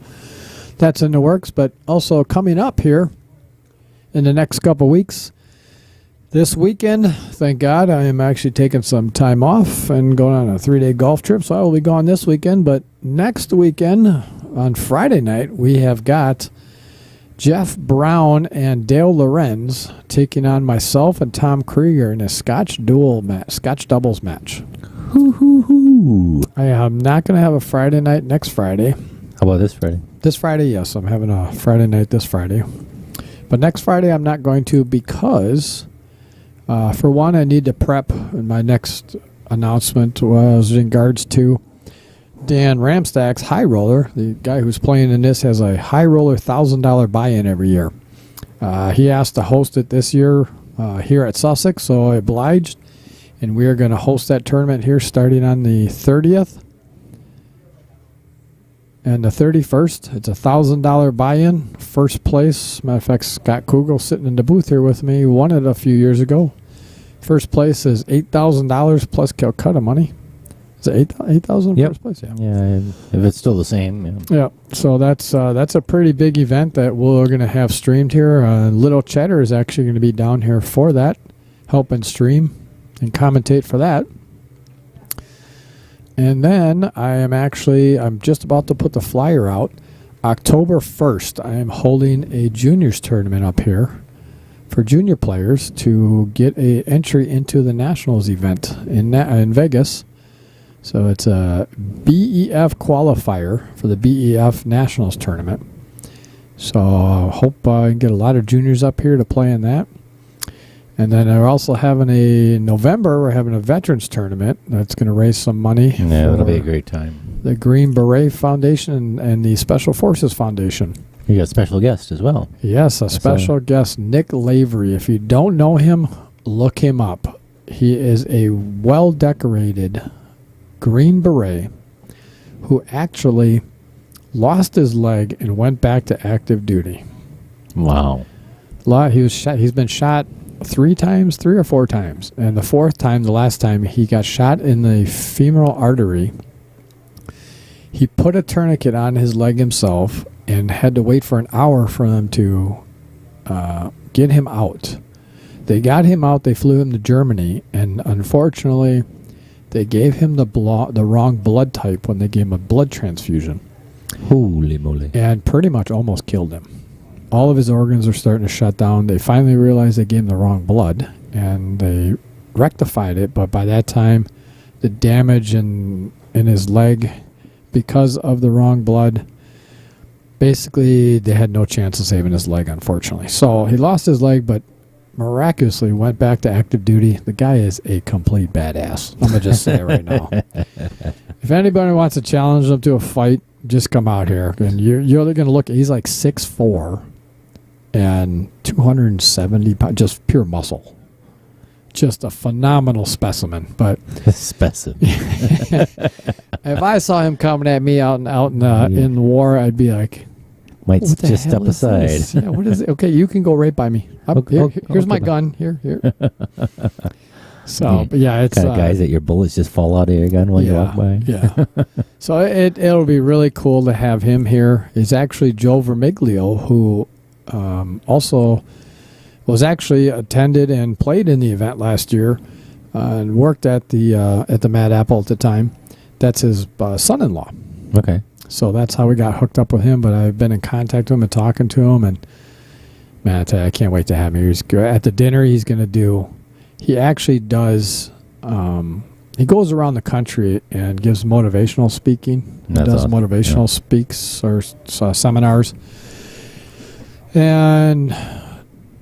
A: that's in the works. But also coming up here in the next couple weeks, this weekend, thank God, I am actually taking some time off and going on a 3-day golf trip. So I will be gone this weekend. But next weekend, on Friday night, we have got Jeff Brown and Dale Lorenz taking on myself and Tom Krieger in a Scotch doubles match.
B: Hoo-hoo-hoo.
A: I am not going to have a Friday night next Friday.
B: How about this Friday?
A: This Friday, yes, I'm having a Friday night this Friday. But next Friday, I'm not going to because... for one, I need to prep. And my next announcement was in regards to Dan Ramstack's high roller. The guy who's playing in this has a high roller $1,000 buy-in every year. He asked to host it this year here at Sussex, so I obliged. And we are going to host that tournament here starting on the 30th and the 31st. It's a $1,000 buy-in. First place, matter of fact, Scott Kugel sitting in the booth here with me, won it a few years ago. First place is $8,000 plus Calcutta money. Is it $8,000
B: Yep.
A: first place? Yeah.
B: Yeah, if it's still the same. Yeah.
A: Yeah. So that's a pretty big event that we're going to have streamed here. Little Cheddar is actually going to be down here for that, helping stream and commentate for that. And then I'm just about to put the flyer out. October 1st, I am holding a juniors tournament up here for junior players to get a entry into the Nationals event in Vegas. So it's a BEF qualifier for the BEF Nationals tournament. So I hope I can get a lot of juniors up here to play in that. And then we're also having in November, we're having a veterans tournament that's going to raise some money.
B: Yeah, that'll be a great time.
A: The Green Beret Foundation and the Special Forces Foundation.
B: You got a special guest as well.
A: Yes, a special guest, Nick Lavery. If you don't know him, look him up. He is a well-decorated Green Beret who actually lost his leg and went back to active duty.
B: Wow.
A: He was shot. He's been shot 3 or 4 times. And the 4th time, the last time, he got shot in the femoral artery. He put a tourniquet on his leg himself and had to wait for an hour for them to get him out. They got him out. They flew him to Germany. And unfortunately, they gave him the wrong blood type when they gave him a blood transfusion.
B: Holy moly.
A: And pretty much almost killed him. All of his organs are starting to shut down. They finally realized they gave him the wrong blood, and they rectified it. But by that time, the damage in his leg, because of the wrong blood, basically they had no chance of saving his leg, unfortunately. So he lost his leg, but miraculously went back to active duty. The guy is a complete badass. I'm going to just say it right now. If anybody wants to challenge him to a fight, just come out here. And you're going to look, he's like 6'4". And 270 pounds, just pure muscle. Just a phenomenal specimen. But
B: specimen.
A: If I saw him coming at me out in war, I'd be like,
B: might just step aside.
A: Yeah, what is it? Okay, you can go right by me. Here's my gun. Here. So, but yeah, it's
B: kind of guys that your bullets just fall out of your gun while you walk by.
A: Yeah. So it'll be really cool to have him here. It's actually Joe Vermiglio, who also was actually attended and played in the event last year and worked at the Mad Apple at the time. that's his son-in-law.
B: Okay.
A: So that's how we got hooked up with him. But I've been in contact with him and talking to him, and man, I tell you, I can't wait to have him. At the dinner, he's going to do. He actually does. He goes around the country and gives motivational speaking. He does
B: awesome.
A: motivational speaks or seminars, and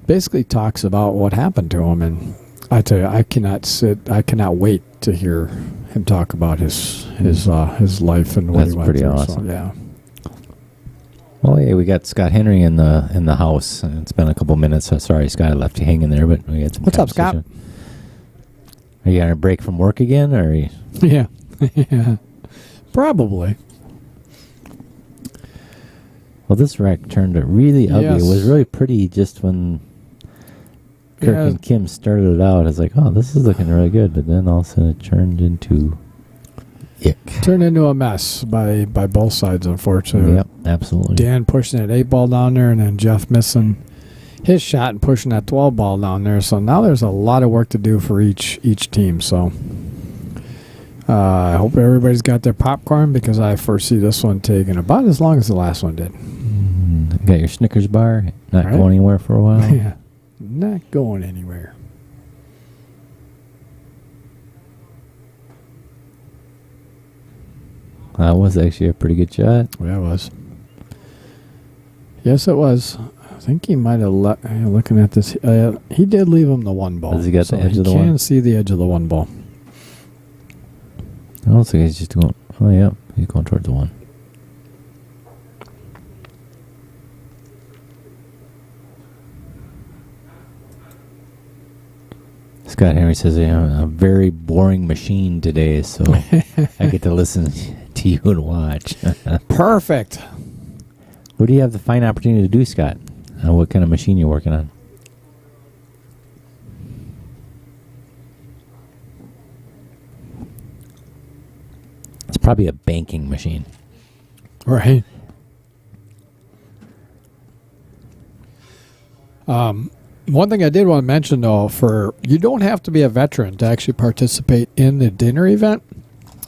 A: basically talks about what happened to him. And I tell you, I cannot wait to hear him talk about his life and what
B: That's
A: he went
B: pretty
A: through.
B: awesome.
A: So, yeah.
B: Well, yeah, we got Scott Henry in the house. It's been a couple minutes. So sorry, Scott, I left you hanging there, but we had some.
A: What's up, Scott?
B: Are you on a break from work again, or are you?
A: Yeah, yeah, probably.
B: Well, this wreck turned really ugly.
A: Yes.
B: It was really pretty just when Kirk
A: Yeah.
B: and Kim started it out. I was like, oh, this is looking really good. But then all of a sudden it turned into ick.
A: Turned into a mess by both sides, unfortunately.
B: Yep, absolutely.
A: Dan pushing that 8 ball down there, and then Jeff missing his shot and pushing that 12 ball down there. So now there's a lot of work to do for each team. So I hope everybody's got their popcorn, because I foresee this one taking about as long as the last one did.
B: Got your Snickers bar, not
A: Right.
B: going anywhere for a while.
A: Yeah, not going anywhere.
B: That was actually a pretty good shot.
A: Yeah, it was. Yes, it was. I think he might have looking at this. He did leave him the 1 ball.
B: Has he got the edge of the
A: one? You
B: one?
A: can see the edge of the 1 ball.
B: I don't think he's just going. Oh, yeah, he's going towards the 1. Scott Henry says, I'm a very boring machine today, so I get to listen to you and watch.
A: Perfect.
B: What do you have the fine opportunity to do, Scott? What kind of machine you working on? It's probably a banking machine.
A: Right. One thing I did want to mention, though, you don't have to be a veteran to actually participate in the dinner event,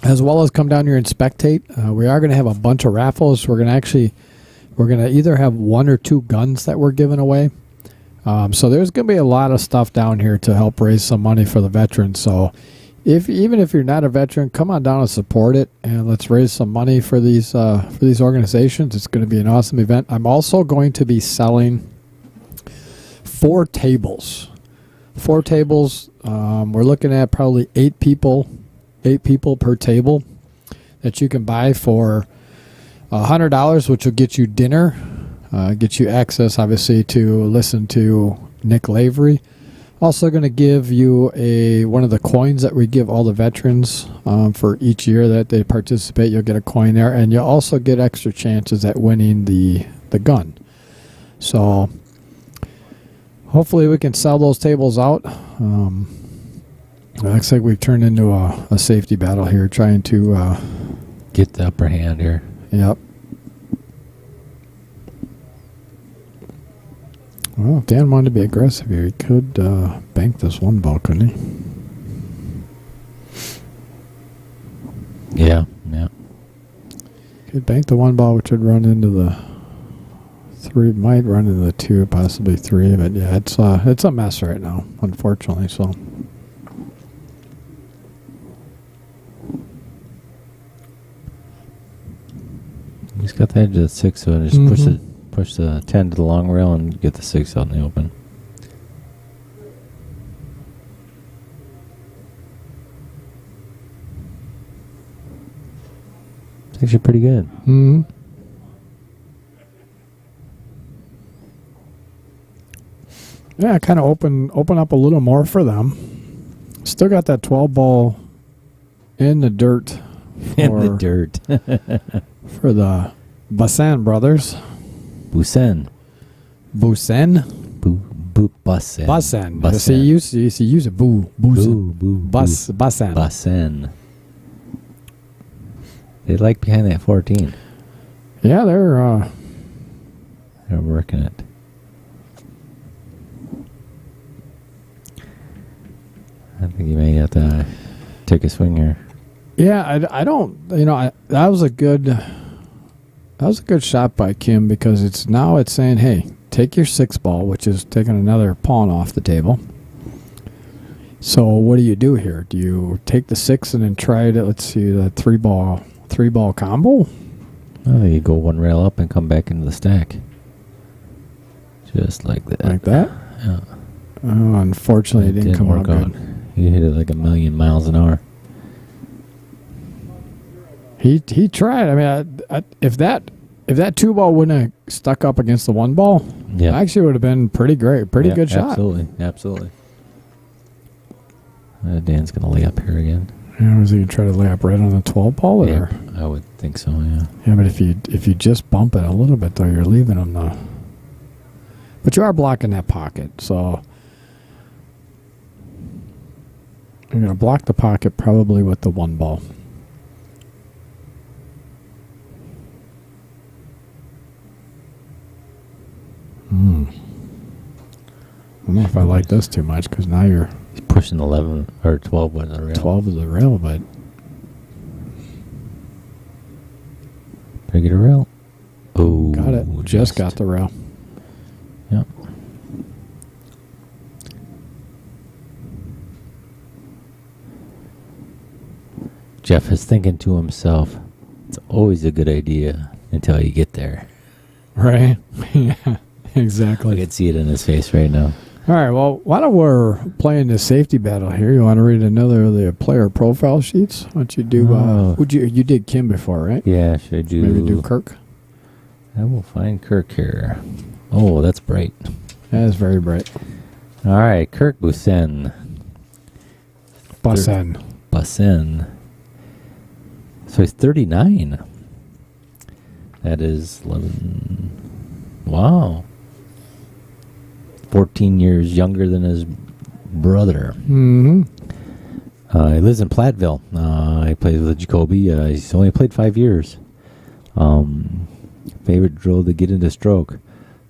A: as well as come down here and spectate. We are going to have a bunch of raffles. We're going to either have 1 or 2 guns that we're giving away. So there's going to be a lot of stuff down here to help raise some money for the veterans. So even if you're not a veteran, come on down and support it, and let's raise some money for these organizations. It's going to be an awesome event. I'm also going to be selling 4 tables. 4 tables. We're looking at probably 8 people per table that you can buy for $100, which will get you dinner, get you access, obviously, to listen to Nick Lavery. Also going to give you one of the coins that we give all the veterans for each year that they participate. You'll get a coin there, and you'll also get extra chances at winning the gun. So hopefully we can sell those tables out. It looks like we've turned into a safety battle here, trying to
B: Get the upper hand here.
A: Yep. Well, if Dan wanted to be aggressive here, he could bank this 1 ball, couldn't he?
B: Yeah.
A: Could bank the 1 ball, which would run into the 3, might run into the 2, possibly 3. But yeah, it's a mess right now, unfortunately. So.
B: He's got the edge of the 6, so just push the 10 to the long rail and get the 6 out in the open. It's actually pretty good.
A: Mm-hmm. Yeah, kind of open up a little more for them. Still got that 12 ball in the dirt.
B: In the dirt.
A: For the Bussan brothers.
B: Bussan.
A: Bussan?
B: Bussan.
A: Bussan.
B: Bussan.
A: See, use a boo. Bussan. Bussan.
B: Bussan. They like behind that 14.
A: Yeah, they're
B: working it. I think you may have to take a swing here.
A: Yeah, I don't. That was a good shot by Kim because it's saying, hey, take your 6 ball, which is taking another pawn off the table. So what do you do here? Do you take the 6 and then try to, let's see, the 3 ball combo?
B: Oh, you go 1 rail up and come back into the stack. Just like that.
A: Like that?
B: Yeah.
A: Oh, unfortunately, it didn't come out good.
B: You hit it like 1,000,000 miles an hour.
A: He tried. I mean, if that 2 ball wouldn't have stuck up against the 1 ball,
B: Yeah.
A: actually would have been pretty good shot.
B: Absolutely. Dan's going to lay up here again.
A: Yeah, was he going to try to lay up right on the 12 ball?
B: Yeah,
A: Or?
B: I would think so, yeah.
A: Yeah, but if you just bump it a little bit, though, you're leaving him the... But you are blocking that pocket, so... You're going to block the pocket probably with the 1 ball. I don't know if I like this too much, because now you're...
B: He's pushing 11 or 12 with the rail.
A: 12 is the rail, but...
B: Better get a rail. Oh,
A: Got it. Just got the rail.
B: Yep. Jeff is thinking to himself, it's always a good idea until you get there.
A: Right? Yeah, exactly.
B: I can see it in his face right now.
A: All right, well, while we're playing this safety battle here, you want to read another of the player profile sheets? Why don't you do, you did Kim before, right?
B: Yeah, should I do...
A: Maybe do Kirk?
B: I will find Kirk here. Oh, that's bright.
A: That is very bright.
B: All right, Kirk Bussan. Bussan. So he's 39. That is 11... Wow. 14 years younger than his brother.
A: Mm-hmm.
B: He lives in Platteville. He plays with Jacoby. He's only played 5 years. Favorite drill to get into stroke.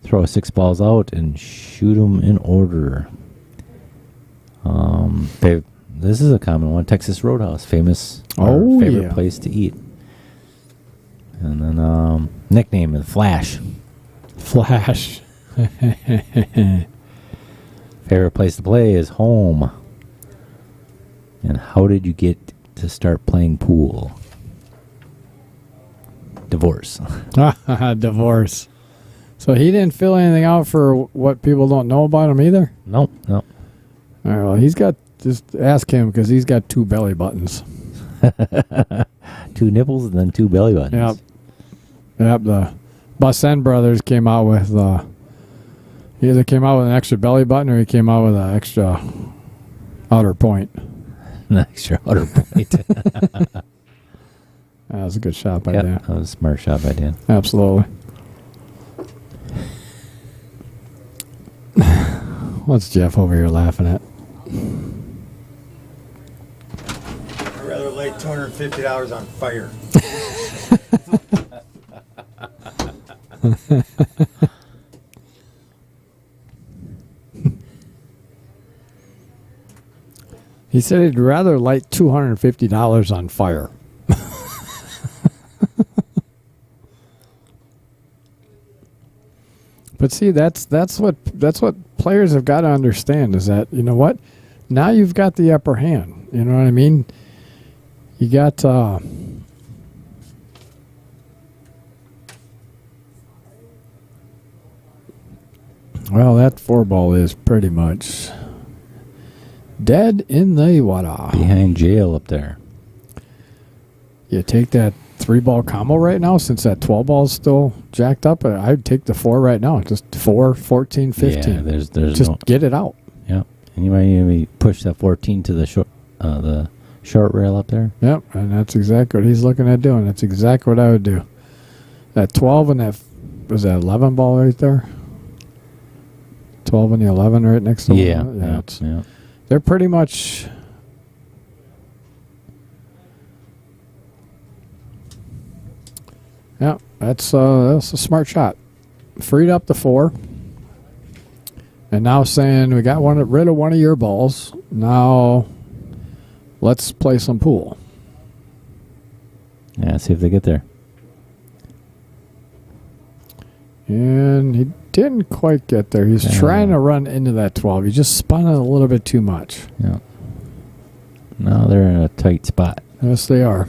B: Throw 6 balls out and shoot them in order. This is a common one. Texas Roadhouse. Famous. Favorite place to eat. And then nickname is Flash.
A: Flash.
B: Favorite place to play is home. And how did you get to start playing pool? Divorce.
A: Divorce. So he didn't fill anything out for what people don't know about him either?
B: Nope.
A: All right, well, he's got, just ask him because he's got 2 belly buttons.
B: 2 nipples and then 2 belly buttons.
A: Yep. The Bussan brothers came out with, he either came out with an extra belly button or he came out with an extra outer point.
B: An extra outer point.
A: That was a good shot by Dan.
B: That was a smart shot by Dan.
A: Absolutely. What's Jeff over here laughing at?
E: I'd rather lay $250 on fire.
A: He said he'd rather light $250 on fire. But see, that's what players have got to understand is that, you know what? Now you've got the upper hand. You know what I mean? You got well, that 4 ball is pretty much dead in the water.
B: Behind jail up there.
A: You take that 3 ball combo right now, since that 12 ball is still jacked up. I'd take the 4 right now. Just 4, 14, 15.
B: Yeah, there's
A: just get it out.
B: Yeah. Anybody push that 14 to the short rail up there?
A: Yep, and that's exactly what he's looking at doing. That's exactly what I would do. That 12 and that, was that 11 ball right there? 12 and the 11 right next to one?
B: Yeah.
A: They're pretty much... Yeah, that's a smart shot. Freed up the 4. And now saying we got rid of one of your balls. Now let's play some pool.
B: Yeah, see if they get there.
A: And he didn't quite get there. He's trying to run into that 12. He just spun it a little bit too much.
B: Yeah. No, they're in a tight spot.
A: Yes, they are.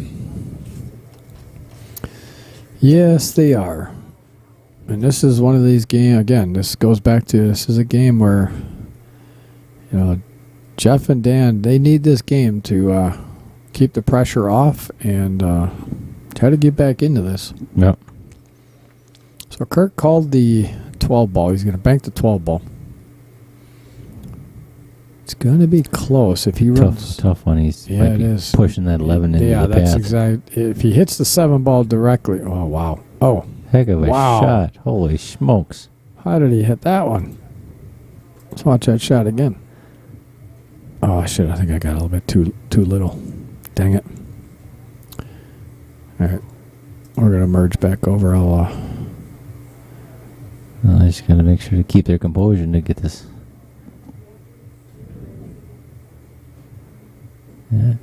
A: Yes, they are. And this is one of these games, again, this goes back to, this is a game where, you know, Jeff and Dan, they need this game to keep the pressure off and try to get back into this.
B: Yep.
A: So Kirk called the 12 ball. He's going to bank the 12 ball. It's going to be close if he runs.
B: Tough one. He's
A: Yeah,
B: might
A: it
B: be
A: is.
B: pushing that 11 into
A: Yeah,
B: the
A: that's
B: path.
A: exact. If he hits the 7 ball directly, oh, wow. Oh,
B: Heck of a
A: Wow.
B: shot. Holy smokes.
A: how did he hit that one? Let's watch that shot again. Oh, shit, I think I got a little bit too little. Dang it. All right. We're going to merge back over.
B: I just got to make sure to keep their composure to get this. Yeah.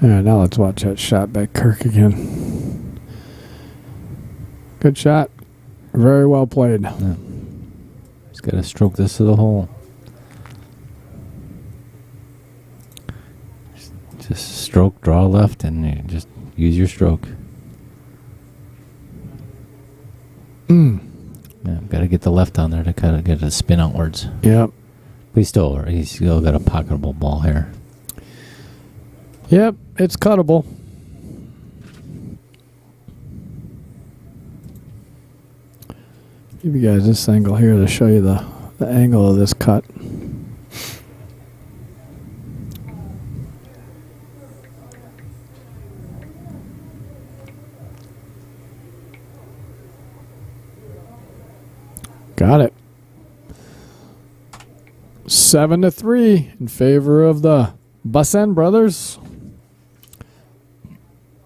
A: All right, now let's watch that shot by Kirk again. Good shot. Very well played.
B: Yeah. Just got to stroke this to the hole. Just stroke, draw left, and you just use your stroke. Yeah, got to get the left on there to kind of get it to spin outwards.
A: Yep.
B: But he's still got a pocketable ball here.
A: Yep, it's cuttable. Give you guys this angle here to show you the angle of this cut. Got it. 7-3 in favor of the Bussan brothers,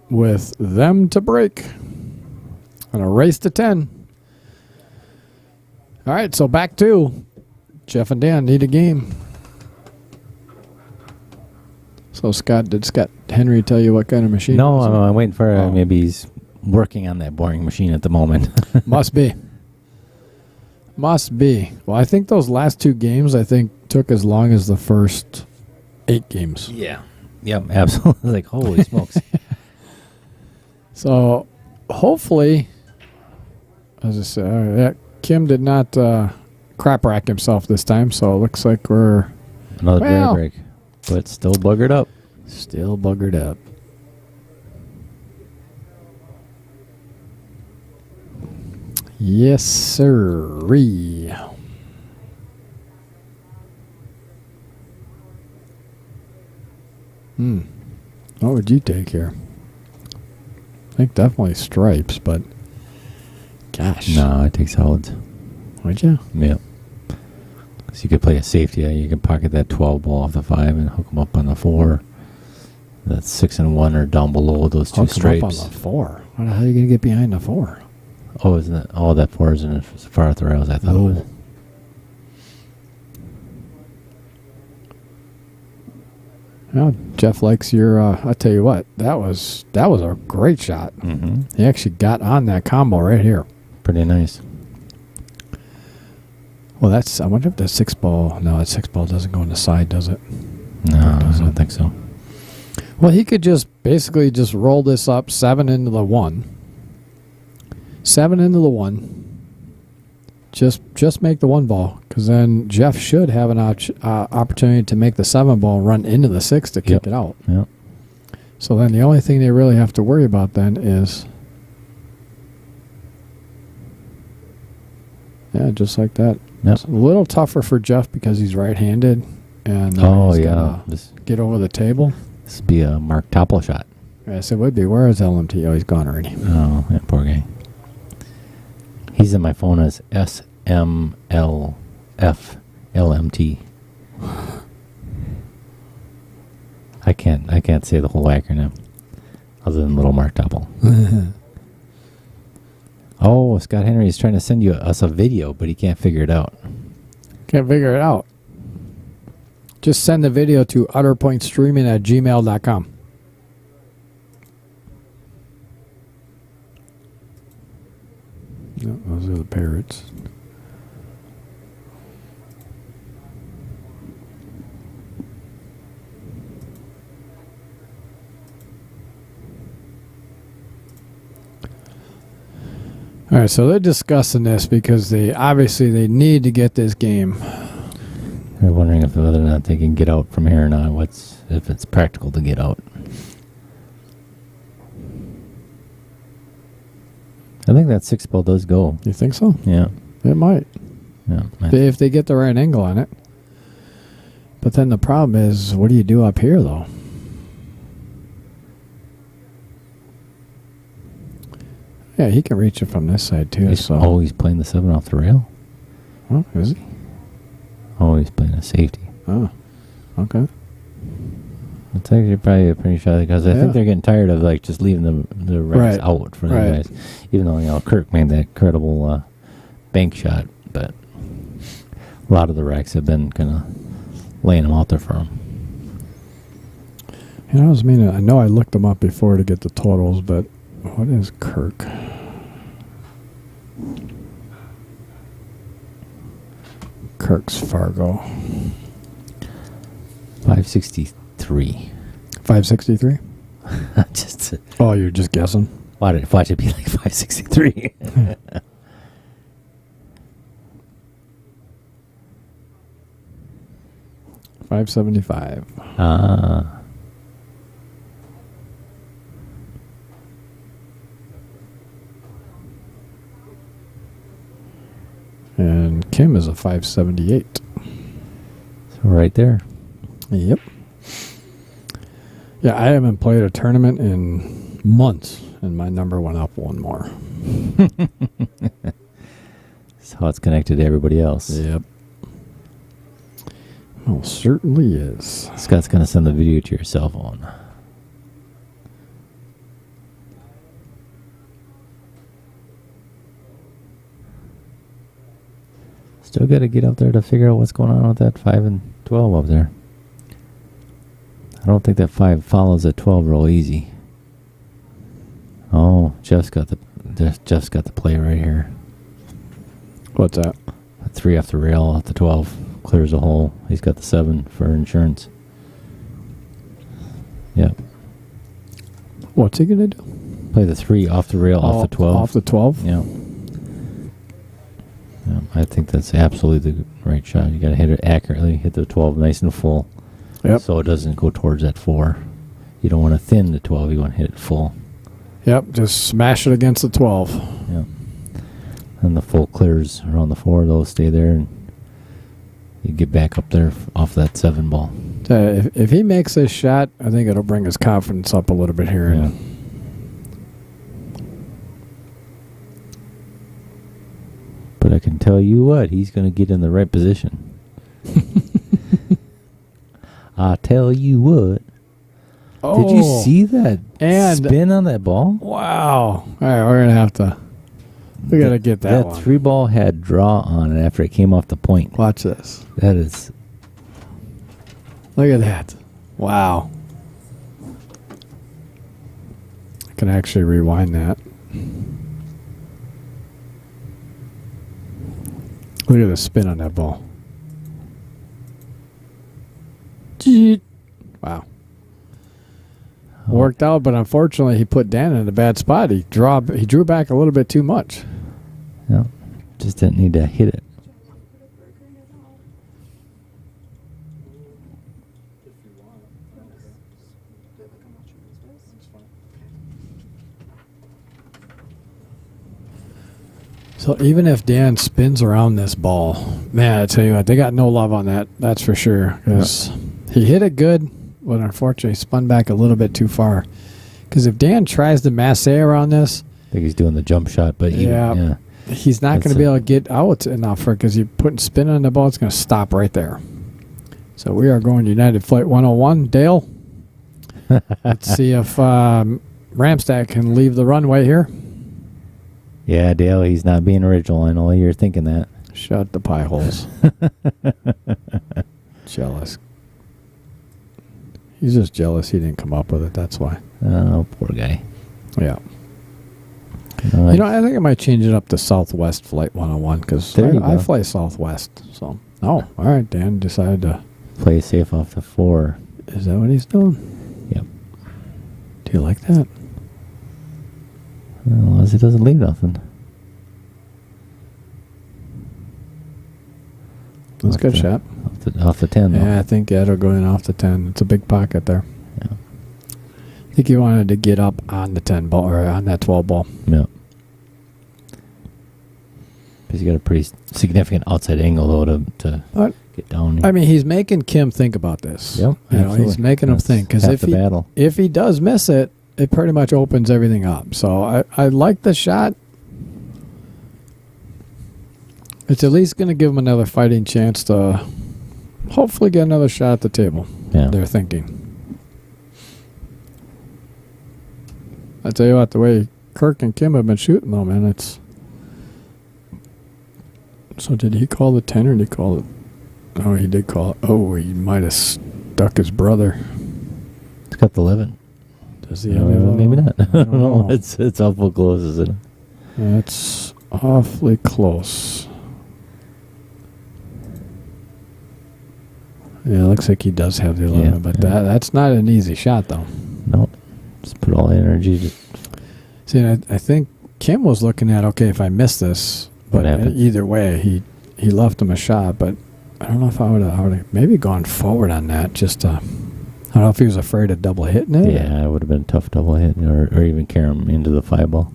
A: with them to break on a race to 10. All right, so back to Jeff and Dan need a game. So did Scott Henry tell you what kind of machine?
B: No,
A: it was?
B: I'm waiting for
A: Oh.
B: maybe he's working on that boring machine at the moment.
A: Must be. Must be. Well, I think those last 2 games, took as long as the first 8 games.
B: Yeah. Yep, absolutely. Like, holy smokes.
A: So, hopefully, as I said, Kim did not crap rack himself this time, so it looks like we're
B: Another
A: Well.
B: dry break. But still buggered up.
A: still buggered up. Yes, sirree. What would you take here? I think definitely stripes, but gosh.
B: No, I take solids.
A: Would you?
B: Yep. So you could play a safety. You can pocket that 12 ball off the 5 and hook them up on the 4. That's 6 and 1 or down below those 2
A: Hook 'em
B: stripes.
A: up on the 4. How the hell are you going to get behind the 4?
B: Oh, isn't that? Oh, that 4 isn't as far at the rails I thought it was.
A: Well, Jeff likes your. I tell you what, that was a great shot.
B: Mm-hmm.
A: He actually got on that combo right here.
B: Pretty nice.
A: Well, I wonder if the 6 ball. No, that 6 ball doesn't go on the side, does it?
B: No, I don't think so.
A: Well, he could just basically just roll this up 7 into the 1. 7 into the 1. Just make the 1 ball, because then Jeff should have an opportunity to make the 7 ball run into the 6 to kick it out.
B: Yep.
A: So then the only thing they really have to worry about then is, yeah, just like that.
B: Yep.
A: It's a little tougher for Jeff because he's right-handed, and
B: Oh,
A: he's
B: yeah.
A: gotta
B: This
A: get over the table.
B: would be a Mark Topple shot.
A: Yes, it would be. Where is LMT? Oh, he's gone already.
B: Oh, that poor guy. He's in my phone as SMLFLMT. I can't say the whole acronym. other than Little Mark Double. Oh, Scott Henry is trying to send us a video, but he can't figure it out.
A: Can't figure it out. Just send the video to utterpointstreaming@gmail.com. No, those are the parrots. All right, so they're discussing this because they need to get this game.
B: They're wondering if whether or not they can get out from here or not. If it's practical to get out. I think that 6-ball does go.
A: You think so?
B: Yeah.
A: It might.
B: Yeah.
A: If they get the right angle on it. But then the problem is, what do you do up here, though? Yeah, he can reach it from this side, too.
B: He's playing the 7 off the rail?
A: Oh, is he?
B: Oh, he's playing a safety.
A: Oh, okay.
B: It's actually probably a pretty shot because I think they're getting tired of just leaving the racks out for the guys. Even though Kirk made that incredible bank shot, but a lot of the racks have been kind of laying them out there for him.
A: I know I looked them up before to get the totals, but what is Kirk? Kirk's Fargo.
B: 563.
A: 563? Oh, you're just guessing?
B: Why did it be like 563?
A: 575. And Kim is a 578.
B: So right there.
A: Yep. Yeah, I haven't played a tournament in months, and my number went up one more.
B: That's how it's connected to everybody else.
A: Yep. Well, certainly is.
B: Scott's going to send the video to your cell phone. Still got to get up there to figure out what's going on with that 5 and 12 up there. I don't think that 5 follows that 12 real easy. Oh, Jeff's got the play right here.
A: What's that?
B: 3 off the rail, off the 12. Clears a hole. He's got the 7 for insurance. Yep.
A: What's he going to do?
B: Play the 3 off the rail, off the 12.
A: Off the 12?
B: Yeah. I think that's absolutely the right shot. You got to hit it accurately, hit the 12 nice and full.
A: Yep.
B: So it doesn't go towards that 4. You don't want to thin the 12. You want to hit it full.
A: Yep, just smash it against the 12.
B: Yeah. And the full clears around the 4. Those stay there, and you get back up there off that 7 ball.
A: If he makes this shot, I think it'll bring his confidence up a little bit here.
B: Yeah. But I can tell you what, he's going to get in the right position. I tell you what.
A: Oh,
B: did you see that spin on that ball?
A: Wow. All right, we're going to have to... We got to get that one.
B: That 3 ball had draw on it after it came off the point.
A: Watch this.
B: That is...
A: Look at that. Wow. I can actually rewind that. Look at the spin on that ball. Wow. Worked out, but unfortunately he put Dan in a bad spot. He drew back a little bit too much.
B: Yeah. Just didn't need to hit it.
A: So even if Dan spins around this ball, man, I tell you what, they got no love on that. That's for sure. Because he hit it good, but unfortunately spun back a little bit too far. Because if Dan tries to masse around this,
B: I think he's doing the jump shot, but
A: he's not going to be able to get out enough for it because you're putting spin on the ball. It's going to stop right there. So we are going United Flight 101. Dale, let's see if Ramstack can leave the runway here.
B: Yeah, Dale, he's not being original. I know you're thinking that.
A: Shut the pie holes. Jealous. He's just jealous he didn't come up with it. That's why.
B: Oh, poor guy.
A: Yeah. You know, I think I might change it up to Southwest Flight 101 because I fly Southwest. So, all right. Dan decided to
B: play safe off the 4.
A: Is that what he's doing?
B: Yep.
A: Do you like that?
B: Well, as he doesn't leave nothing.
A: That's a good shot.
B: Off the 10, though.
A: Yeah, I think it'll go in off the 10. It's a big pocket there.
B: Yeah.
A: I think he wanted to get up on the 10 ball or on that 12 ball.
B: Yeah. Because you got a pretty significant outside angle, though, to get down.
A: I mean, he's making Kim think about this.
B: Yep.
A: You know, he's making him think. Because if he does miss it, it pretty much opens everything up. So I like the shot. It's at least going to give him another fighting chance to hopefully get another shot at the table.
B: Yeah.
A: They're thinking. I tell you what, the way Kirk and Kim have been shooting, though, man, it's... So did he call the 10 or did he call it? Oh, he did call it. Oh, he might have stuck his brother.
B: It's got the 11.
A: Does he have the 11?
B: Maybe not. I don't know.
A: know.
B: It's awful close, isn't it?
A: It's awfully close. Yeah, it looks like he does have the 11, but that's not an easy shot, though.
B: No. Just put all the energy.
A: See, I think Kim was looking at, okay, if I miss this, but either way, he left him a shot, but I don't know if I would have maybe gone forward on that, just I don't know if he was afraid of double hitting it.
B: Yeah, it would have been a tough double hit, or even carry him into the 5 ball.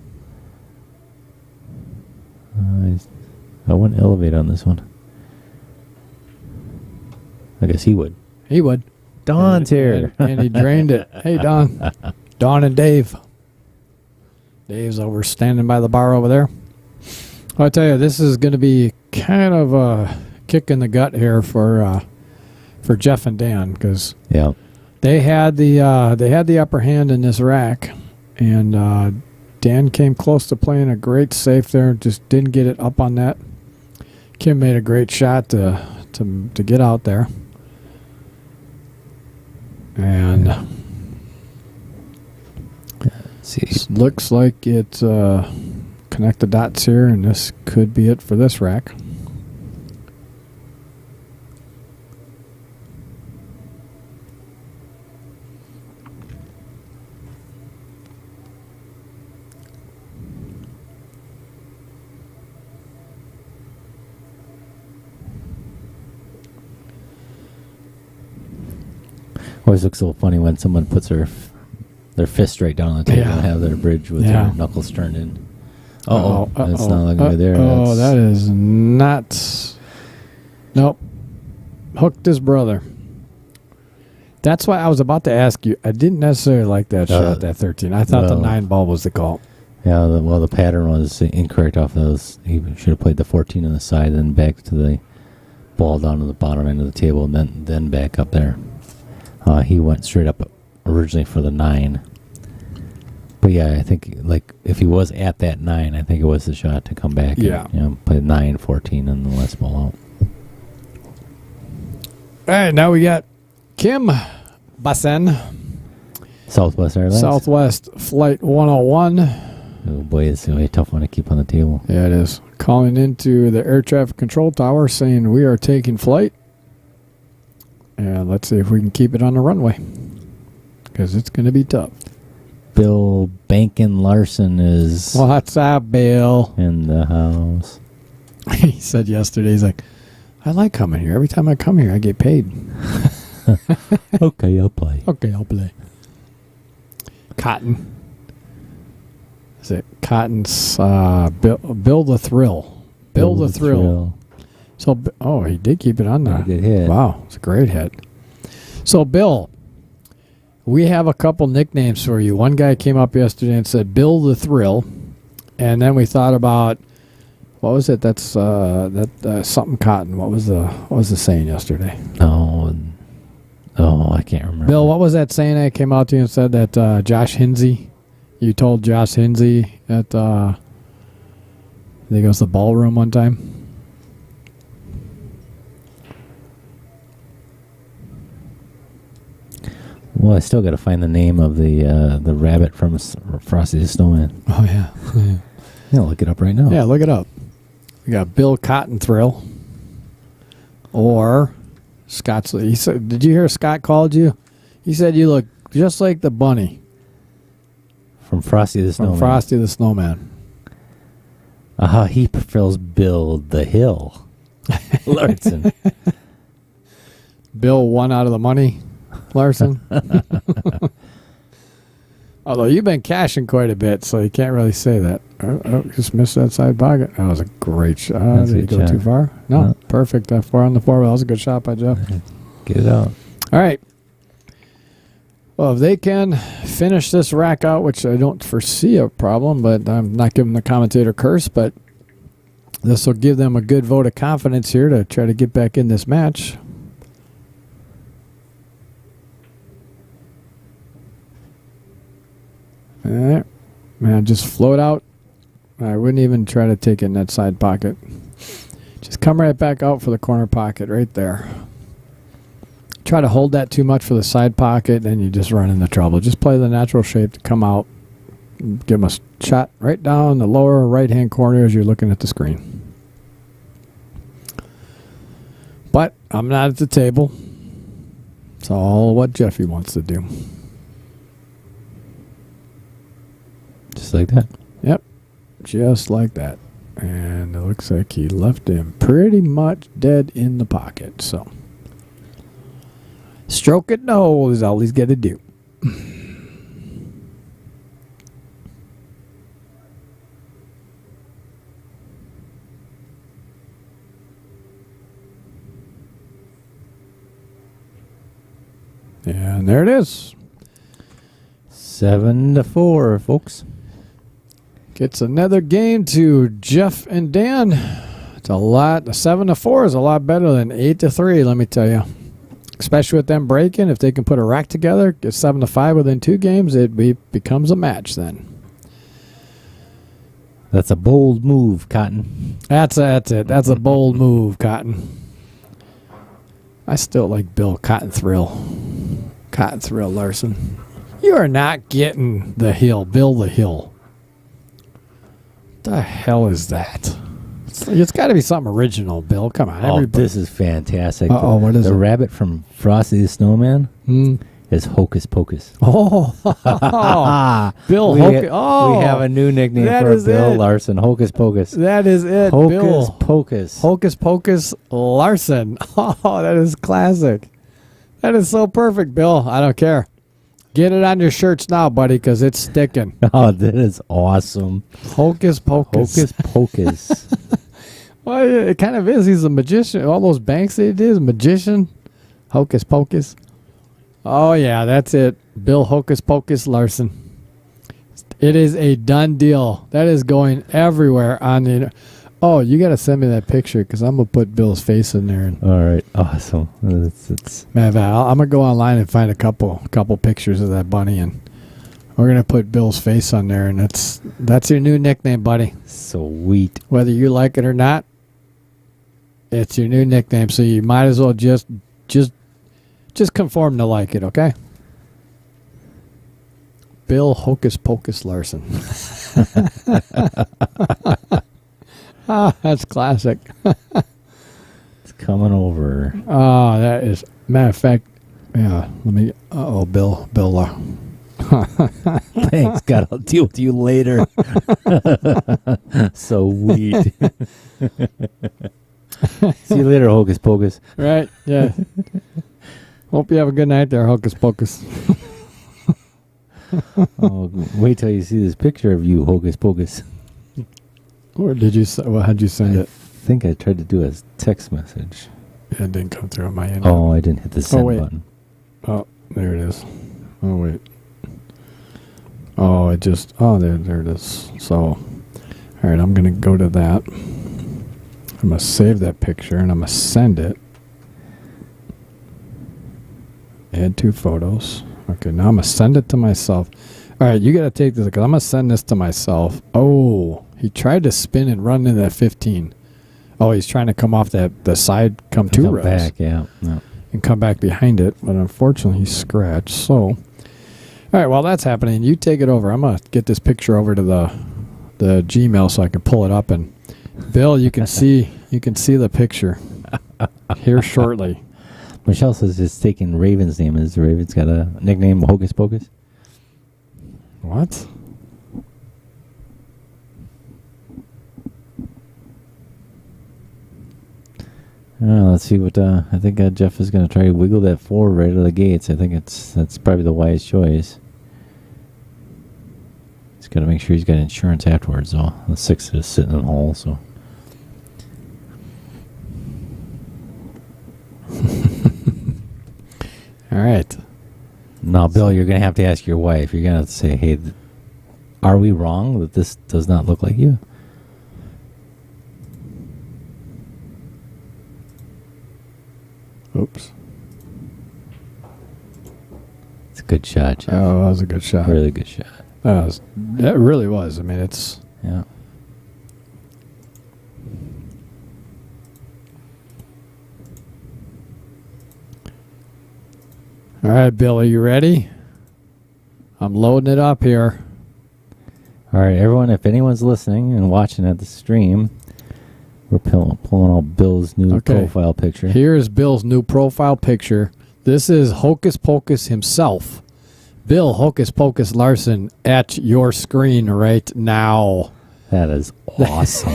B: I wouldn't elevate on this one. I guess he would.
A: He would.
B: Don's here.
A: And he drained it. Hey, Don. Don and Dave. Dave's over standing by the bar over there. I'll tell you, this is going to be kind of a kick in the gut here for Jeff and Dan because they had the upper hand in this rack, and Dan came close to playing a great safe there, just didn't get it up on that. Kim made a great shot to get out there. And looks like it connect the dots here, and this could be it for this rack.
B: Always looks so funny when someone puts their fist right down on the table and have their bridge with their knuckles turned in. That's not looking good there.
A: Oh, that is not. Nope. Hooked his brother. That's why I was about to ask you. I didn't necessarily like that shot, that 13. I thought the 9 ball was the call.
B: Yeah, the pattern was incorrect off those. He should have played the 14 on the side and then back to the ball down to the bottom end of the table and then back up there. He went straight up originally for the 9. But yeah, I think like if he was at that 9, I think it was the shot to come back and play 9, 14, and the last ball out.
A: All right, now we got Kim Bussan.
B: Southwest Airlines.
A: Southwest Flight 101.
B: Oh boy, it's going to be a tough one to keep on the table.
A: Yeah, it is. Calling into the air traffic control tower saying we are taking flight. And let's see if we can keep it on the runway. Because it's going to be tough.
B: Bill Bankin Larson is...
A: What's up, Bill?
B: In the house.
A: He said yesterday, he's like, I like coming here. Every time I come here, I get paid.
B: Okay, I'll play.
A: Okay, I'll play. Cotton. Is it Cotton's Bill the Thrill? Bill the Thrill. So, he did keep it on there.
B: Good hit.
A: Wow, it's a great hit. So, Bill, we have a couple nicknames for you. One guy came up yesterday and said Bill the Thrill, and then we thought about what was it? That's something Cotton. What was the saying yesterday?
B: Oh, I can't remember.
A: Bill, what was that saying that came out to you and said that Josh Hinsey You told Josh Hinsey at, I think it was the ballroom one time.
B: Well, I still got to find the name of the rabbit from Frosty the Snowman.
A: Oh, yeah.
B: Yeah, look it up right now.
A: Yeah, look it up. We got Bill Cotton Thrill. Or Scott's. He said, did you hear Scott called you? He said you look just like the bunny
B: From Frosty the Snowman.
A: from Frosty the Snowman.
B: He prefers Bill the Hill. Larson.
A: Bill won out of the money, Larson. Although you've been cashing quite a bit, so you can't really say that. Oh, just missed that side pocket. That was a great shot.
B: That's a
A: Did you
B: good
A: go
B: shot.
A: too far? No,
B: No.
A: perfect. That 4 on the 4. That was a good shot by Jeff.
B: Get it out.
A: All right. Well, if they can finish this rack out, which I don't foresee a problem, but I'm not giving the commentator curse, but this will give them a good vote of confidence here to try to get back in this match. All right. Man, just float out. I wouldn't even try to take it in that side pocket. Just come right back out for the corner pocket right there. Try to hold that too much for the side pocket, and you just run into trouble. Just play the natural shape to come out. Give them a shot right down the lower right-hand corner as you're looking at the screen. But I'm not at the table. It's all what Jeffy wants to do.
B: Just like that.
A: Yep, just like that. And it looks like he left him pretty much dead in the pocket. So, stroke it in the hole is all he's got to do. And there it is.
B: 7-4, folks.
A: Gets another game to Jeff and Dan. It's a lot. 7-4 is a lot better than 8-3. Let me tell you. Especially with them breaking, if they can put a rack together, get 7-5 within 2 games, becomes a match then.
B: That's a bold move, Cotton.
A: That's it. That's a bold move, Cotton. I still like Bill Cotton Thrill. Cotton Thrill Larson. You are not getting the hill, Bill the Hill. What the hell is that? It's got to be something original, Bill. Come on, everybody.
B: This is fantastic.
A: Uh-oh, what is
B: the
A: it?
B: rabbit from Frosty the Snowman
A: Hmm.
B: is Hocus Pocus.
A: Oh, Bill
B: we,
A: Hocus. Oh,
B: we have a new nickname
A: that
B: for
A: is
B: Bill
A: it.
B: Larson. Hocus Pocus.
A: that is it,
B: Hocus
A: Bill.
B: Pocus.
A: Hocus Pocus Larson. Oh, that is classic. That is so perfect, Bill. I don't care. Get it on your shirts now, buddy, because it's sticking.
B: Oh, that is awesome.
A: Hocus Pocus.
B: Hocus Pocus.
A: Well, it kind of is. He's a magician. All those banks that he did, is a magician. Hocus Pocus. Oh, yeah, that's it. Bill Hocus Pocus Larson. It is a done deal. That is going everywhere on the... Oh, you got to send me that picture because I'm going to put Bill's face in there. And,
B: All right. Awesome. It's
A: man, I'm going to go online and find a couple pictures of that bunny, and we're going to put Bill's face on there, and that's your new nickname, buddy.
B: sweet.
A: Whether you like it or not, it's your new nickname, so you might as well just conform to like it, okay? Bill Hocus Pocus Larson. Ah, that's classic.
B: It's coming over.
A: Oh, that is, matter of fact, yeah, let me, Bill,
B: Thanks, God. I'll deal with you later. Sweet. See you later, Hocus Pocus.
A: right, yeah. Hope you have a good night there, Hocus Pocus.
B: Oh, wait till you see this picture of you, Hocus Pocus.
A: Or did you, how'd you send
B: I
A: it?
B: think I tried to do a text message.
A: It didn't come through on my end.
B: Oh, I didn't hit the send
A: wait.
B: button.
A: Oh, there it is. Oh, wait. Oh, there it is. So, all right, I'm going to go to that. I'm going to save that picture, and I'm going to send it. Add 2 photos. Okay, now I'm going to send it to myself. All right, you got to take this because I'm going to send this to myself. Oh, he tried to spin and run into that 15. Oh, he's trying to come off the side, come rails.
B: Back, yeah.
A: And come back behind it, but unfortunately he's scratched. So, all right, while that's happening, you take it over. I'm going to get this picture over to the Gmail so I can pull it up. And Bill, you can see the picture here shortly.
B: Michelle says it's taking Raven's name. Is Raven's got a nickname, Hocus Pocus?
A: What?
B: Let's see what I think Jeff is going to try to wiggle that 4 right out of the gates. I think that's probably the wise choice. He's got to make sure he's got insurance afterwards, though. The 6 is sitting in the hole, so.
A: All right.
B: Now, Bill, you're going to have to ask your wife. You're going to say, hey, are we wrong that this does not look like you?
A: Oops.
B: It's a good shot, Jeff.
A: Oh, that was a good shot.
B: Really good shot.
A: It really was. I mean, it's...
B: Yeah.
A: All right, Bill, are you ready? I'm loading it up here.
B: All right, everyone, if anyone's listening and watching at the stream, we're pulling out Bill's new profile picture.
A: Here's Bill's new profile picture. This is Hocus Pocus himself. Bill Hocus Pocus Larson at your screen right now.
B: That is awesome.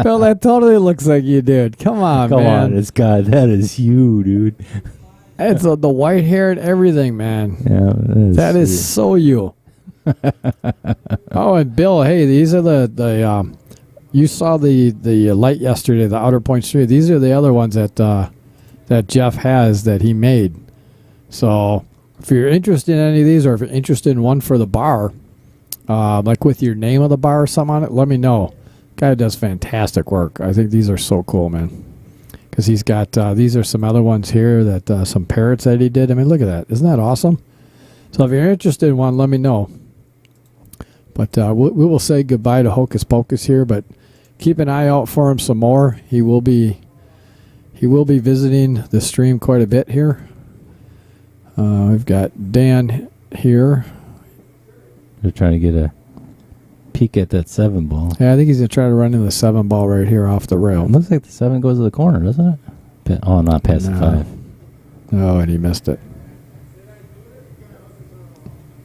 A: Bill, that totally looks like you, dude. Come on, man.
B: Come on, it's God. That is you, dude.
A: It's the white hair and everything, man.
B: Yeah,
A: that is so you. Oh, and Bill, hey, these are the you saw the light yesterday, the Outer Point Street. These are the other ones that Jeff has that he made. So if you're interested in any of these, or if you're interested in one for the bar, like with your name of the bar or something on it, let me know. Guy does fantastic work. I think these are so cool, man. Because he's got, these are some other ones here that some parrots that he did. I mean, look at that. Isn't that awesome? So if you're interested in one, let me know. But we will say goodbye to Hocus Pocus here, but keep an eye out for him some more. He will be visiting the stream quite a bit here. We've got Dan here.
B: They're trying to get a peek at that 7 ball.
A: Yeah, I think he's going to try to run into the 7 ball right here off the rail.
B: It looks like the 7 goes to the corner, doesn't it? Oh, not past the 5.
A: No, and he missed it.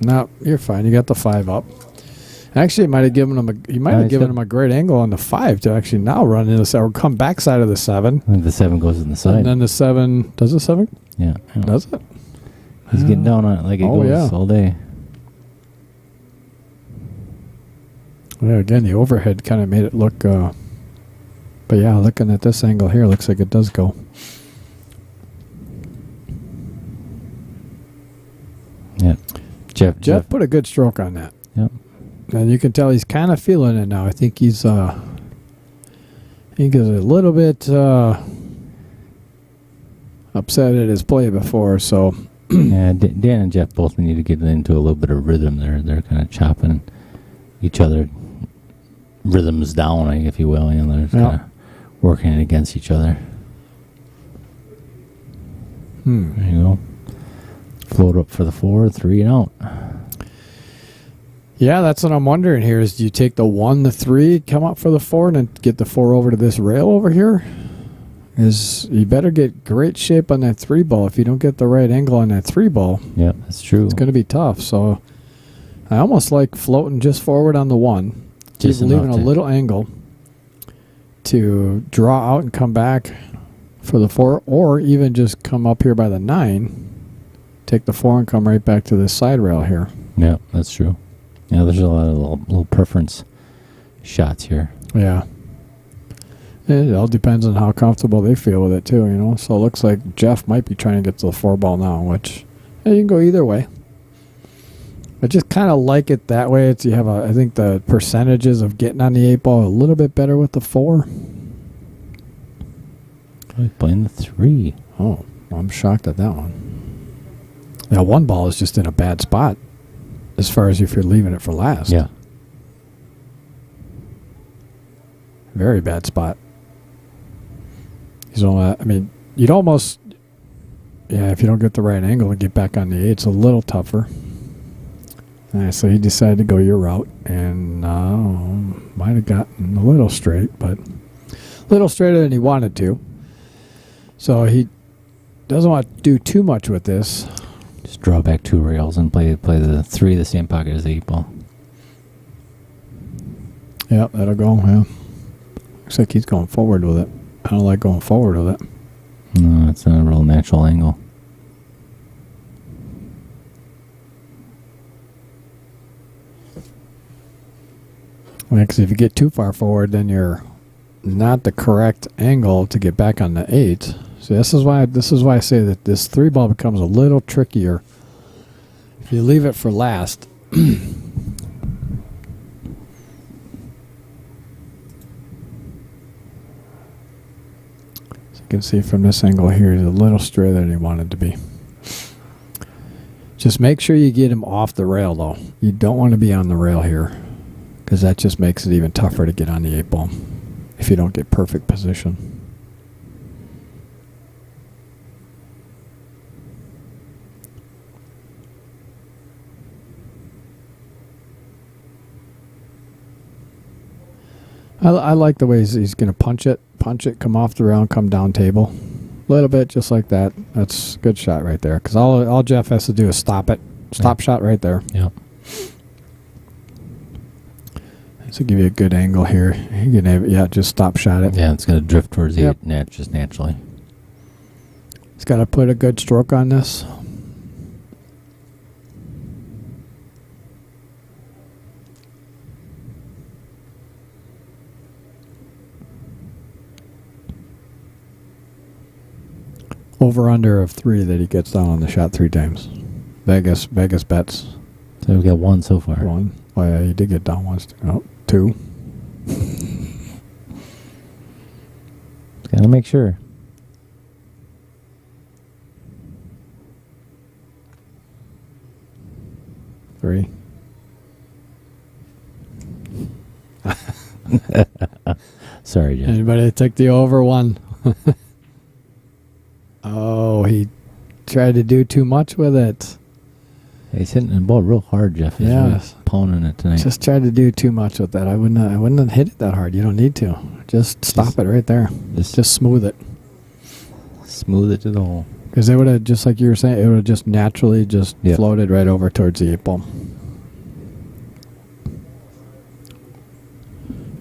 A: No, you're fine. You got the 5 up. Actually, it might have given him a great angle on the 5 to actually now run into the 7 or come backside of the 7.
B: I think the 7 goes in the side.
A: And then the 7, does the 7?
B: Yeah.
A: Does it?
B: He's getting down on it like it goes all day.
A: Yeah, again, the overhead kind of made it look, but yeah, looking at this angle here, looks like it does go.
B: Yeah. Jeff
A: put a good stroke on that.
B: Yep.
A: And you can tell he's kind of feeling it now. I think he's a little bit upset at his play before, so.
B: Yeah, Dan and Jeff both need to get into a little bit of rhythm there. They're kind of chopping each other rhythms down, if you will. You know, they're kind of working against each other. There you go. Float up for the 4, 3 and out.
A: Yeah, that's what I'm wondering here is do you take the 1, the 3, come up for the 4, and then get the 4 over to this rail over here? You better get great shape on that 3 ball. If you don't get the right angle on that 3 ball,
B: yeah, that's true.
A: It's going to be tough. So I almost like floating just forward on the 1. Keep leaving a little angle to draw out and come back for the 4, or even just come up here by the 9, take the 4 and come right back to this side rail here.
B: Yeah, that's true. Yeah, there's a lot of little preference shots here.
A: Yeah. It all depends on how comfortable they feel with it too, you know. So it looks like Jeff might be trying to get to the 4 ball now, which you can go either way. I just kind of like it that way. It's I think the percentages of getting on the 8 ball a little bit better with the 4.
B: Playing the 3.
A: Oh, I'm shocked at that one. That 1 ball is just in a bad spot. as far as if you're leaving it for last.
B: Yeah.
A: Very bad spot. He's only, I mean, you'd almost, yeah, if you don't get the right angle to get back on the 8, it's a little tougher. So he decided to go your route, and might have gotten a little straight, but a little straighter than he wanted to. So he doesn't want to do too much with this.
B: Just draw back 2 rails and play the 3 the same pocket as the 8 ball.
A: Yep, that'll go. Yeah. Looks like he's going forward with it. I don't like going forward with it.
B: No, it's not a real natural angle.
A: Yeah, because if you get too far forward, then you're not the correct angle to get back on the 8. So this is why I say that this 3 ball becomes a little trickier if you leave it for last. So you can see from this angle here, he's a little straighter than he wanted to be. Just make sure you get him off the rail, though. You don't want to be on the rail here, because that just makes it even tougher to get on the 8 ball if you don't get perfect position. I like the way he's going to punch it, come off the rail, and come down table. A little bit, just like that. That's a good shot right there. Because all Jeff has to do is stop it. Stop shot right there.
B: Yep.
A: To give you a good angle here. You can just stop shot it.
B: Yeah, it's going to drift towards the
A: Yep.
B: 8 just naturally.
A: He's got to put a good stroke on this. Over under of 3 that he gets down on the shot 3 times. Vegas bets.
B: So we've got 1 so far.
A: 1. Oh yeah, he did get down once. Oh, 2.
B: Got to make sure.
A: Three.
B: Sorry, Jeff.
A: Anybody take the over 1? Oh, he tried to do too much with it.
B: He's hitting the ball real hard, Jeff. He's really
A: Yes.
B: pounding it tonight.
A: Just tried to do too much with that. I wouldn't have hit it that hard. You don't need to. Just stop it right there. Just smooth it.
B: Smooth it to the hole.
A: Because they would have, just like you were saying, it would have just naturally floated right over towards the 8 ball.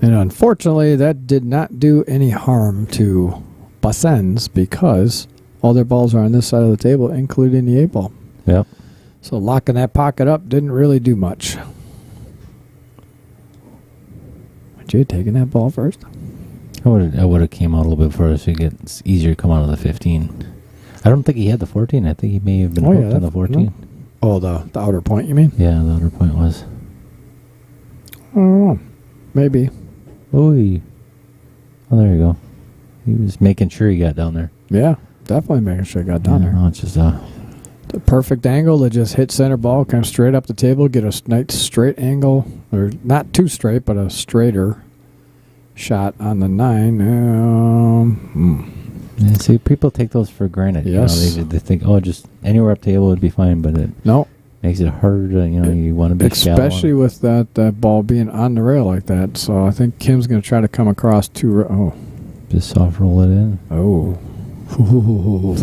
A: And unfortunately, that did not do any harm to Bussan's, because all their balls are on this side of the table, including the 8 ball.
B: Yep.
A: So locking that pocket up didn't really do much. Would you have taken that ball first?
B: I would have came out a little bit further so it's easier to come out of the 15. I don't think he had the 14. I think he may have been hooked on the 14.
A: No. Oh, the outer point, you mean?
B: Yeah, the outer point was.
A: I don't know. Maybe.
B: Ooh. Oh, there you go. He was making sure he got down there.
A: Yeah, definitely making sure he got down there.
B: No, it's just
A: The perfect angle to just hit center ball, come straight up the table, get a nice straight angle, or not too straight, but a straighter shot on the 9.
B: Yeah, see, people take those for granted.
A: Yes.
B: You know, they think, oh, just anywhere up table would be fine, but it makes it harder to, you want to be
A: especially
B: shallow.
A: with that ball being on the rail like that. So I think Kim's going to try to come across 2.
B: Just soft roll it in.
A: Oh.
B: Ooh,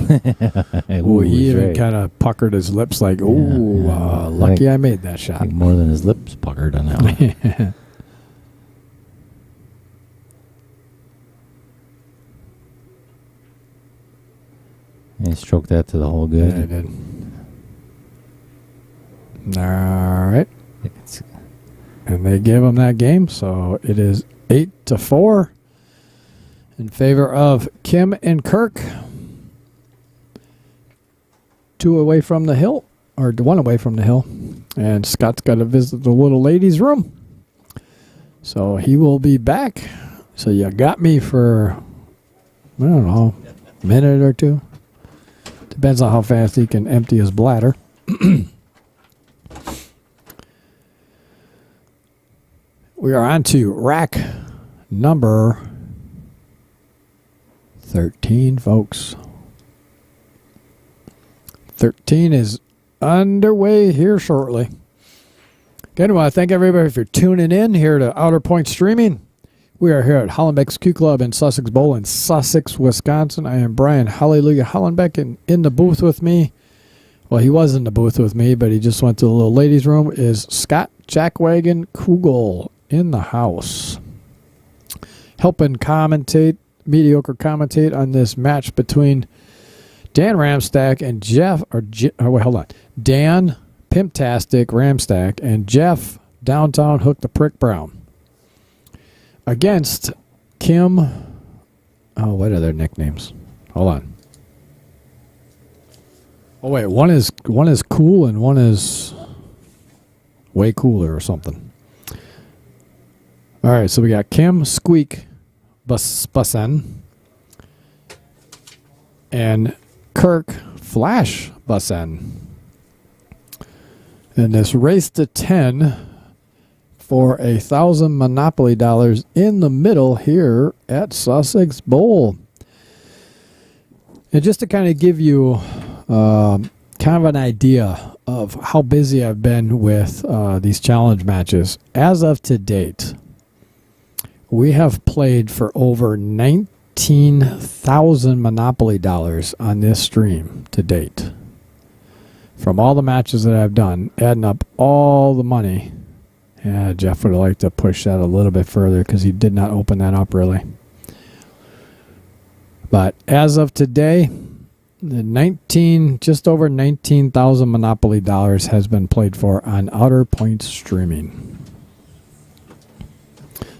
A: He even
B: right.
A: kind of puckered his lips like,
B: Yeah.
A: lucky I made that shot.
B: I think more than his lips puckered on that one. And he stroked that to the hole good.
A: Yeah, I did. All right. And they give him that game, so it is 8-4 in favor of Kim and Kirk. 2 away from the hill, or 1 away from the hill. And Scott's got to visit the little ladies' room. So he will be back. So you got me for, I don't know, a minute or 2. Depends on how fast he can empty his bladder. We are on to rack number 13, folks. 13 is underway here shortly. Again, I want to thank everybody for tuning in here to Outer Point Streaming. We are here at Hollenbeck's Q Club in Sussex Bowl in Sussex, Wisconsin. I am Brian Hallelujah Hollenbeck, and in the booth with me, well, he was in the booth with me, but he just went to the little ladies' room, is Scott Jackwagon Kugel in the house. Helping mediocre commentate on this match between Dan Ramstack and Jeff, Dan Pimptastic Ramstack and Jeff Downtown Hook the Prick Brown against Kim. Oh, what are their nicknames? Hold on. Oh wait, one is cool and one is way cooler or something. All right, so we got Kim Squeak Bussan and Kirk Flash Bussan. And this race to 10 for $1,000 Monopoly dollars in the middle here at Sussex Bowl. And just to kind of give you kind of an idea of how busy I've been with these challenge matches, as of to date, we have played for over 19,000 Monopoly dollars on this stream to date. From all the matches that I've done, adding up all the money. Yeah, Jeff would like to push that a little bit further because he did not open that up really. But as of today, just over 19,000 Monopoly dollars has been played for on Outer Point Streaming.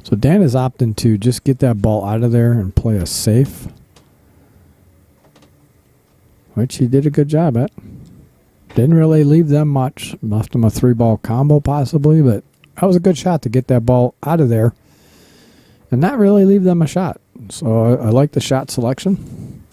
A: So Dan is opting to just get that ball out of there and play a safe, which he did a good job at. Didn't really leave them much. Left them a 3-ball combo possibly, but that was a good shot to get that ball out of there and not really leave them a shot. So I like the shot selection.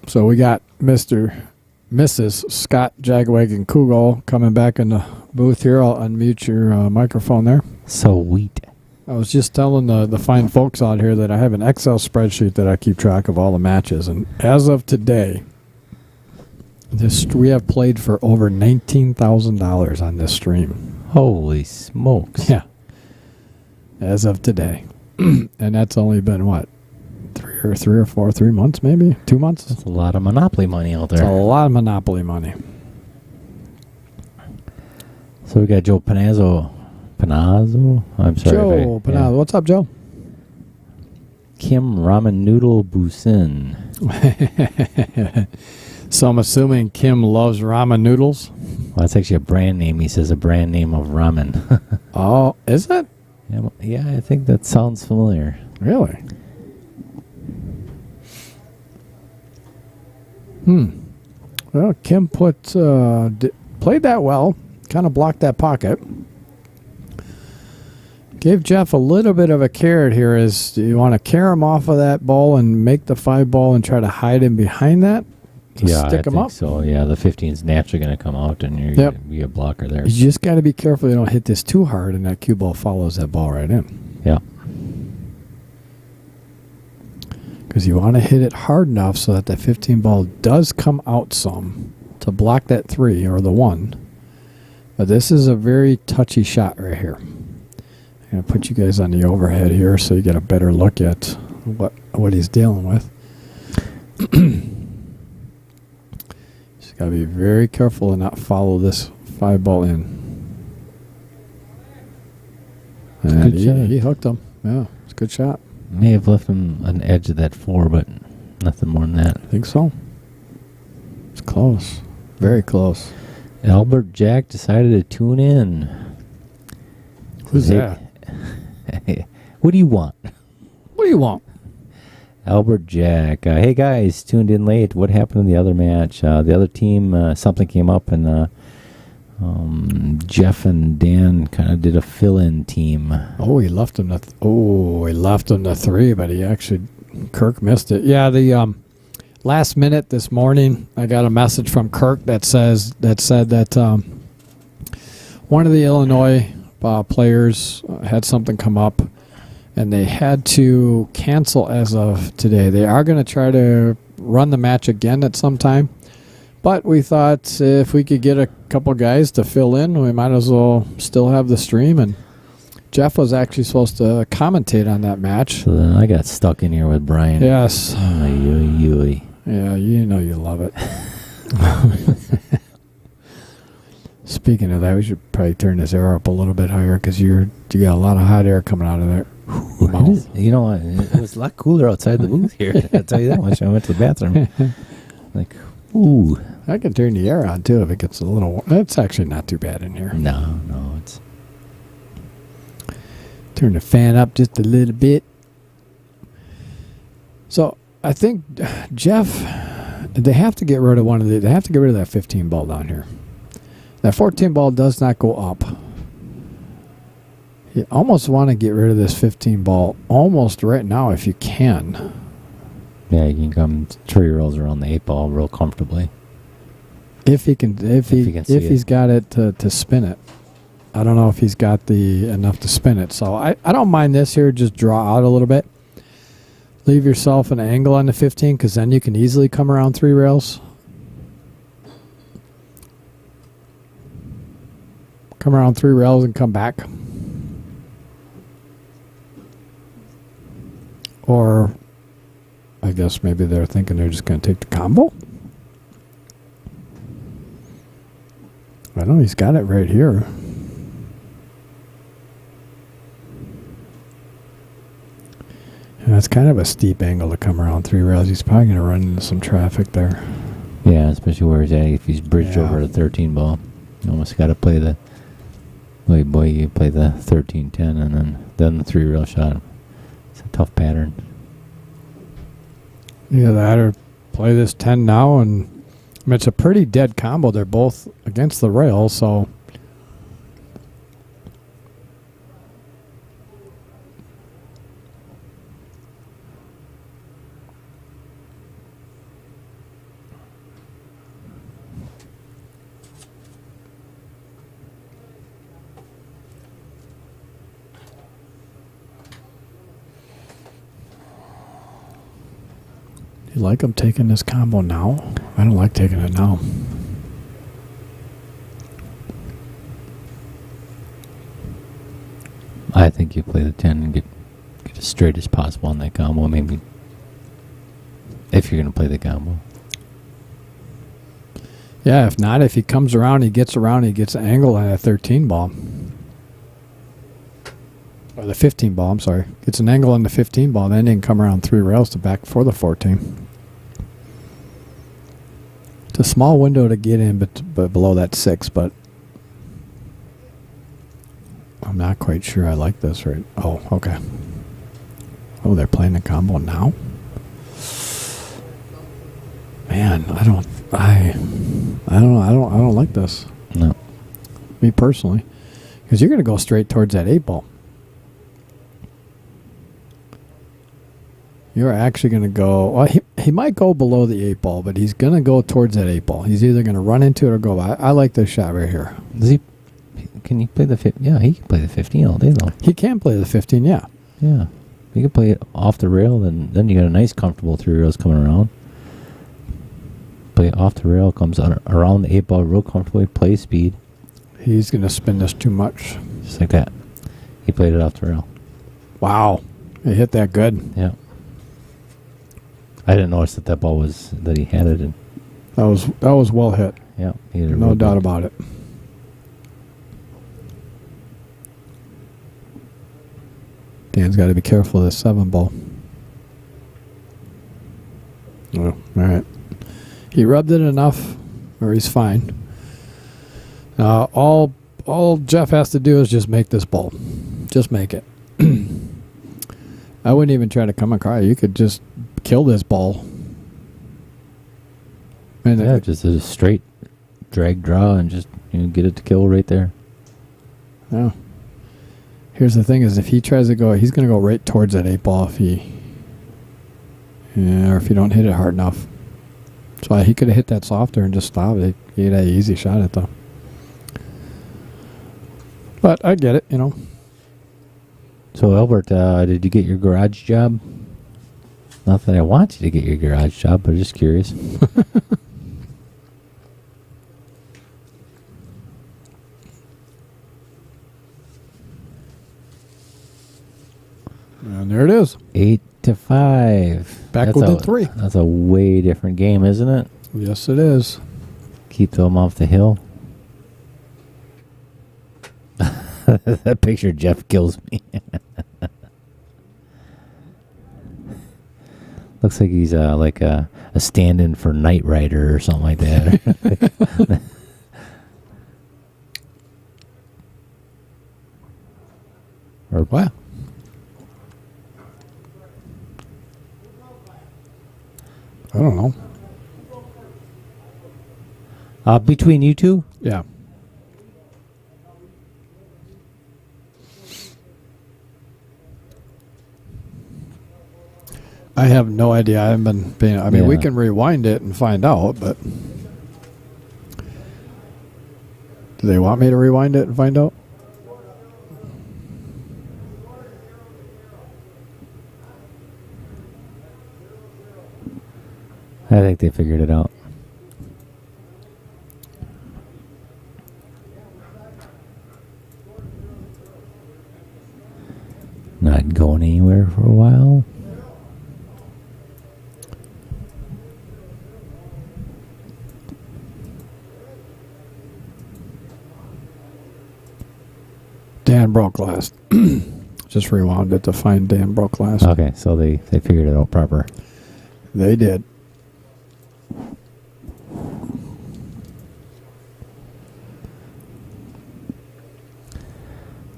A: So we got Mrs. Scott Jagwagon Kugel coming back in the booth here. I'll unmute your microphone there.
B: Sweet.
A: I was just telling the fine folks out here that I have an Excel spreadsheet that I keep track of all the matches. And as of today, we have played for over $19,000 on this stream.
B: Holy smokes.
A: Yeah. As of today. And that's only been, what, 3 months maybe? 2 months?
B: That's a lot of Monopoly money out there.
A: It's a lot of Monopoly money.
B: So we got Joe Panazzo. I'm sorry.
A: Joe Panazzo. Yeah. What's up, Joe?
B: Kim Ramen Noodle Bussan.
A: So I'm assuming Kim loves ramen noodles?
B: Well, that's actually a brand name. He says a brand name of ramen.
A: Oh, is it?
B: Yeah, I think that sounds familiar.
A: Really? Well, Kim played that well. Kind of blocked that pocket. Gave Jeff a little bit of a carrot here. Do you want to carry him off of that ball and make the 5-ball and try to hide him behind that?
B: Yeah,
A: stick him up?
B: So, yeah, the 15 is naturally going to come out, and you're going to be a blocker there.
A: You just got to be careful you don't hit this too hard, and that cue ball follows that ball right in.
B: Yeah.
A: Because you want to hit it hard enough so that the 15 ball does come out some to block that 3 or the 1. But this is a very touchy shot right here. I'm going to put you guys on the overhead here so you get a better look at what he's dealing with. Just got to be very careful and not follow this 5-ball in. And he hooked him. Yeah, it's a good shot.
B: May have left him an edge of that 4, but nothing more than that.
A: I think so. It's close. Very close.
B: Albert Jack decided to tune in.
A: Who's that?
B: What do you want?
A: What do you want?
B: Albert Jack. Hey, guys, tuned in late. What happened in the other match? The other team, something came up, and Jeff and Dan kind of did a fill-in team.
A: Oh, he left him to 3, but Kirk missed it. Yeah, last minute this morning, I got a message from Kirk that said that one of the Illinois players had something come up, and they had to cancel as of today. They are going to try to run the match again at some time, but we thought if we could get a couple guys to fill in, we might as well still have the stream. And Jeff was actually supposed to commentate on that match.
B: So then I got stuck in here with Brian.
A: Yes. Yeah, you know you love it. Speaking of that, we should probably turn this air up a little bit higher because you got a lot of hot air coming out of there.
B: You know what? It was a lot cooler outside the booth here. I'll tell you that much. I went to the bathroom. Like, ooh.
A: I can turn the air on too if it gets a little warm. It's actually not too bad in here.
B: No, it's...
A: Turn the fan up just a little bit. So I think Jeff, they have to get rid of they have to get rid of that 15 ball down here. That 14 ball does not go up. You almost want to get rid of this 15 ball almost right now if you can.
B: Yeah, you can come 3 rolls around the 8 ball real comfortably.
A: If he's got it to spin it. I don't know if he's got enough to spin it. So I don't mind this here. Just draw out a little bit. Leave yourself an angle on the 15 because then you can easily come around 3 rails. Come around 3 rails and come back. Or I guess maybe they're thinking they're just going to take the combo. I know he's got it right here. And that's kind of a steep angle to come around 3 rails. He's probably going to run into some traffic there.
B: Yeah, especially where he's at. If he's bridged over the 13 ball, you almost got to play the... Boy, you play the 13-10 and then the 3 rail shot. It's a tough pattern.
A: Yeah, that or play this 10 now, and I mean, it's a pretty dead combo. They're both against the rail, so you like him taking this combo now? I don't like taking it now.
B: I think you play the 10 and get as straight as possible on that combo, maybe. If you're going to play the combo.
A: Yeah, if not, if he comes around, he gets an angle on a 13 ball. Or the 15 ball, I'm sorry. Gets an angle on the 15 ball, then he can come around 3 rails to back for the 14. It's a small window to get in, but below that 6, but I'm not quite sure I like this right. Oh, okay. Oh, they're playing the combo now? Man, I don't like this.
B: No.
A: Me personally. Because you're going to go straight towards that 8 ball. You're actually going to go... Well, he might go below the 8 ball, but he's going to go towards that 8 ball. He's either going to run into it or go... I like this shot right here.
B: Can he play the 15? Yeah, he can play the 15 all day, though.
A: He can play the 15, yeah.
B: Yeah. He can play it off the rail, then you got a nice, comfortable 3 rails coming around. Play it off the rail, comes around the 8 ball real comfortably, play speed.
A: He's going to spin this too much.
B: Just like that. He played it off the rail.
A: Wow. He hit that good.
B: Yeah. I didn't notice that ball that he had it in.
A: That was well hit.
B: Yeah. He hit it
A: No
B: real
A: doubt
B: good.
A: about it. Dan's got to be careful of this 7 ball. Oh, all right. He rubbed it enough, or he's fine. All Jeff has to do is just make this ball. Just make it. I wouldn't even try to come across. You could just kill this ball. And
B: Yeah, just a straight drag draw and just get it to kill right there.
A: Yeah. Here's the thing: is if he tries to go, he's going to go right towards that 8 ball. If you don't hit it hard enough. So he could have hit that softer and just stopped it. He had an easy shot at it, though. But I get it, you know.
B: So, Albert, did you get your garage job? Not that I want you to get your garage job, but I'm just curious.
A: And there it is.
B: 8-5.
A: Back within 3.
B: That's a way different game, isn't it?
A: Yes, it is.
B: Keep them off the hill. That picture, Jeff, kills me. Looks like he's like a stand-in for Knight Rider or something like that. Or
A: What? I don't know.
B: Between you two?
A: Yeah. I have no idea. I haven't been paying. I mean, we
B: Yeah.
A: can rewind it and find out, but do they want me to rewind it and find out?
B: I think they figured it out. Not going anywhere for a while.
A: Dan broke last. Just rewound it to find Dan broke last.
B: Okay, so they figured it out proper.
A: They did.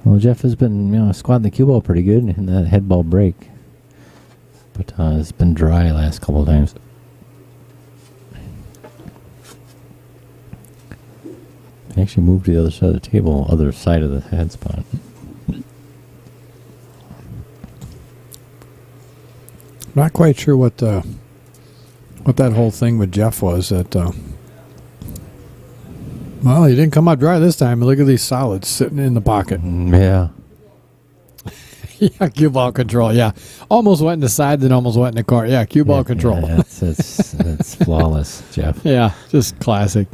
B: Well, Jeff has been, squatting the cue ball pretty good in that head ball break. But it's been dry last couple of times. I actually moved to the other side of the table, other side of the head spot.
A: Not quite sure what that whole thing with Jeff was. Well, he didn't come out dry this time. Look at these solids sitting in the pocket.
B: Yeah.
A: Yeah, cue ball control. Yeah, almost went in the side, then almost went in the corner. Yeah, cue ball control.
B: Yeah, that's flawless, Jeff.
A: Yeah, just classic.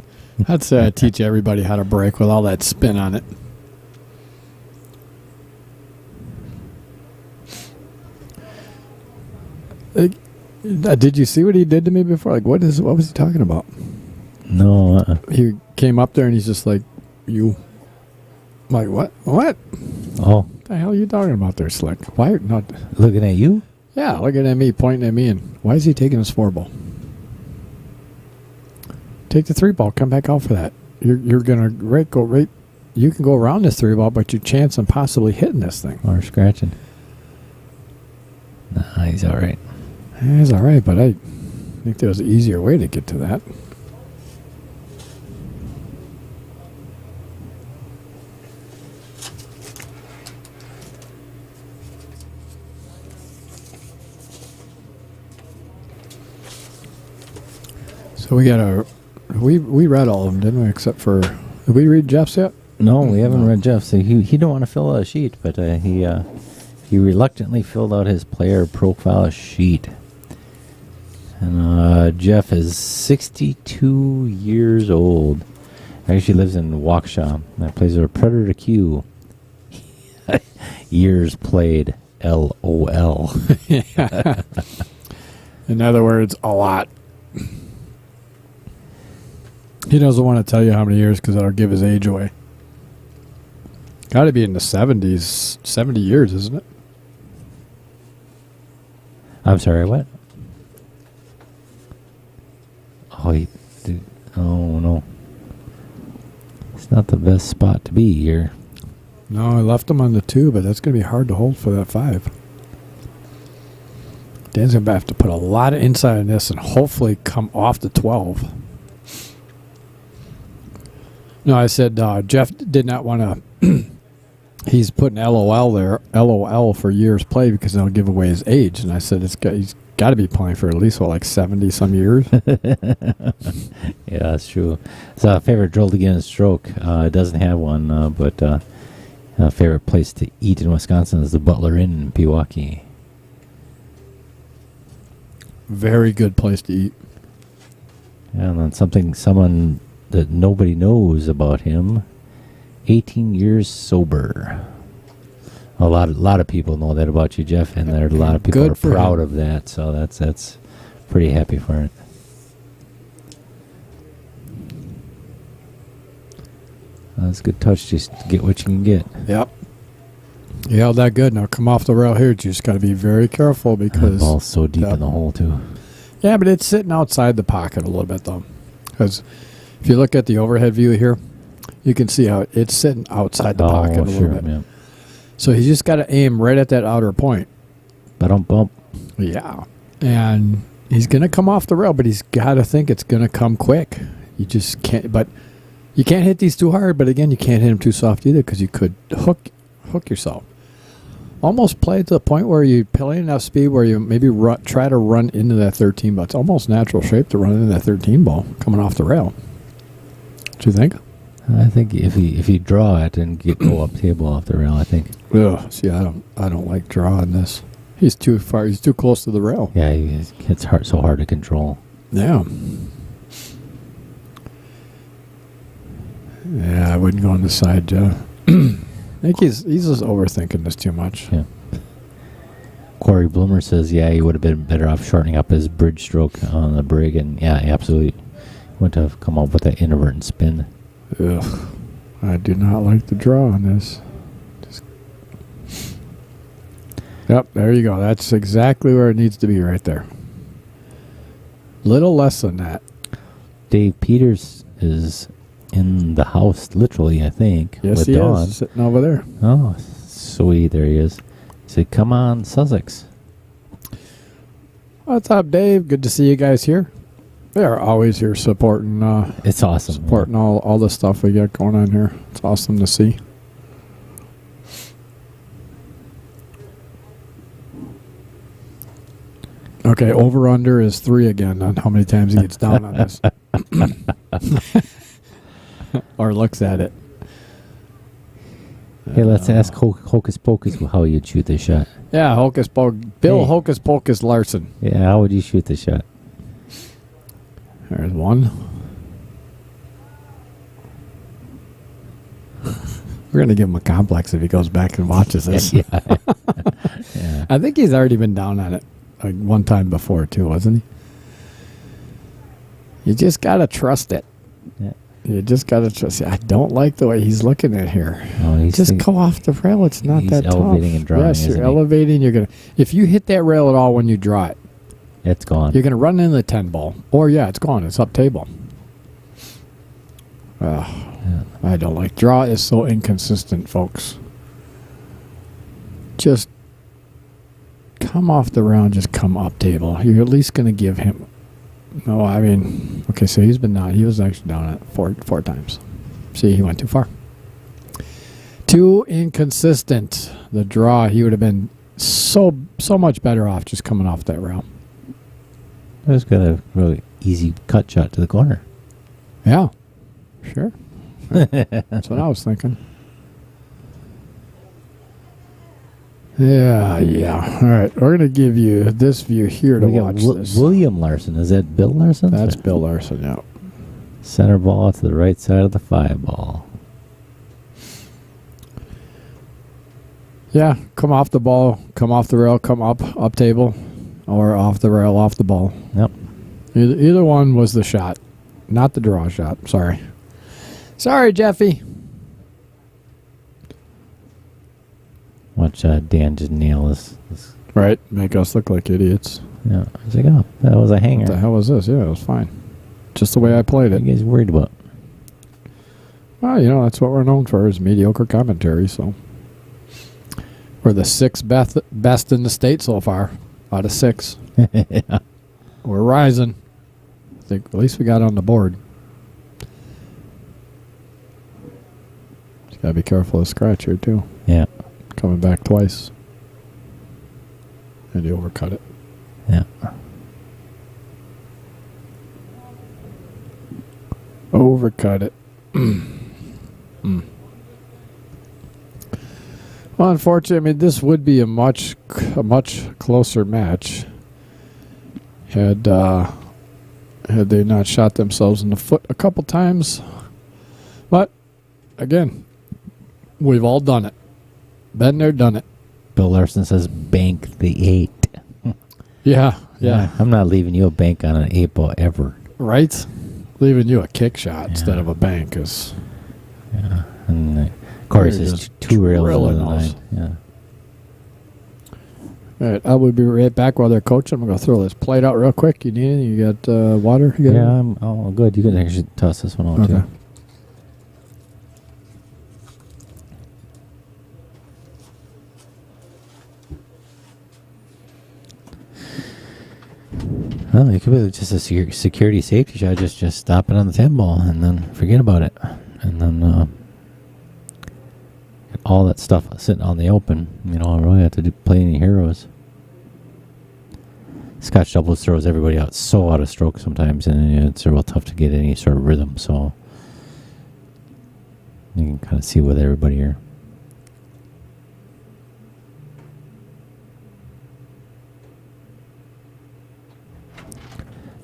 A: I'd say I teach everybody how to break with all that spin on it. Did you see what he did to me before? Like, what was he talking about?
B: No.
A: He came up there and he's just like, "You." I'm like, what? What?
B: Oh,
A: What the hell are you talking about there, Slick? Why not?
B: looking at you?
A: Yeah, looking at me, pointing at me, and why is he taking his 4-ball? Take the 3-ball. Come back out for that. You're gonna go right. You can go around this 3-ball, but your chance on possibly hitting this thing.
B: Or scratching? Nah, he's all right.
A: It's all right, but I think there's an easier way to get to that. So we read all of them, didn't we? Except for, did we read Jeff's yet?
B: No, we haven't read Jeff. So he didn't want to fill out a sheet, but he reluctantly filled out his player profile sheet. And Jeff is 62 years old. Actually lives in Waukesha. That plays a Predator Q. Years played. LOL.
A: In other words, a lot. He doesn't want to tell you how many years because that'll give his age away. Got to be in the 70s, 70 years, isn't it?
B: I'm sorry, what? Oh, oh no. It's not the best spot to be here.
A: No, I left him on the 2, but that's going to be hard to hold for that 5. Dan's going to have to put a lot of inside in this and hopefully come off the 12. No, I said Jeff did not want to. He's putting LOL there, LOL for years played because it'll give away his age. And I said he's got got to be playing for at least, like 70 some years.
B: Yeah, that's true. It's a favorite drill to get in stroke. It doesn't have one, but favorite place to eat in Wisconsin is the Butler Inn in Pewaukee.
A: Very good place to eat.
B: Yeah, and then someone that nobody knows about him, 18 years sober. A lot of people know that about you, Jeff, and there are a lot of people
A: Good
B: are
A: for
B: proud
A: him.
B: of that. So that's pretty happy for it. That's a good touch. Just get what you can get.
A: Yep. You held that good. Now come off the rail here. You just got to be very careful
B: The
A: because...
B: ball's so deep in the hole too.
A: Yeah, but it's sitting outside the pocket a little bit, though. Because if you look at the overhead view here, you can see how it's sitting outside the pocket a little bit.
B: Yeah.
A: So he's just got to aim right at that outer point.
B: Bump.
A: Yeah. And he's going to come off the rail, but he's got to think it's going to come quick. You just can't. But you can't hit these too hard. But again, you can't hit them too soft either because you could hook yourself. Almost play to the point where you play enough speed where you maybe try to run into that 13 ball. It's almost natural shape to run into that 13 ball coming off the rail. What do you think?
B: I think if you draw it and go up table off the rail, I think.
A: Ugh, see, I don't like drawing this. He's too far. He's too close to the rail.
B: Yeah, it's so hard to control.
A: Yeah. Yeah, I wouldn't go on the side. I think he's just overthinking this too much.
B: Yeah. Corey Bloomer says, yeah, he would have been better off shortening up his bridge stroke on the brig, and yeah, absolutely. Wouldn't have come up with that inadvertent spin.
A: Ugh. I do not like the draw on this. Yep, there you go. That's exactly where it needs to be right there. Little less than that.
B: Dave Peters is in the house, literally, I think.
A: Yes,
B: with
A: he
B: Dawn.
A: is. Sitting over there.
B: Oh, sweet. There he is. He said, come on, Sussex.
A: What's up, Dave? Good to see you guys here. They are always here supporting
B: It's awesome.
A: supporting all the stuff we got going on here. It's awesome to see. Okay, over under is 3 again on how many times he gets down on this. Or looks at it.
B: Hey, let's ask Hocus Pocus how you'd shoot this shot.
A: Yeah, Hocus Pocus. Bill
B: Hey.
A: Hocus Pocus Larson.
B: Yeah, how would you shoot this shot?
A: There's one. We're going to give him a complex if he goes back and watches this.
B: Yeah. Yeah.
A: I think he's already been down on it like one time before too, wasn't he? You just got to trust it.
B: Yeah.
A: You just got to trust it. I don't like the way he's looking at here.
B: Oh, he's
A: Just go off the rail. It's not
B: he's
A: that tough.
B: elevating and drawing,
A: Yes,
B: isn't
A: you're
B: he?
A: elevating. You're going to... If you hit that rail at all when you draw it,
B: It's gone.
A: you're going to run into the 10 ball. Or, yeah, it's gone. It's up table.
B: Yeah.
A: I don't like. Draw is so inconsistent, folks. Just come off the round. Just come up table. You're at least going to give him... No, I mean... Okay, so he's been down. He was actually down at four times. See, he went too far. Too inconsistent. The draw, he would have been so much better off just coming off that round.
B: I just got a really easy cut shot to the corner.
A: Yeah, sure. That's what I was thinking. Yeah. All right, we're gonna give you this view here to
B: We got
A: watch this.
B: William Larson. Is that Bill Larson?
A: That's Bill Larson. Yeah.
B: Center ball to the right side of the 5 ball.
A: Yeah, come off the ball, come off the rail, come up table, or off the rail, off the ball.
B: Yep.
A: Either one was the shot, not the draw shot. Sorry, Jeffy.
B: Watch Dan just nail this.
A: Right, make us look like idiots.
B: Yeah. I was like, oh, that was a hanger.
A: What the hell was this? Yeah, it was fine. Just the way I played
B: What
A: it.
B: are you guys worried about?
A: Well, that's what we're known for is mediocre commentary. So we're the 6th best in the state so far, out of 6.
B: Yeah.
A: We're rising. I think at least we got on the board. Just gotta be careful of scratch here too.
B: Yeah.
A: Coming back twice. And you overcut it.
B: Yeah.
A: Overcut it. Well, unfortunately, I mean, this would be a much closer match had they not shot themselves in the foot a couple times. But again, we've all done it. Been there, done it.
B: Bill Larson says bank the 8.
A: Yeah, yeah.
B: I'm not leaving you a bank on an 8 ball ever.
A: Right? Leaving you a kick shot instead of a bank is...
B: Yeah. And of course, it's 2 rails on the line. Yeah.
A: All right, I will be right back while they're coaching. I'm going to throw this plate out real quick. You need it? You got water? You got
B: Yeah, I'm all good. You can actually toss this one out,
A: Okay.
B: too. Well, it could be just a security safety shot. Just stop it on the 10 ball and then forget about it. And then all that stuff sitting on the open. You know, I really have to play any heroes. Scotch doubles throws everybody out so out of stroke sometimes, and it's real tough to get any sort of rhythm. So you can kind of see with everybody here.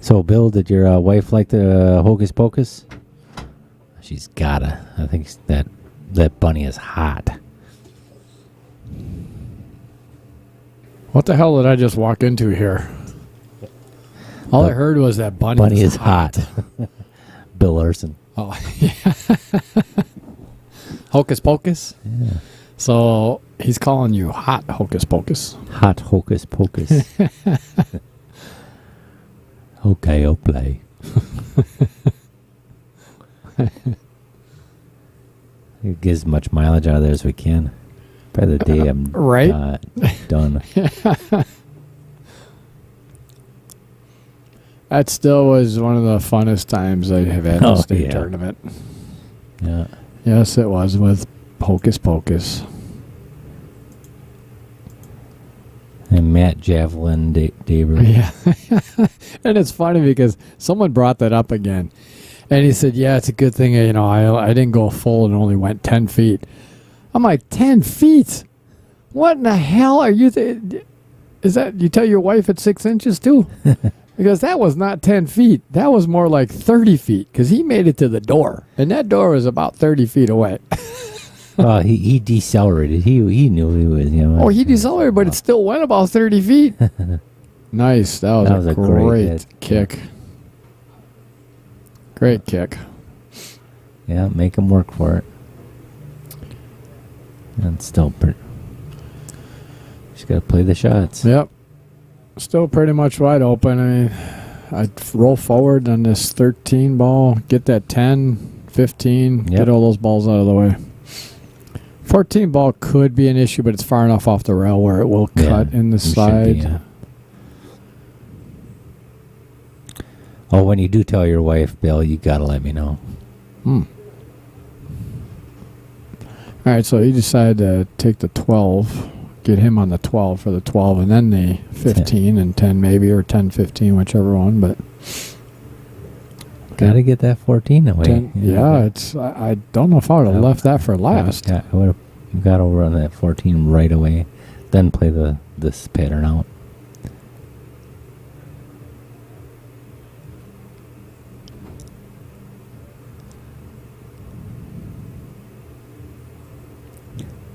B: So, Bill, did your wife like the Hocus Pocus? She's gotta. I think that bunny is hot.
A: What the hell did I just walk into here? All I heard was that bunny
B: is hot. Bill Larson.
A: Oh, yeah. Hocus Pocus?
B: Yeah.
A: So he's calling you hot Hocus Pocus.
B: Hot Hocus Pocus. Okay, I'll play. Get as much mileage out of there as we can. By the day I'm
A: right?
B: Done.
A: That still was one of the funnest times I have had in the state tournament.
B: Yeah.
A: Yes, it was with Hocus Pocus.
B: And Matt Javelin Daver.
A: Yeah. And it's funny because someone brought that up again. And he said, yeah, it's a good thing, you know, I didn't go full and only went 10 feet. I'm like, 10 feet? What in the hell are you... Is that... You tell your wife it's 6 inches too? Because that was not 10 feet. That was more like 30 feet because he made it to the door. And that door was about 30 feet away.
B: He decelerated. He knew he was... You know,
A: he decelerated, but it still went about 30 feet. Nice. That was a great kick. Great kick.
B: Yeah, make him work for it. And still... Just got to play the shots.
A: Yep. Still pretty much wide open. I mean, I'd roll forward on this 13 ball, get that 10, 15, get all those balls out of the way. 14 ball could be an issue, but it's far enough off the rail where it will cut in the side.
B: Oh, when you do tell your wife, Bill, you got to let me know.
A: All right, so he decided to take the 12. Get him on the 12 for the 12 and then the 15 and 10 maybe, or 10, 15, whichever one. But
B: got to get that 14 away.
A: 10, it's. I don't know if I would have left that for last.
B: I would have got over on that 14 right away, then play this pattern out.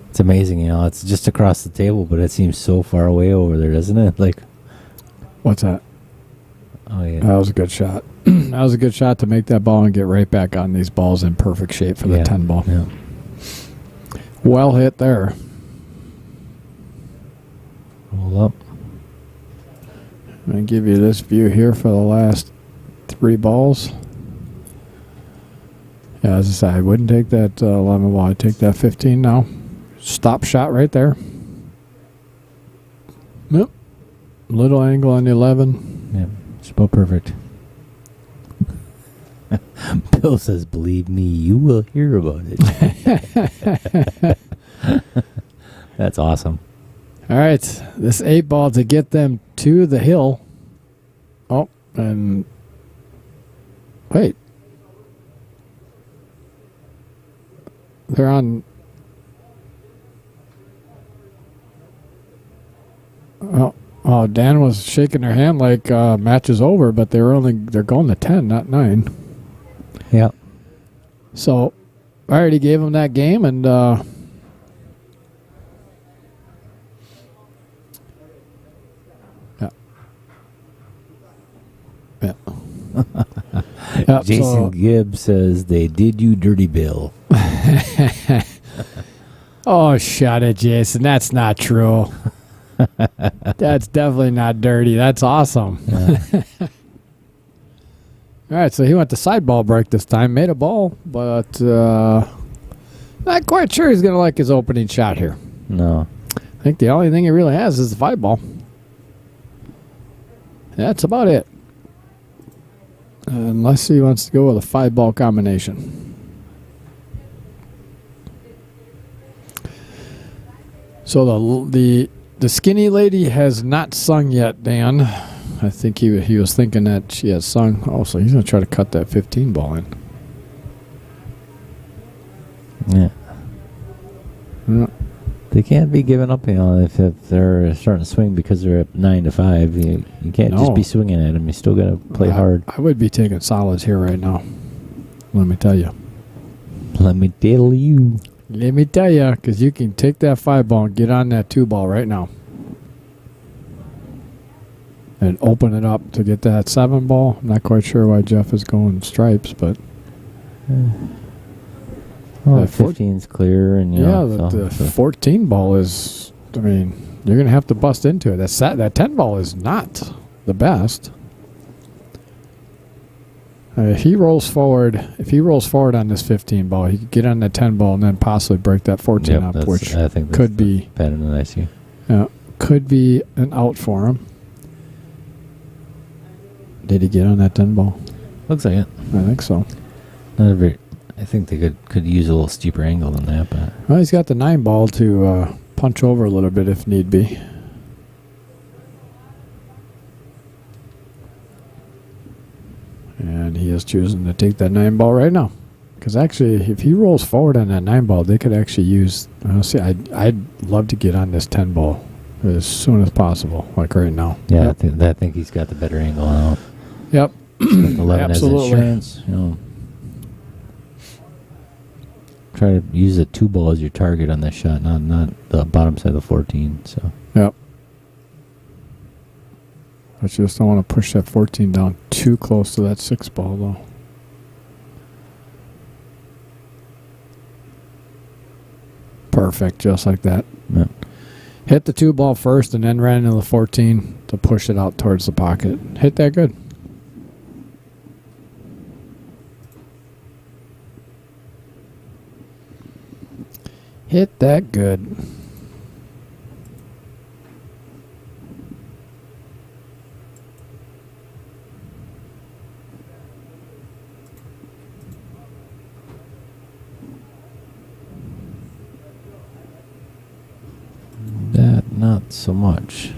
B: It's amazing, you know, it's just across the table, but it seems so far away over there, doesn't it? Like,
A: what's that?
B: Oh, yeah.
A: That was a good shot. That was a good shot to make that ball and get right back on these balls in perfect shape for the 10 ball.
B: Yeah.
A: Well hit there.
B: Roll up.
A: I'm going to give you this view here for the last 3 balls. Yeah, as I said, I wouldn't take that 11 ball. I'd take that 15 now. Stop shot right there. Yep. Little angle on the 11.
B: Yeah, it's about perfect. Bill says, believe me, you will hear about it. That's awesome.
A: All right. This 8 ball to get them to the hill. Oh, and wait. They're on. Oh, Dan was shaking their hand like match is over, but they're going to 10, not 9.
B: Yeah.
A: So I already gave them that game, and yeah. Yep,
B: Jason
A: so-
B: Gibbs says they did you dirty, Bill.
A: Oh, shut it, Jason. That's not true. That's definitely not dirty. That's awesome.
B: Yeah.
A: All right, so he went to side ball break this time, made a ball, but not quite sure he's going to like his opening shot here.
B: No.
A: I think the only thing he really has is the 5 ball. That's about it. Unless he wants to go with a 5 ball combination. So the skinny lady has not sung yet, Dan. I think he was thinking that she has sung. Oh, so he's going to try to cut that 15 ball in.
B: Yeah.
A: Yeah.
B: They can't be giving up, if they're starting to swing because they're up 9-5. You can't just
A: No.
B: be swinging at them. You still got to play hard.
A: I would be taking solids here right now. Let me tell you.
B: Let me tell you.
A: Let me tell you, because you can take that 5 ball and get on that 2 ball right now. And open it up to get that 7 ball. I'm not quite sure why Jeff is going stripes, but
B: Well,
A: That
B: 15's clear, and
A: the 14 ball is, I mean, you're going to have to bust into it. That 10 ball is not the best. If he rolls forward on this 15 ball, he could get on that 10 ball and then possibly break that 14 up, which
B: I think that's
A: could be
B: pattern that I see.
A: could be an out for him. Did he get on that 10 ball?
B: Looks like it.
A: I think so.
B: I think they could use a little steeper angle than that, but
A: Well, he's got the 9 ball to punch over a little bit if need be. And he is choosing to take that 9 ball right now. Because actually, if he rolls forward on that 9 ball, they could actually use... I'd love to get on this 10 ball as soon as possible, like right now.
B: yeah,
A: Yep.
B: I think he's got the better angle out.
A: Yep.
B: 11 has
A: Absolutely.
B: insurance. Try to use a 2 ball as your target on that shot, not the bottom side of the 14. So
A: Yep. I just don't want to push that 14 down too close to that 6 ball, though. Perfect, just like that.
B: yeah.
A: Hit the 2 ball first and then ran into the 14 to push it out towards the pocket. Hit that good. Hit that good.
B: That not so much.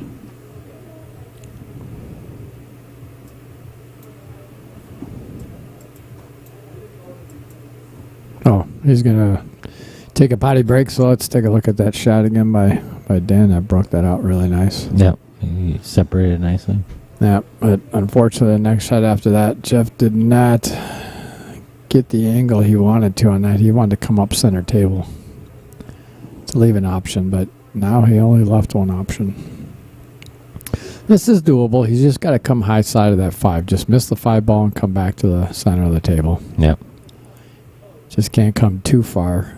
A: Oh, he's going to take a potty break, so let's take a look at that shot again by Dan. That broke that out really nice.
B: Yep, he separated nicely.
A: Yeah, but unfortunately, the next shot after that, Jeff did not get the angle he wanted to on that. He wanted to come up center table to leave an option, but now he only left one option. This is doable. He's just got to come high side of that 5. Just miss the 5 ball and come back to the center of the table.
B: Yep.
A: Just can't come too far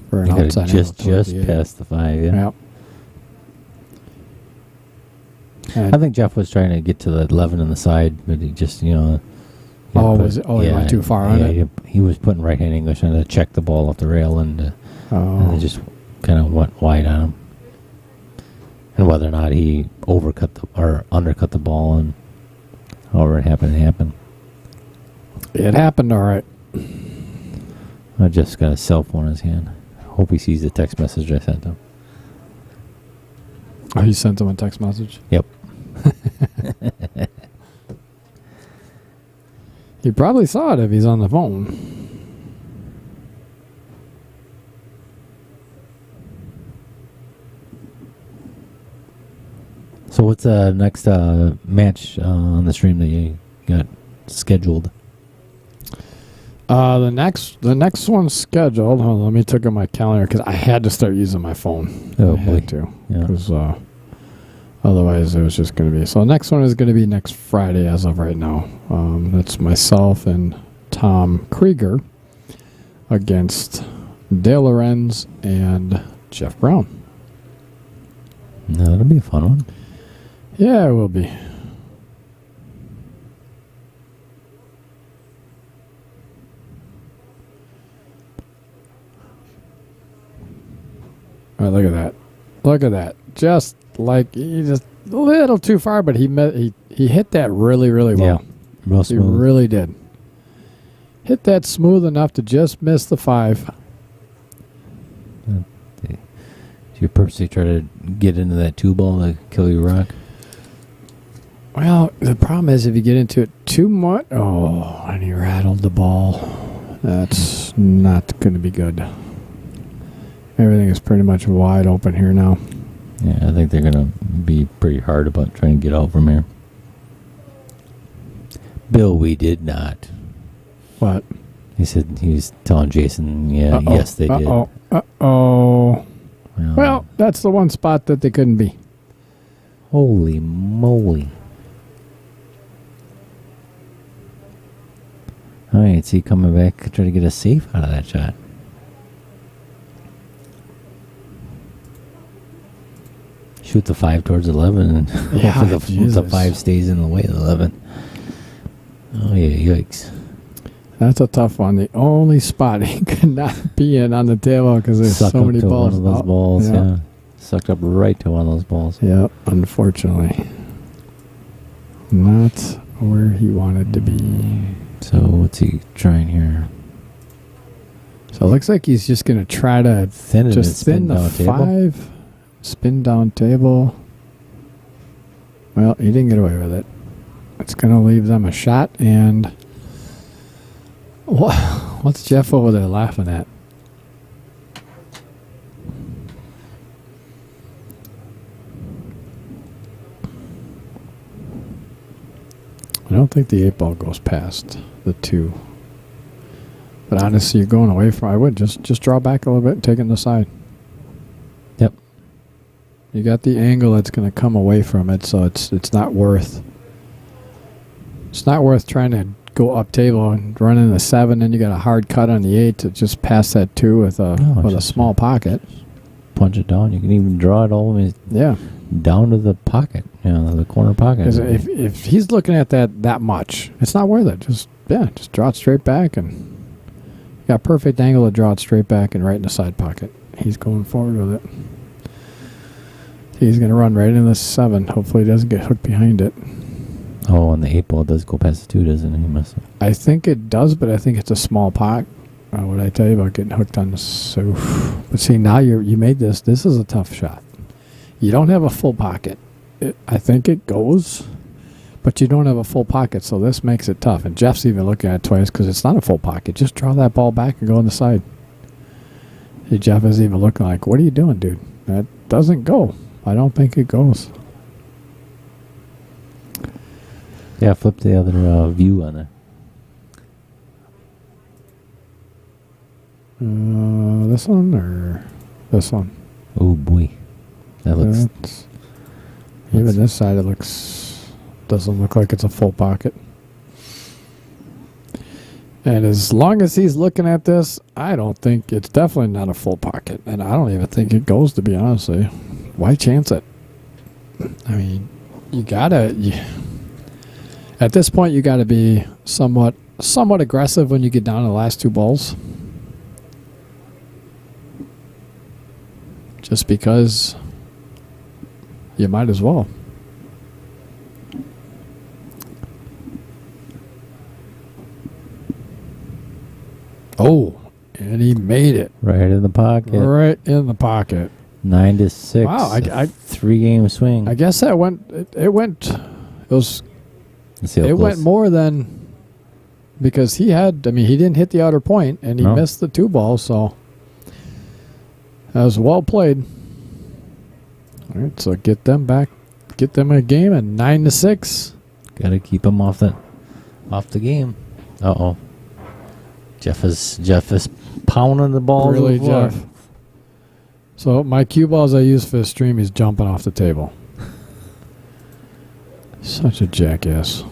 A: for an
B: You gotta
A: outside
B: just
A: angle towards the 8.
B: past the 5, yeah.
A: Yep. And
B: I think Jeff was trying to get to the 11 on the side, but he just,
A: he went too far on it?
B: He was putting right-hand English on to check the ball off the rail, and it just kind of went wide on him. And whether or not he undercut the ball, and however it happened.
A: It happened all right.
B: I just got a cell phone in his hand. Hope he sees the text message I sent him.
A: Oh, you sent him a text message?
B: Yep.
A: He probably saw it if he's on the phone.
B: So what's the next match on the stream that you got scheduled?
A: The next one's scheduled. Hold on, let me take out my calendar because I had to start using my phone.
B: Oh,
A: I had
B: boy.
A: to.
B: Yeah.
A: Because otherwise it was just going to be. So the next one is going to be next Friday as of right now. That's myself and Tom Krieger against Dale Lorenz and Jeff Brown.
B: No, that'll be a fun one.
A: Yeah, it will be. All right, look at that. Look at that. Just like he just a little too far, but he hit that really, really well.
B: Yeah, real
A: He
B: smooth.
A: really did. Hit that smooth enough to just miss the 5.
B: Do you purposely try to get into that 2 ball to kill your rock?
A: Well, the problem is if you get into it too much, and he rattled the ball. That's not going to be good. Everything is pretty much wide open here now.
B: Yeah, I think they're going to be pretty hard about trying to get out from here. Bill, we did not.
A: What?
B: He said he's telling Jason, yes, they did.
A: Uh-oh. Well, that's the one spot that they couldn't be.
B: Holy moly. All right, see coming back, try to get a safe out of that shot. Shoot the 5 towards 11 and
A: Yeah,
B: hopefully the
A: Jesus.
B: 5 stays in the way of 11. Oh, yeah, yikes.
A: That's a tough one. The only spot he could not be in on the table because there's
B: Sucked
A: so
B: up
A: many
B: to
A: balls.
B: one of those
A: Oh,
B: balls,
A: yeah.
B: yeah. Sucked up right to one of those balls.
A: Yeah, unfortunately. Not where he wanted to be.
B: So what's he trying here?
A: So it looks like he's just going to try to
B: Thin it and
A: just
B: spin
A: spin the
B: down table?
A: 5. Spin down table. Well, he didn't get away with it. It's going to leave them a shot. And what's Jeff over there laughing at? I don't think the 8 ball goes past the 2. But honestly, you're going away from. I would just draw back a little bit and take it in the side.
B: Yep.
A: You got the angle that's going to come away from it, so it's not worth. It's not worth trying to go up table and run in the 7, and you got a hard cut on the 8 to just pass that 2 with a
B: just
A: small pocket.
B: Punch it down. You can even draw it all the way
A: Yeah,
B: down to the pocket, the corner pocket.
A: 'cause if he's looking at that much, it's not worth it. Just draw it straight back, and you got perfect angle to draw it straight back and right in the side pocket. He's going forward with it. He's going to run right in the 7. Hopefully, he doesn't get hooked behind it.
B: Oh, and the 8 ball does go past the 2, doesn't it? He must have.
A: I think it does, but I think it's a small pot. What I tell you about getting hooked on the so? But see, now you made this. This is a tough shot. You don't have a full pocket. I think it goes, but you don't have a full pocket, so this makes it tough. And Jeff's even looking at it twice because it's not a full pocket. Just draw that ball back and go on the side. Hey, Jeff is even looking like, "What are you doing, dude? That doesn't go. I don't think it goes."
B: Yeah, flip the other view on it.
A: This one or this one?
B: Oh boy, that looks.
A: Even this side, it doesn't look like it's a full pocket. And as long as he's looking at this, I don't think it's definitely not a full pocket, and I don't even think it goes. To be honest with you, why chance it? I mean, at this point, you gotta be somewhat aggressive when you get down to the last 2 balls. Just because you might as well. Oh, and he made it.
B: Right in the pocket.
A: Right in the pocket.
B: 9-6.
A: Wow,
B: a 3-game swing.
A: I guess that went. It went. It was.
B: Let's see how
A: It
B: close.
A: went more than because he didn't hit the outer point, and he
B: No.
A: missed the 2 ball, so that was well played. All right, so get them a game at 9-6.
B: Got to keep them off the game. Uh-oh. Jeff is pounding the ball.
A: Really,
B: to the floor.
A: Jeff. So my cue balls I use for the stream, he's jumping off the table. Such a jackass.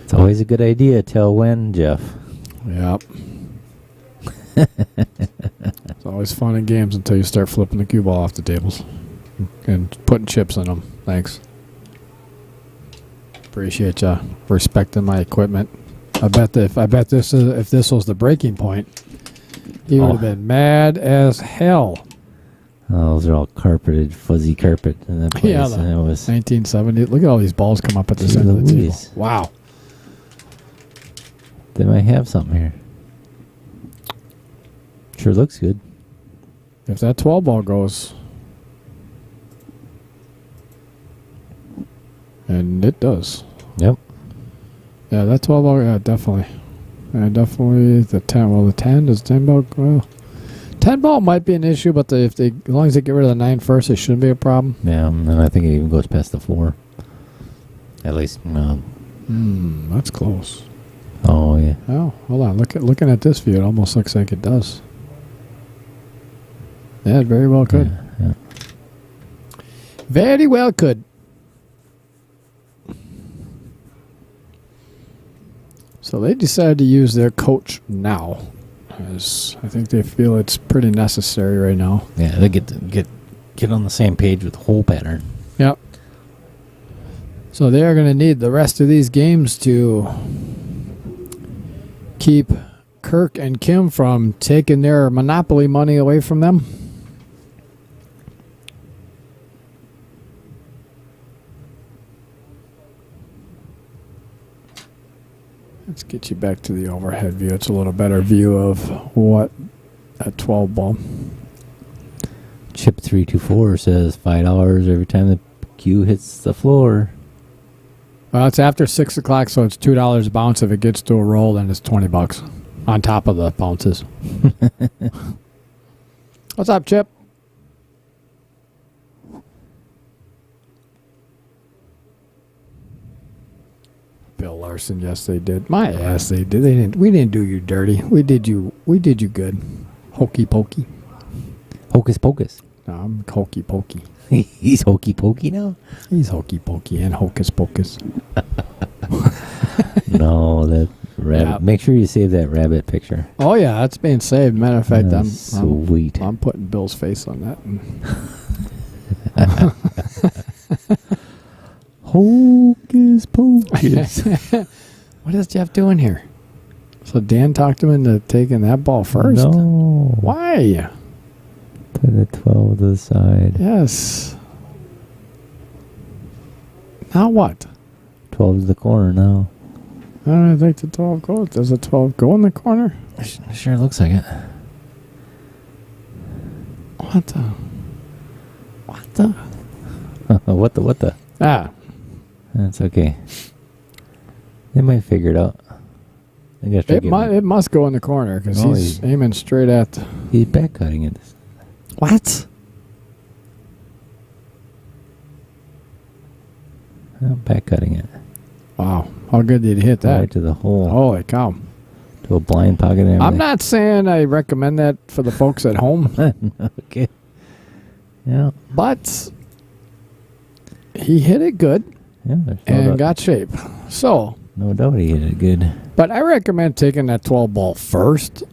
B: It's always a good idea. Tell when, Jeff.
A: Yep. It's always fun in games until you start flipping the cue ball off the tables and putting chips in them. Thanks. Appreciate ya respecting my equipment. I bet if this was the breaking point, he would have been mad as hell.
B: Oh, those are all carpeted, fuzzy carpet in that place.
A: Yeah,
B: and it was
A: 1970. Look at all these balls come up at this
B: Gee
A: end of the table.
B: Louise.
A: Wow.
B: They might have something here. Sure looks good.
A: If that 12 ball goes, and it does.
B: Yep.
A: Yeah, that 12 ball, yeah, definitely. Yeah, definitely the 10. Well, the 10, does 10 ball, well, 10 ball might be an issue, but as long as they get rid of the 9 first, it shouldn't be a problem.
B: Yeah, and I think it even goes past the 4. At least,
A: That's close.
B: oh, yeah.
A: Oh, hold on. Looking at this view, it almost looks like it does. Yeah, it very well could.
B: Yeah.
A: Very well could. So they decided to use their coach now, as I think they feel it's pretty necessary right now.
B: Yeah, they get on the same page with the whole pattern.
A: Yep. So they are going to need the rest of these games to keep Kirk and Kim from taking their Monopoly money away from them. Let's get you back to the overhead view. It's a little better view of what a 12 ball.
B: Chip 324 says $5 every time the cue hits the floor.
A: Well, it's after 6 o'clock, so it's $2 a bounce. If it gets to a roll, then it's $20 on top of the bounces. What's up, Chip? Bill Larson, yes, they did. My ass, they did. We didn't do you dirty. We did you good. Hokey pokey.
B: Hocus pocus.
A: No, I'm hokey pokey.
B: He's hokey pokey now?
A: He's hokey pokey and hocus pocus.
B: No, that rabbit.
A: Yeah.
B: Make sure you save that rabbit picture.
A: Oh yeah, that's being saved. Matter of fact,
B: That's sweet.
A: I'm putting Bill's face on that.
B: Hocus pocus.
A: What is Jeff doing here? So Dan talked him into taking that ball first.
B: No.
A: Why?
B: Put the 12 to the side.
A: Yes. Now what?
B: 12 to the corner now.
A: I don't think the 12 goes. Does the 12 go in the corner?
B: Sure looks like it.
A: What the?
B: What the?
A: Ah.
B: That's okay. They might figure it out. I guess
A: It must go in the corner because
B: Oh,
A: he's aiming straight at.
B: he's back cutting it.
A: What?
B: Back cutting it.
A: Wow. How good did he hit that?
B: Right to the hole.
A: Holy cow.
B: To a blind pocket and everything.
A: I'm not saying I recommend that for the folks at home,
B: Okay. Yeah.
A: but he hit it good
B: Yeah. There's
A: and got shape. So,
B: no doubt he hit it good.
A: but I recommend taking that 12 ball first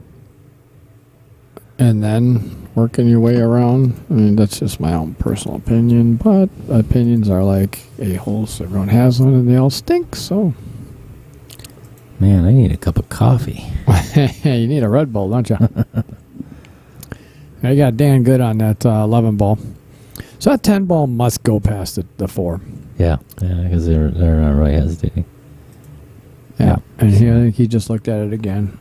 A: and then working your way around. I mean, that's just my own personal opinion, but opinions are like a-holes. Everyone has one and they all stink, so.
B: Man, I need a cup of coffee.
A: You need a Red Bull, don't you? I got Dan good on that 11 ball. So that 10 ball must go past the 4.
B: Yeah. Yeah, because they're not really hesitating.
A: Yeah. And I think he just looked at it again.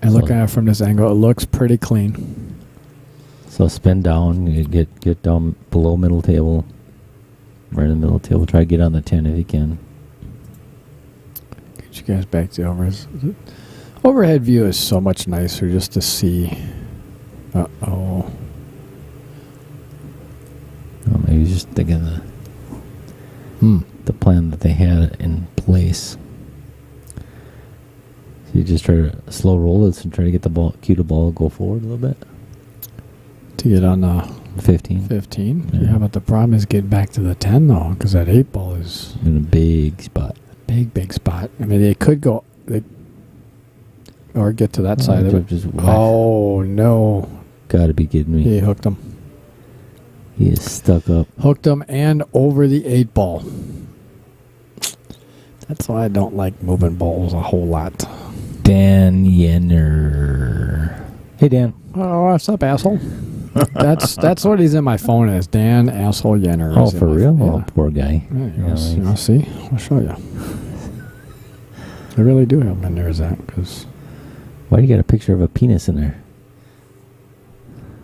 A: And
B: So-
A: looking at it from this angle, it looks pretty clean.
B: So spin down, you get down below middle table. Right in the middle table. Try to get on the 10 if you can.
A: Get you guys back to the overhead view is so much nicer just to see.
B: Oh, maybe just thinking the plan that they had in place. So you just try to slow roll this and try to get the ball, cue the ball, go forward a little bit.
A: To get on
B: 15.
A: 15. Yeah, but the problem is getting back to the 10 though, because that 8 ball is
B: In a big spot.
A: big spot. I mean, they could go, or get to that side of it.
B: Just
A: Oh no!
B: gotta be kidding me.
A: He hooked him.
B: He is stuck up.
A: Hooked him and over the 8 ball. That's why I don't like moving balls a whole lot.
B: Dan Yenner. Hey, Dan.
A: Oh, what's up, asshole? That's what he's in my phone as. Dan asshole Yenner.
B: Oh,
A: is in
B: for
A: my
B: real?
A: phone.
B: Oh, poor guy.
A: Yeah, you want to see? I'll show you. I really do have him in there as that, because
B: Why do you got a picture of a penis in there?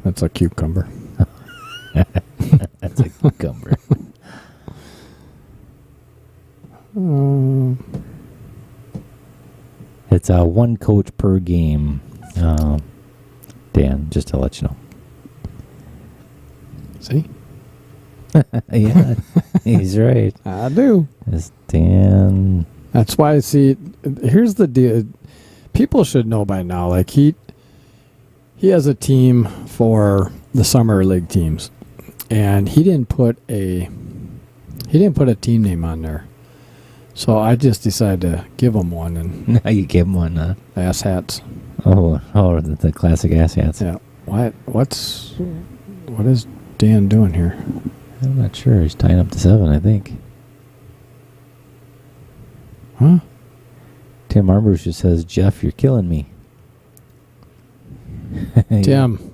A: that's a cucumber.
B: That's a cucumber. It's one coach per game. Dan, just to let you know.
A: See?
B: Yeah, he's right.
A: I do.
B: It's Dan.
A: That's why I see. Here's the deal. People should know by now. Like he has a team for the summer league teams, and he didn't put a team name on there. So I just decided to give him one, and
B: Now you give him one.
A: ass hats.
B: Oh, the classic ass hats.
A: Yeah. What is Dan doing here?
B: I'm not sure. He's tying up to 7, I think.
A: Huh?
B: Tim Armbruster just says, Jeff, you're killing me.
A: Tim,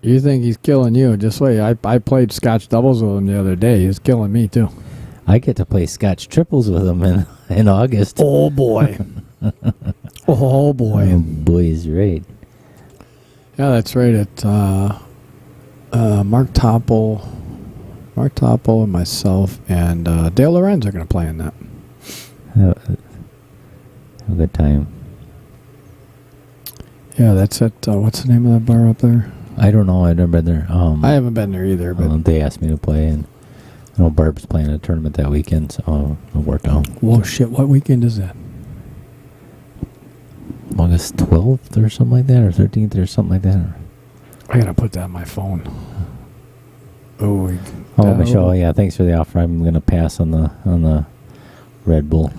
A: you think he's killing you? Just wait. I played Scotch doubles with him the other day. He's killing me too.
B: I get to play Scotch triples with him in August.
A: Oh boy. Oh boy.
B: Oh, boy, he's right.
A: Yeah, that's right. At Mark Topple and myself and Dale Lorenz are going to play in that.
B: Have a good time.
A: Yeah, that's at what's the name of that bar up there?
B: I don't know. I've never been there.
A: I haven't been there either, but
B: they asked me to play, and I know Barb's playing a tournament that weekend, so I'll work out.
A: whoa, shit! What weekend is that?
B: August 12th or something like that, or 13th or something like that.
A: I gotta put that on my phone. Oh,
B: Michelle, yeah, thanks for the offer. I'm gonna pass on the Red Bull.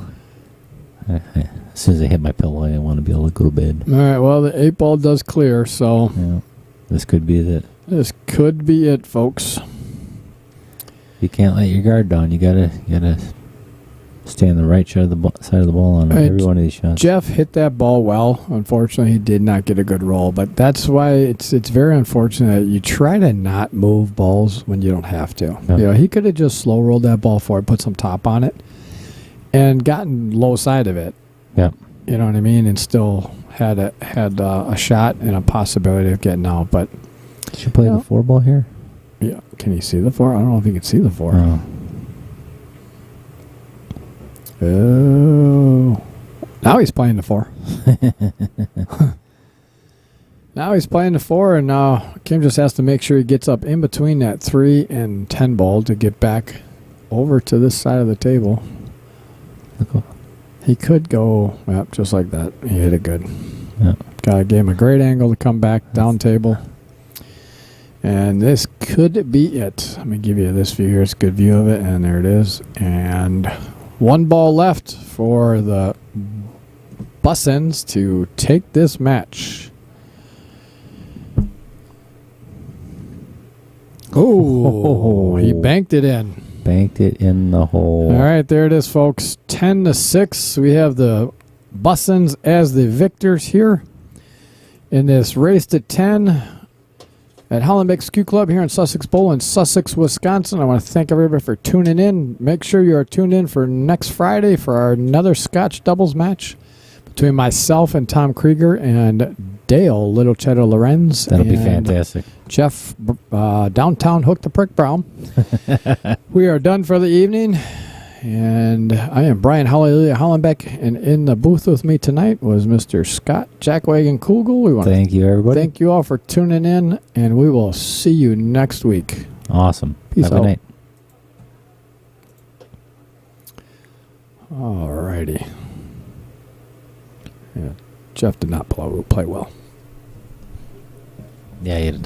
B: As soon as I hit my pillow, I want to be able to go to bed.
A: All right. Well, the 8 ball does clear, so
B: Yeah, this could be it.
A: this could be it, folks.
B: You can't let your guard down. You gotta stay on the right side of the ball on every one of these shots.
A: Jeff hit that ball well. Unfortunately, he did not get a good roll, but that's why it's very unfortunate that you try to not move balls when you don't have to.
B: Yeah.
A: You know, he could have just slow rolled that ball forward, put some top on it, and gotten low side of it.
B: Yeah.
A: You know what I mean? And still had a shot and a possibility of getting out. But
B: Should you play the 4 ball here?
A: yeah, can you see the 4? I don't know if you can see the 4. Oh. Now he's playing the 4. Now he's playing the 4, and now Kim just has to make sure he gets up in between that 3 and 10 ball to get back over to this side of the table. He could go, yep, just like that. He hit it good.
B: Yeah.
A: Gave him a great angle to come back down table. And this could be it. Let me give you this view here. It's a good view of it, and there it is. And 1 ball left for the Bussans to take this match. Oh, he banked it in.
B: Banked it in the hole.
A: All right, there it is, folks. 10-6. We have the Bussans as the victors here in this race to 10 at Hollenbeck's Q Club here in Sussex Bowl in Sussex, Wisconsin. I want to thank everybody for tuning in. Make sure you are tuned in for next Friday for another Scotch doubles match between myself and Tom Krieger and Dale Little Cheddar Lorenz.
B: That'll be
A: and
B: fantastic.
A: Jeff Downtown Hook the Prick Brown. We are done for the evening. And I am Brian Hallelujah Hollenbeck, and in the booth with me tonight was Mr. Scott Jackwagon Kugel. We want to
B: Thank you, everybody.
A: thank you all for tuning in, and we will see you next week.
B: Awesome.
A: Peace
B: Have a
A: out.
B: good night.
A: All righty. Yeah, Jeff did not play well.
B: Yeah, you had a